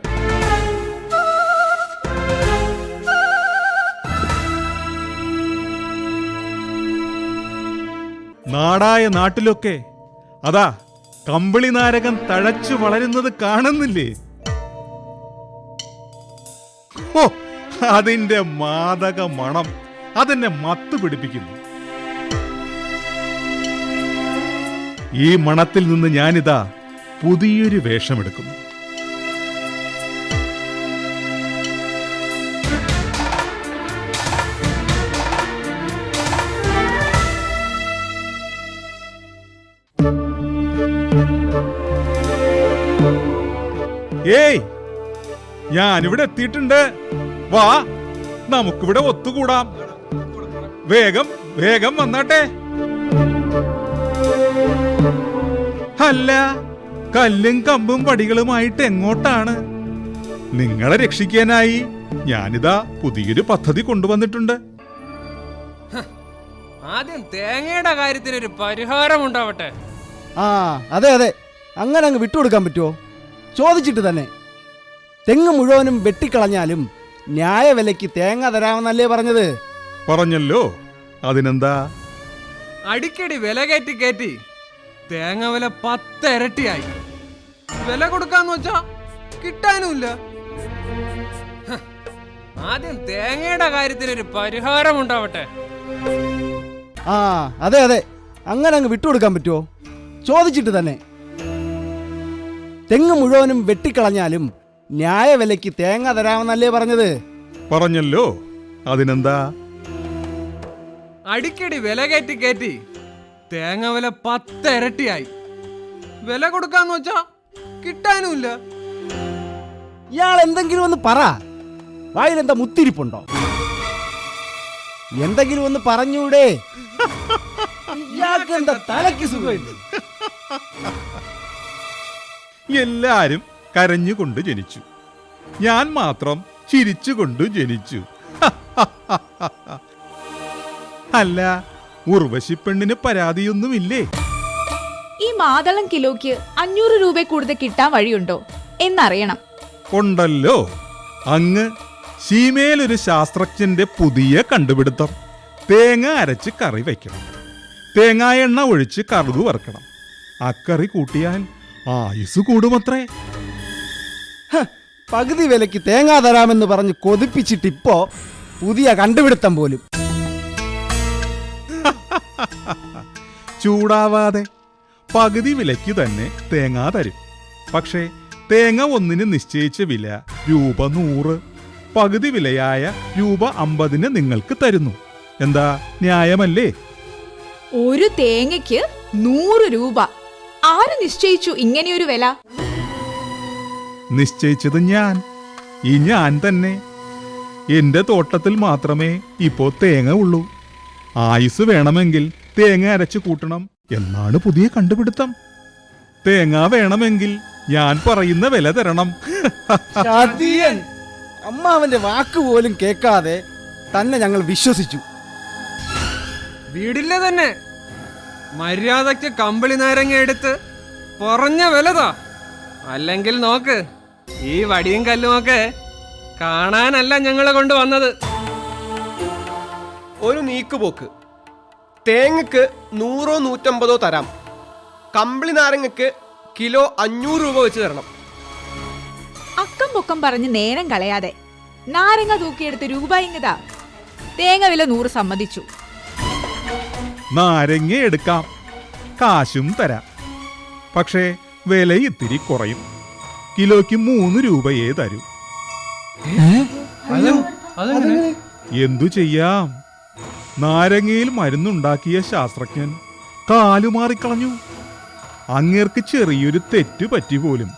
നാടായ നാട്ടിലൊക്കെ അതാ കമ്പിളി നാരകം തഴച്ചു വളരുന്നത് കാണുന്നില്ലേ? ഓ, അതിന്റെ മാദക മണം അതെന്നെ മത്ത് പിടിപ്പിക്കുന്നു. ഈ മണത്തിൽ നിന്ന് ഞാനിതാ പുതിയൊരു വേഷമെടുക്കുന്നു. ഏയ്, ഞാനിവിടെ എത്തിയിട്ടുണ്ട്. വാ, നമുക്കിവിടെ ഒത്തുകൂടാം. വേഗം വേഗം വന്നാട്ടെ. അല്ല, കല്ലും കമ്പും വടികളുമായിട്ട് എങ്ങോട്ടാണ്? നിങ്ങളെ രക്ഷിക്കാനായി ഞാനിതാ പുതിയൊരു പദ്ധതി കൊണ്ടുവന്നിട്ടുണ്ട്. ആദ്യം തേങ്ങയുടെ കാര്യത്തിനൊരു പരിഹാരം ഉണ്ടാവട്ടെ. ആ, അതെ അതെ, അങ്ങനെ അങ്ങ് വിട്ടുകൊടുക്കാൻ പറ്റുമോ? ചോദിച്ചിട്ട് തന്നെ. തെങ്ങ് മുഴുവനും വെട്ടിക്കളഞ്ഞാലും ന്യായവിലയ്ക്ക് തേങ്ങ തരാമെന്നല്ലേ പറഞ്ഞത്? പറഞ്ഞല്ലോ, അതിനെന്താ? അടിക്കടി വില കയറ്റി തേങ്ങ വില 10 ഇരട്ടിയായി. വില കൊടുക്കാന്ന് വെച്ചാ കിട്ടാനുമില്ല. ആദ്യം തേങ്ങയുടെ കാര്യത്തിനൊരു പരിഹാരം ഉണ്ടാവട്ടെ. ആ, അതെ അതെ, അങ്ങനെ അങ്ങ് വിട്ടുകൊടുക്കാൻ പറ്റുമോ? ചോദിച്ചിട്ട് തന്നെ. തെങ്ങ് മുഴുവനും വെട്ടിക്കളഞ്ഞാലും ന്യായവിലയ്ക്ക് തേങ്ങ തരാമെന്നല്ലേ പറഞ്ഞത്? പറഞ്ഞല്ലോ, അതിനെന്താ? അടിക്കടി വില കയറ്റി തേങ്ങ വില 10 ഇരട്ടിയായി. വില കൊടുക്കാന്ന് വെച്ചാ കിട്ടാനുമില്ല. ഇയാൾ എന്തെങ്കിലും ഒന്ന് പറ. വായിലെന്താ മുത്തിരിപ്പുണ്ടോ? എന്തെങ്കിലും ഒന്ന് പറഞ്ഞൂടെ? ഇയാൾക്ക് എന്താ തലയ്ക്ക് സുഖമില്ല? എല്ലാരും കരഞ്ഞുകൊണ്ട് ജനിച്ചു, ഞാൻ മാത്രം ചിരിച്ചുകൊണ്ട് ജനിച്ചു. അല്ല, ഉർവശി പെണ്ണിന് പരാതിയൊന്നുമില്ലേ? ഈ മാതളം കിലോയ്ക്ക് 500 രൂപ കൂടുതൽ കിട്ടാൻ വഴിയുണ്ടോ എന്നറിയണം. ഉണ്ടല്ലോ, അങ്ങ് ശീമേലൊരു ശാസ്ത്രജ്ഞന്റെ പുതിയ കണ്ടുപിടുത്തം. തേങ്ങ അരച്ച് കറി വയ്ക്കണം, തേങ്ങാ എണ്ണ ഒഴിച്ച് കറുകു വറുക്കണം. അക്കറി കൂട്ടിയാൽ ആയുസ് കൂടുമത്രേ. പകുതി വിലയ്ക്ക് തേങ്ങ തരാമെന്ന് പറഞ്ഞ് കൊതിപ്പിച്ചിട്ടിപ്പോ പുതിയ കണ്ടുപിടുത്തം പോലും. ചൂടാവാതെ പകുതി വിലയ്ക്ക് തന്നെ തേങ്ങ തരും. പക്ഷേ തേങ്ങ ഒന്നിന് നിശ്ചയിച്ച വില രൂപ 100. പകുതി വിലയായ രൂപ 50 നിങ്ങൾക്ക് തരുന്നു. എന്താ, ന്യായമല്ലേ? ഒരു തേങ്ങയ്ക്ക് 100 രൂപ. ആര് നിശ്ചയിച്ചു ഇങ്ങനെയൊരു വില? നിശ്ചയിച്ചത് ഞാൻ. ഈ ഞാൻ തന്നെ. എന്റെ തോട്ടത്തിൽ മാത്രമേ ഇപ്പോ തേങ്ങ ഉള്ളൂ. ആയുസ് വേണമെങ്കിൽ തേങ്ങ അരച്ചു കൂട്ടണം എന്നാണ് പുതിയ കണ്ടുപിടുത്തം. തേങ്ങ വേണമെങ്കിൽ ഞാൻ പറയുന്ന വില തരണം. ചതിയൻ! അമ്മാവന്റെ വാക്ക് പോലും കേൾക്കാതെ തന്നെ ഞങ്ങൾ വിശ്വസിച്ചു. വീടില്ല തന്നെ. മര്യാദയ്ക്ക് കമ്പിളി നാരങ്ങ എടുത്ത് കുറഞ്ഞ വിലതാ. അല്ലെങ്കിൽ നോക്ക്, ഈ വടിയും കല്ലുമൊക്കെ കാണാനല്ല ഞങ്ങളെ കൊണ്ട് വന്നത്. ഒരു നീക്കുപോക്ക്. തേങ്ങക്ക് 100 150 തരാം. കമ്പിളി നാരങ്ങക്ക് കിലോ 500 രൂപ വെച്ച് തരണം. അക്കം പൊക്കം പറഞ്ഞ് നേരം കളയാതെ നാരങ്ങ തൂക്കിയെടുത്ത് രൂപ ഇങ്ങതാ. തേങ്ങ വില 100 സമ്മതിച്ചു. നാരങ്ങ എടുക്കാം, കാശും തരാം. പക്ഷേ വില ഇത്തിരി കുറയും. കിലോയ്ക്ക് 3 രൂപയേ തരൂ. എന്തു ചെയ്യാം? നാരങ്ങയിൽ മരുന്നുണ്ടാക്കിയ ശാസ്ത്രജ്ഞൻ കാലുമാറിക്കളഞ്ഞു. അങ്ങേർക്ക് ചെറിയൊരു തെറ്റ് പറ്റി പോലും.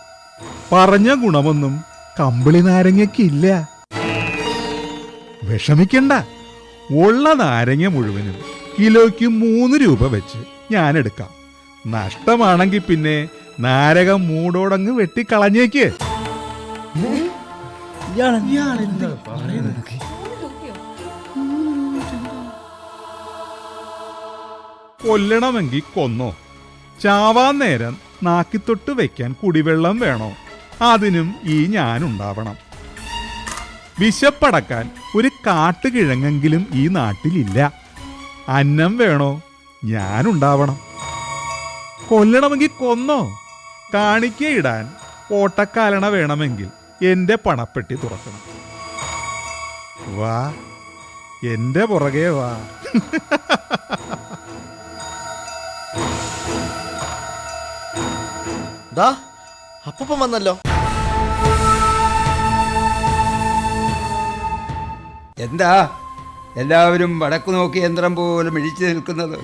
പറഞ്ഞ ഗുണമൊന്നും കമ്പിളി നാരങ്ങയ്ക്കില്ല. വിഷമിക്കണ്ട, ഉള്ള നാരങ്ങ മുഴുവനും കിലോയ്ക്ക് 3 രൂപ വെച്ച് ഞാൻ എടുക്കാം. നഷ്ടമാണെങ്കിൽ പിന്നെ നാരകം മൂടോടങ്ങ് വെട്ടിക്കളഞ്ഞേക്ക്. കൊല്ലണമെങ്കിൽ കൊന്നോ. ചാവാൻ നേരം നാക്കിത്തൊട്ട് വെക്കാൻ കുടിവെള്ളം വേണോ? അതിനും ഈ ഞാനുണ്ടാവണം. വിശപ്പടക്കാൻ ഒരു കാട്ടുകിഴങ്ങെങ്കിലും ഈ നാട്ടിലില്ല. അന്നം വേണോ? ഞാനുണ്ടാവണം. കൊല്ലണമെങ്കിൽ കൊന്നോ. കാണിക്കയിടാൻ ഓട്ടക്കാലണ വേണമെങ്കിൽ എന്റെ പണപ്പെട്ടി തുറക്കണം. വാ, എന്റെ പുറകെ വാ. അപ്പം വന്നല്ലോ. എന്താ എല്ലാവരും വടക്കു നോക്കി യന്ത്രം പോലെ മിഴിച്ചു നിൽക്കുന്നത്?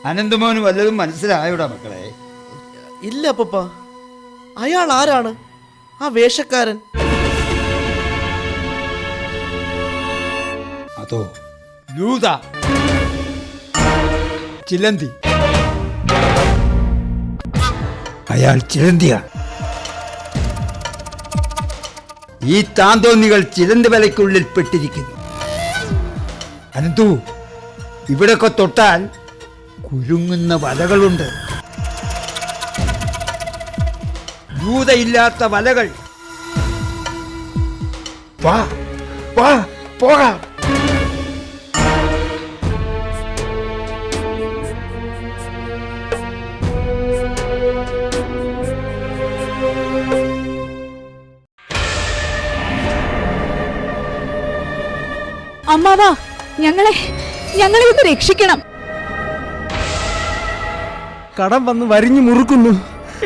അനന്തമോന് വല്ലതും മനസ്സിലായോടാ മക്കളെ? ഇല്ല അപ്പൂപ്പ. അയാൾ ആരാണ്? ആ വേഷക്കാരൻ? അതോ ലൂത, ചിലന്തി. അയാൾ ചിലന്തിയാണ്. ഈ താന്തോന്നികൾ ചിലന്തി വലയ്ക്കുള്ളിൽ പെട്ടിരിക്കുന്നു. അനന്തു, ഇവിടൊക്കെ തൊട്ടാൽ കുലുങ്ങുന്ന വലകളുണ്ട്. ദൂതയില്ലാത്ത വലകൾ. വാ വാ, പോകാം. അമ്മാവാ, ഞങ്ങളെ ഒന്ന് രക്ഷിക്കണം. കടം വന്ന് വരിഞ്ഞു മുറുക്കുന്നു.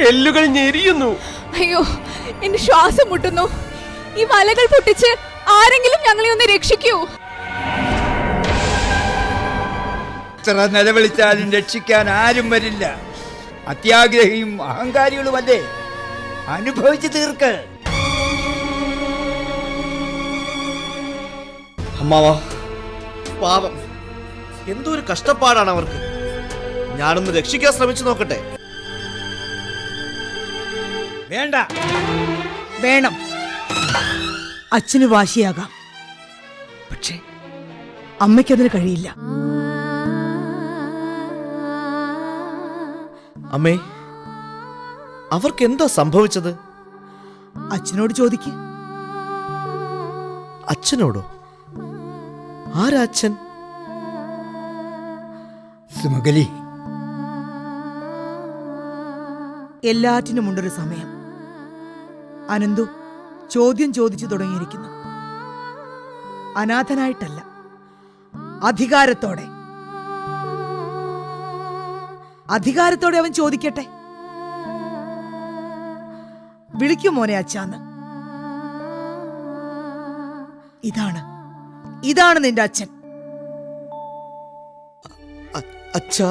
എല്ലുകൾ ഞെരിയുന്നു. അയ്യോ, എന്റെ ശ്വാസം മുട്ടുന്നു. ഈ വലകൾ പൊട്ടിച്ച് ആരെങ്കിലും ഞങ്ങളെ ഒന്ന് രക്ഷിക്കൂ. എത്ര നിലവിളിച്ചാലും രക്ഷിക്കാൻ ആരും വരില്ല. അത്യാഗ്രഹിയും അഹങ്കാരികളുമല്ലേ. അനുഭവിച്ചു തീർക്ക്. അമ്മാവാ, പാപം, എന്തോ ഒരു കഷ്ടപ്പാടാണ് അവർക്ക്. ഞാനൊന്ന് രക്ഷിക്കാൻ ശ്രമിച്ചു നോക്കട്ടെ. വേണ്ട. വേണം. അച്ഛന് വാശിയാകാം, പക്ഷേ അമ്മയ്ക്കതിന് കഴിയില്ല. അമ്മേ, അവർക്ക് എന്താ സംഭവിച്ചത്? അച്ഛനോട് ചോദിക്ക്. അച്ഛനോടോ? ആരാ അച്ഛൻ? സുമകലി, എല്ലാറ്റിനുമുണ്ടൊരു സമയം. അനന്തു ചോദ്യം ചോദിച്ചു തുടങ്ങിയിരിക്കുന്നു. അനാഥനായിട്ടല്ല, അധികാരത്തോടെ. അധികാരത്തോടെ അവൻ ചോദിക്കട്ടെ. വിളിക്കും മോനെ അച്ഛാന്ന്. ഇതാണ് നിന്റെ അച്ഛൻ. അച്ഛാ.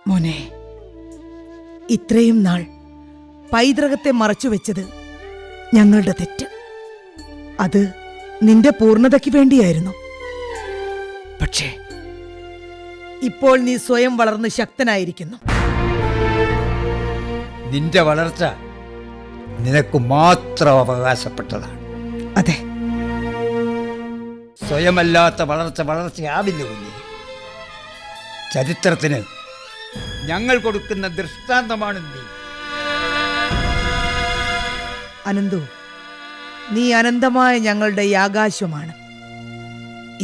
മോനെ, ഇത്രയും നാൾ പൈതൃകത്തെ മറച്ചു വെച്ചത് ഞങ്ങളുടെ തെറ്റ്. അത് നിന്റെ പൂർണ്ണതയ്ക്ക് വേണ്ടിയായിരുന്നു. പക്ഷേ ഇപ്പോൾ നീ സ്വയം വളർന്ന് ശക്തനായിരിക്കുന്നു. നിന്റെ വളർച്ച നിനക്ക് മാത്രം അവകാശപ്പെട്ടതാണ്. അതെ, സ്വയമല്ലാത്ത വളർച്ചയാവില്ല കുഞ്ഞെ. ചരിത്രത്തിന് ഞങ്ങൾ കൊടുക്കുന്ന ദൃഷ്ടാന്തമാണ് നീ. അനന്തു, നീ അനന്തമായ ഞങ്ങളുടെ ആകാശമാണ്.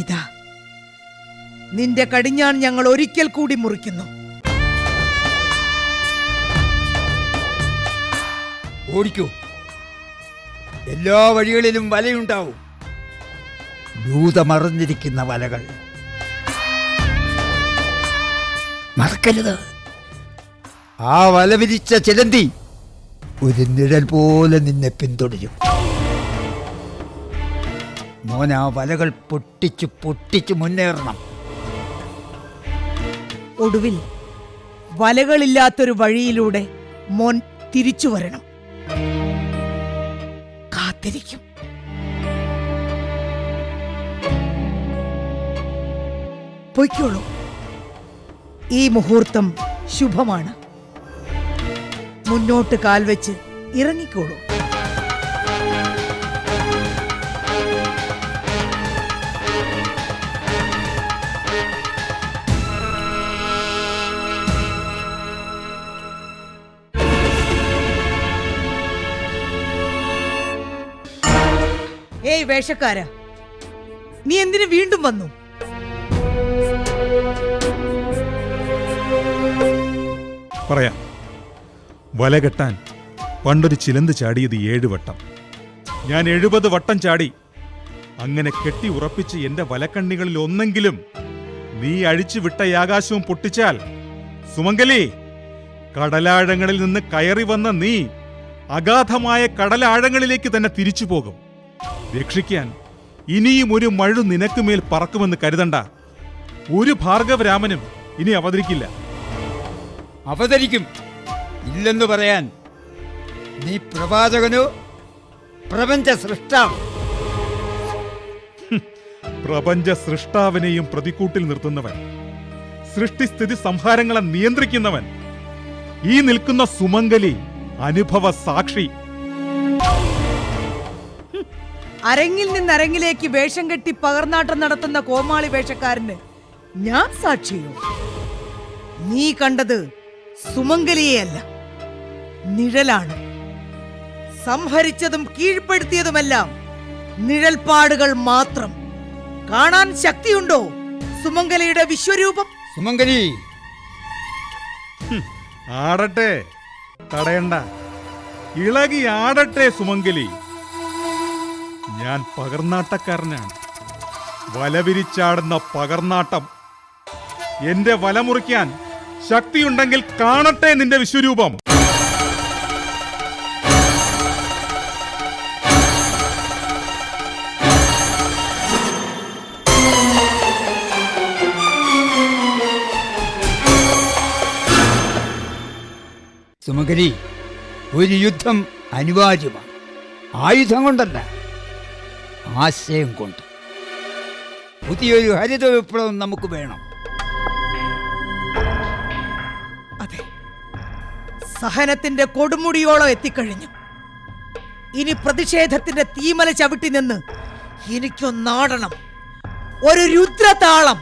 ഇതാ നിന്റെ കടിഞ്ഞാൺ ഞങ്ങൾ ഒരിക്കൽ കൂടി മുറിക്കുന്നു. ഓടിക്കൂ, എല്ലാ വഴികളിലും വലയുണ്ടാവും. ഭൂതമറിഞ്ഞിരിക്കുന്ന വലകൾ മറക്കരുത്. ആ വല വിരിച്ച ചിലന്തി ഒരു നിഴൽ പോലെ നിന്നെ പിന്തുടരും. മോൻ ആ വലകൾ പൊട്ടിച്ചു മുന്നേറണം. ഒടുവിൽ വലകളില്ലാത്തൊരു വഴിയിലൂടെ മോൻ തിരിച്ചു വരണം. കാത്തിരിക്കും. പൊയ്ക്കോളൂ, ഈ മുഹൂർത്തം ശുഭമാണ്. മുന്നോട്ട് കാൽവെച്ച് ഇറങ്ങിക്കോളൂ. ഏയ് വേഷക്കാരാ, നീ എന്തിനു വീണ്ടും വന്നു? പറയാം. വല കെട്ടാൻ പണ്ടൊരു ചിലന്ത് ചാടിയത് 7 വട്ടം. ഞാൻ 70 വട്ടം ചാടി. അങ്ങനെ കെട്ടി ഉറപ്പിച്ച് എന്റെ വലക്കണ്ണികളിൽ ഒന്നെങ്കിലും നീ അഴിച്ചുവിട്ട ആകാശവും പൊട്ടിച്ചാൽ, സുമംഗലി, കടലാഴങ്ങളിൽ നിന്ന് കയറി വന്ന നീ അഗാധമായ കടലാഴങ്ങളിലേക്ക് തന്നെ തിരിച്ചു പോകും. രക്ഷിക്കാൻ ഇനിയും ഒരു മഴു നിനക്കുമേൽ പറക്കുമെന്ന് കരുതണ്ട. ഒരു ഭാർഗവരാമനും ഇനി അവതരിക്കില്ല. അവതരിക്കും, ഇല്ലെന്ന് പറയാൻ. നീ പ്രവാചകനോ പ്രപഞ്ച സൃഷ്ടാവ്? പ്രപഞ്ച സൃഷ്ടാവിനെയും പ്രതിക്കൂട്ടിൽ നിർത്തുന്നവൻ, സൃഷ്ടിസ്ഥിതി സംഹാരങ്ങളെ നിയന്ത്രിക്കുന്നവൻ, ഈ നിൽക്കുന്ന സുമംഗലി അനുഭവ സാക്ഷി. അരങ്ങിൽ നിന്ന് അരങ്ങിലേക്ക് വേഷം കെട്ടി പകർന്നാട്ടം നടത്തുന്ന കോമാളി വേഷക്കാരന് ഞാൻ സാക്ഷിയോ? നീ കണ്ടത് സുമംഗലിയെയല്ല, നിഴലാണ്. സംഹരിച്ചതും കീഴ്പ്പെടുത്തിയതുമെല്ലാം നിഴൽപ്പാടുകൾ മാത്രം. കാണാൻ ശക്തിയുണ്ടോ സുമംഗലിയുടെ വിശ്വരൂപം? സുമംഗലി ആടട്ടെ, തടയണ്ട. ഇളകി ആടട്ടെ സുമംഗലി. ഞാൻ പകർന്നാട്ടക്കാരനാണ്. വലവിരിച്ചാടുന്ന പകർന്നാട്ടം. എന്റെ വല മുറിക്കാൻ ശക്തിയുണ്ടെങ്കിൽ കാണട്ടെ നിന്റെ വിശ്വരൂപം. സുമംഗലി, ഒരു യുദ്ധം അനിവാര്യമാണ്. ആയുധം കൊണ്ടല്ല, ആശയം കൊണ്ട്. പുതിയൊരു ഹരിത വിപ്ലവം നമുക്ക് വേണം. അതെ, സഹനത്തിന്റെ കൊടുമുടിയോളം എത്തിക്കഴിഞ്ഞു. ഇനി പ്രതിഷേധത്തിന്റെ തീമല ചവിട്ടി നിന്ന് എനിക്കൊന്നാടണം, ഒരു രുദ്രതാളം.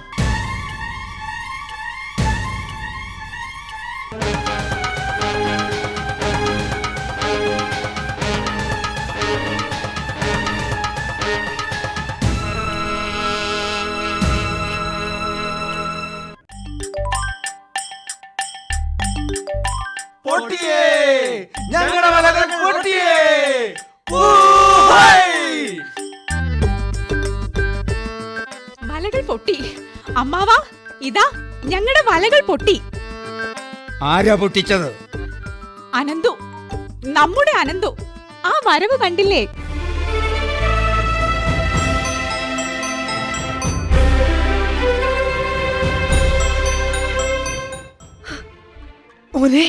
പൊട്ടിയേ, ഞങ്ങളുടെ വലകൾ പൊട്ടിയേ. വലകൾ പൊട്ടി. അമ്മാവാ, ഇതാ ഞങ്ങളുടെ വലകൾ പൊട്ടി. ആരാ പൊട്ടിച്ചത്? അനന്തു, നമ്മുടെ അനന്തു. ആ വരവ് കണ്ടില്ലേ? മോനെ,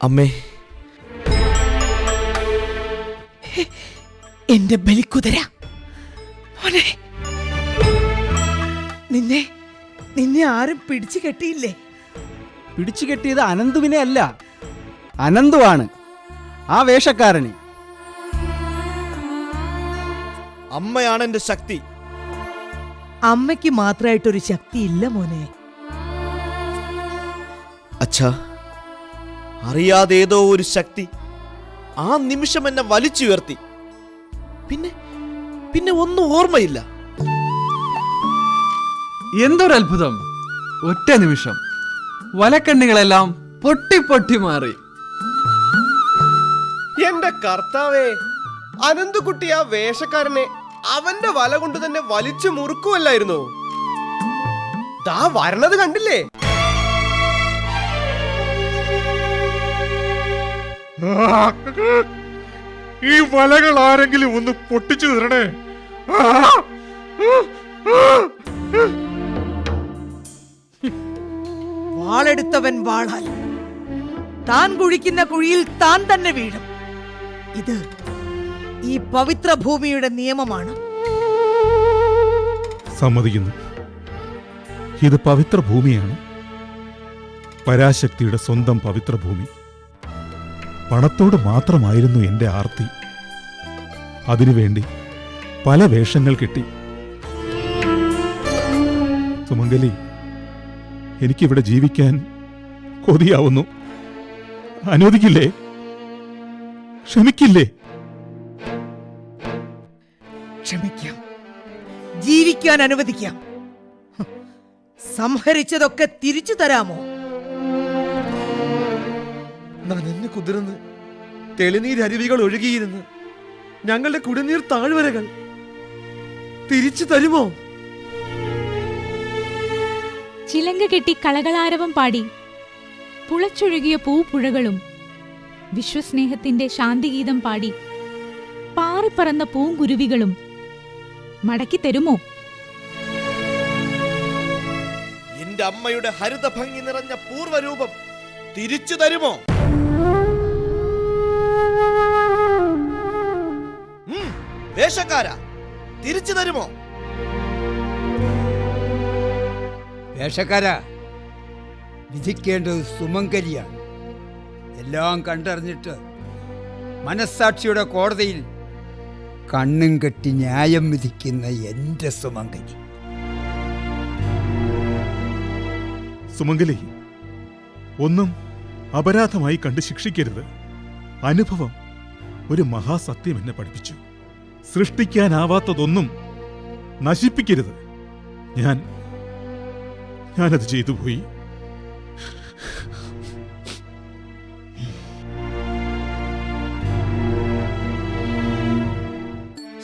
അമ്മേ, എന്റെ ബലിക്കുതിര മോനെ, നിന്നെ നിന്നെ ആരും പിടിച്ചു കെട്ടിയില്ലേ? പിടിച്ചു കെട്ടിയത് അനന്തുവിനെ അല്ല, അനന്തുവാണ് ആ വേഷക്കാരനെ. അമ്മയാണ് എന്റെ ശക്തി. അമ്മയ്ക്ക് മാത്രമായിട്ടൊരു ശക്തി ഇല്ല മോനെ. അച്ഛാ, അറിയാതെ ഏതോ ഒരു ശക്തി ആ നിമിഷം എന്നെ വലിച്ചുയർത്തി. പിന്നെ ഒന്നും ഓർമ്മയില്ല. എന്തൊരത്ഭുതം! ഒറ്റ നിമിഷം വലക്കണ്ണികളെല്ലാം പൊട്ടി പൊട്ടി മാറി. എന്റെ കർത്താവേ, അനന്തുകുട്ടി ആ വേഷക്കാരനെ അവന്റെ വല കൊണ്ട് തന്നെ വലിച്ചു മുറുക്കുമല്ലായിരുന്നോ? ദാ വരണത് കണ്ടില്ലേ? ഈ വലകൾ ആരെങ്കിലും ഒന്ന് പൊട്ടിച്ചു തരണേ. വാളെടുത്തവൻ വാളാൽ താൻ കുഴിക്കുന്ന കുഴിയിൽ താൻ തന്നെ വീഴും. ഇത് ഈ പവിത്ര ഭൂമിയുടെ നിയമമാണ്. സമ്മതിക്കുന്നു, ഇത് പവിത്ര ഭൂമിയാണ്. പരാശക്തിയുടെ സ്വന്തം പവിത്ര ഭൂമി. പണത്തോട് മാത്രമായിരുന്നു എൻ്റെ ആർത്തി. അതിനുവേണ്ടി പല വേഷങ്ങൾ കിട്ടി. സുമംഗലി, എനിക്കിവിടെ ജീവിക്കാൻ കൊതിയാവുന്നു. അനുവദിക്കില്ലേ? ക്ഷമിക്കില്ലേ? ക്ഷമിക്കാം, ജീവിക്കാൻ അനുവദിക്കാം. സംഹരിച്ചതൊക്കെ തിരിച്ചു തരാമോ? നനഞ്ഞു കുതിർന്ന് തെളിനീരരുവികൾ ഒഴുകിയിരുന്ന് ഞങ്ങളുടെ കുടിനീർ താഴ്വരകൾ തിരിച്ചു തരുമോ? ചിലങ്ക കെട്ടി കളകളാരവം പാടി പുളച്ചൊഴുകിയ പൂപ്പുഴകളും വിശ്വസ്നേഹത്തിന്റെ ശാന്തിഗീതം പാടി പാറിപ്പറന്ന പൂങ്കുരുവികളും മടക്കി തരുമോ? എന്റെ അമ്മയുടെ ഹരിത ഭംഗി നിറഞ്ഞ പൂർവ്വരൂപം തിരിച്ചു തരുമോ? വേഷക്കാരാ, തിരിച്ചു തരുമോ? വേഷക്കാരാ, വിധിക്കേണ്ടത് സുമംഗലിയാണ്. എല്ലാം കണ്ടറിഞ്ഞിട്ട് മനസ്സാക്ഷിയുടെ കോടതിയിൽ കണ്ണും കെട്ടി ന്യായം വിധിക്കുന്ന എൻ്റെ സുമംഗലി. സുമംഗലി, ഒന്നും അപരാധമായി കണ്ട് ശിക്ഷിക്കരുത്. അനുഭവം ഒരു മഹാസത്യം എന്നെ പഠിപ്പിച്ചു. സൃഷ്ടിക്കാനാവാത്തതൊന്നും നശിപ്പിക്കരുത്. ഞാനത് ചെയ്തു പോയി.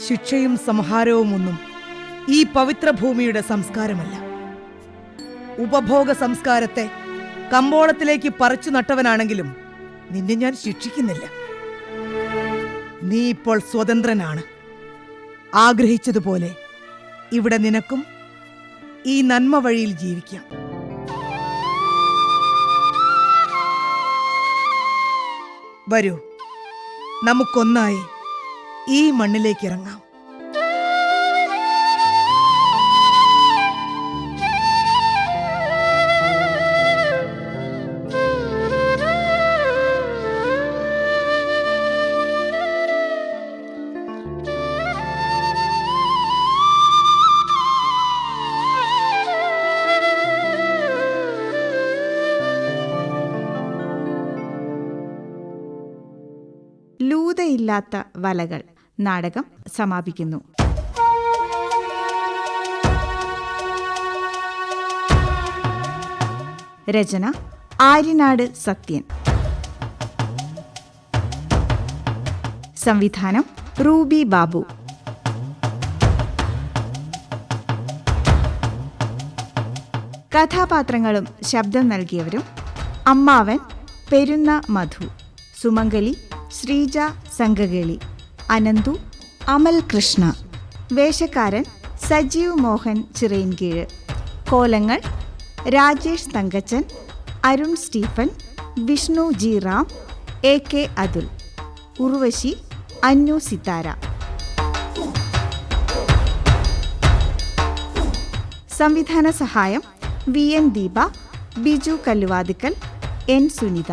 ശിക്ഷയും സംഹാരവും ഒന്നും ഈ പവിത്ര ഭൂമിയുടെ സംസ്കാരമല്ല. ഉപഭോഗ സംസ്കാരത്തെ കമ്പോളത്തിലേക്ക് പറിച്ചു നട്ടവനാണെങ്കിലും നിന്നെ ഞാൻ ശിക്ഷിക്കുന്നില്ല. നീ ഇപ്പോൾ സ്വതന്ത്രനാണ്. ആഗ്രഹിച്ചതുപോലെ ഇവിടെ നിനക്കും ഈ നന്മ വഴിയിൽ ജീവിക്കാം. വരൂ, നമുക്കൊന്നായി ഈ മണ്ണിലേക്ക് ഇറങ്ങാം. ലൂതയില്ലാത്ത വലകൾ നാടകം സമാപിക്കുന്നു. രചന ആര്യനാട് സത്യൻ. സംവിധാനം റൂബി ബാബു. കഥാപാത്രങ്ങളും ശബ്ദം നൽകിയവരും: അമ്മാവൻ പെരുന്ന മധു, സുമംഗലി ശ്രീജ സംഗകേളി, അനന്തു അമൽ കൃഷ്ണ, വേഷക്കാരൻ സജീവ് മോഹൻ ചിറയൻകീഴ്, കോലങ്ങൾ രാജേഷ് തങ്കച്ചൻ, അരുൺ സ്റ്റീഫൻ, വിഷ്ണു ജി റാം, AK അതുൽ, ഉർവശി അന്നു സിത്താര. സംവിധാന സഹായം വി എൻ ദീപ, ബിജു കല്ലുവാതിക്കൽ, എൻ സുനിത.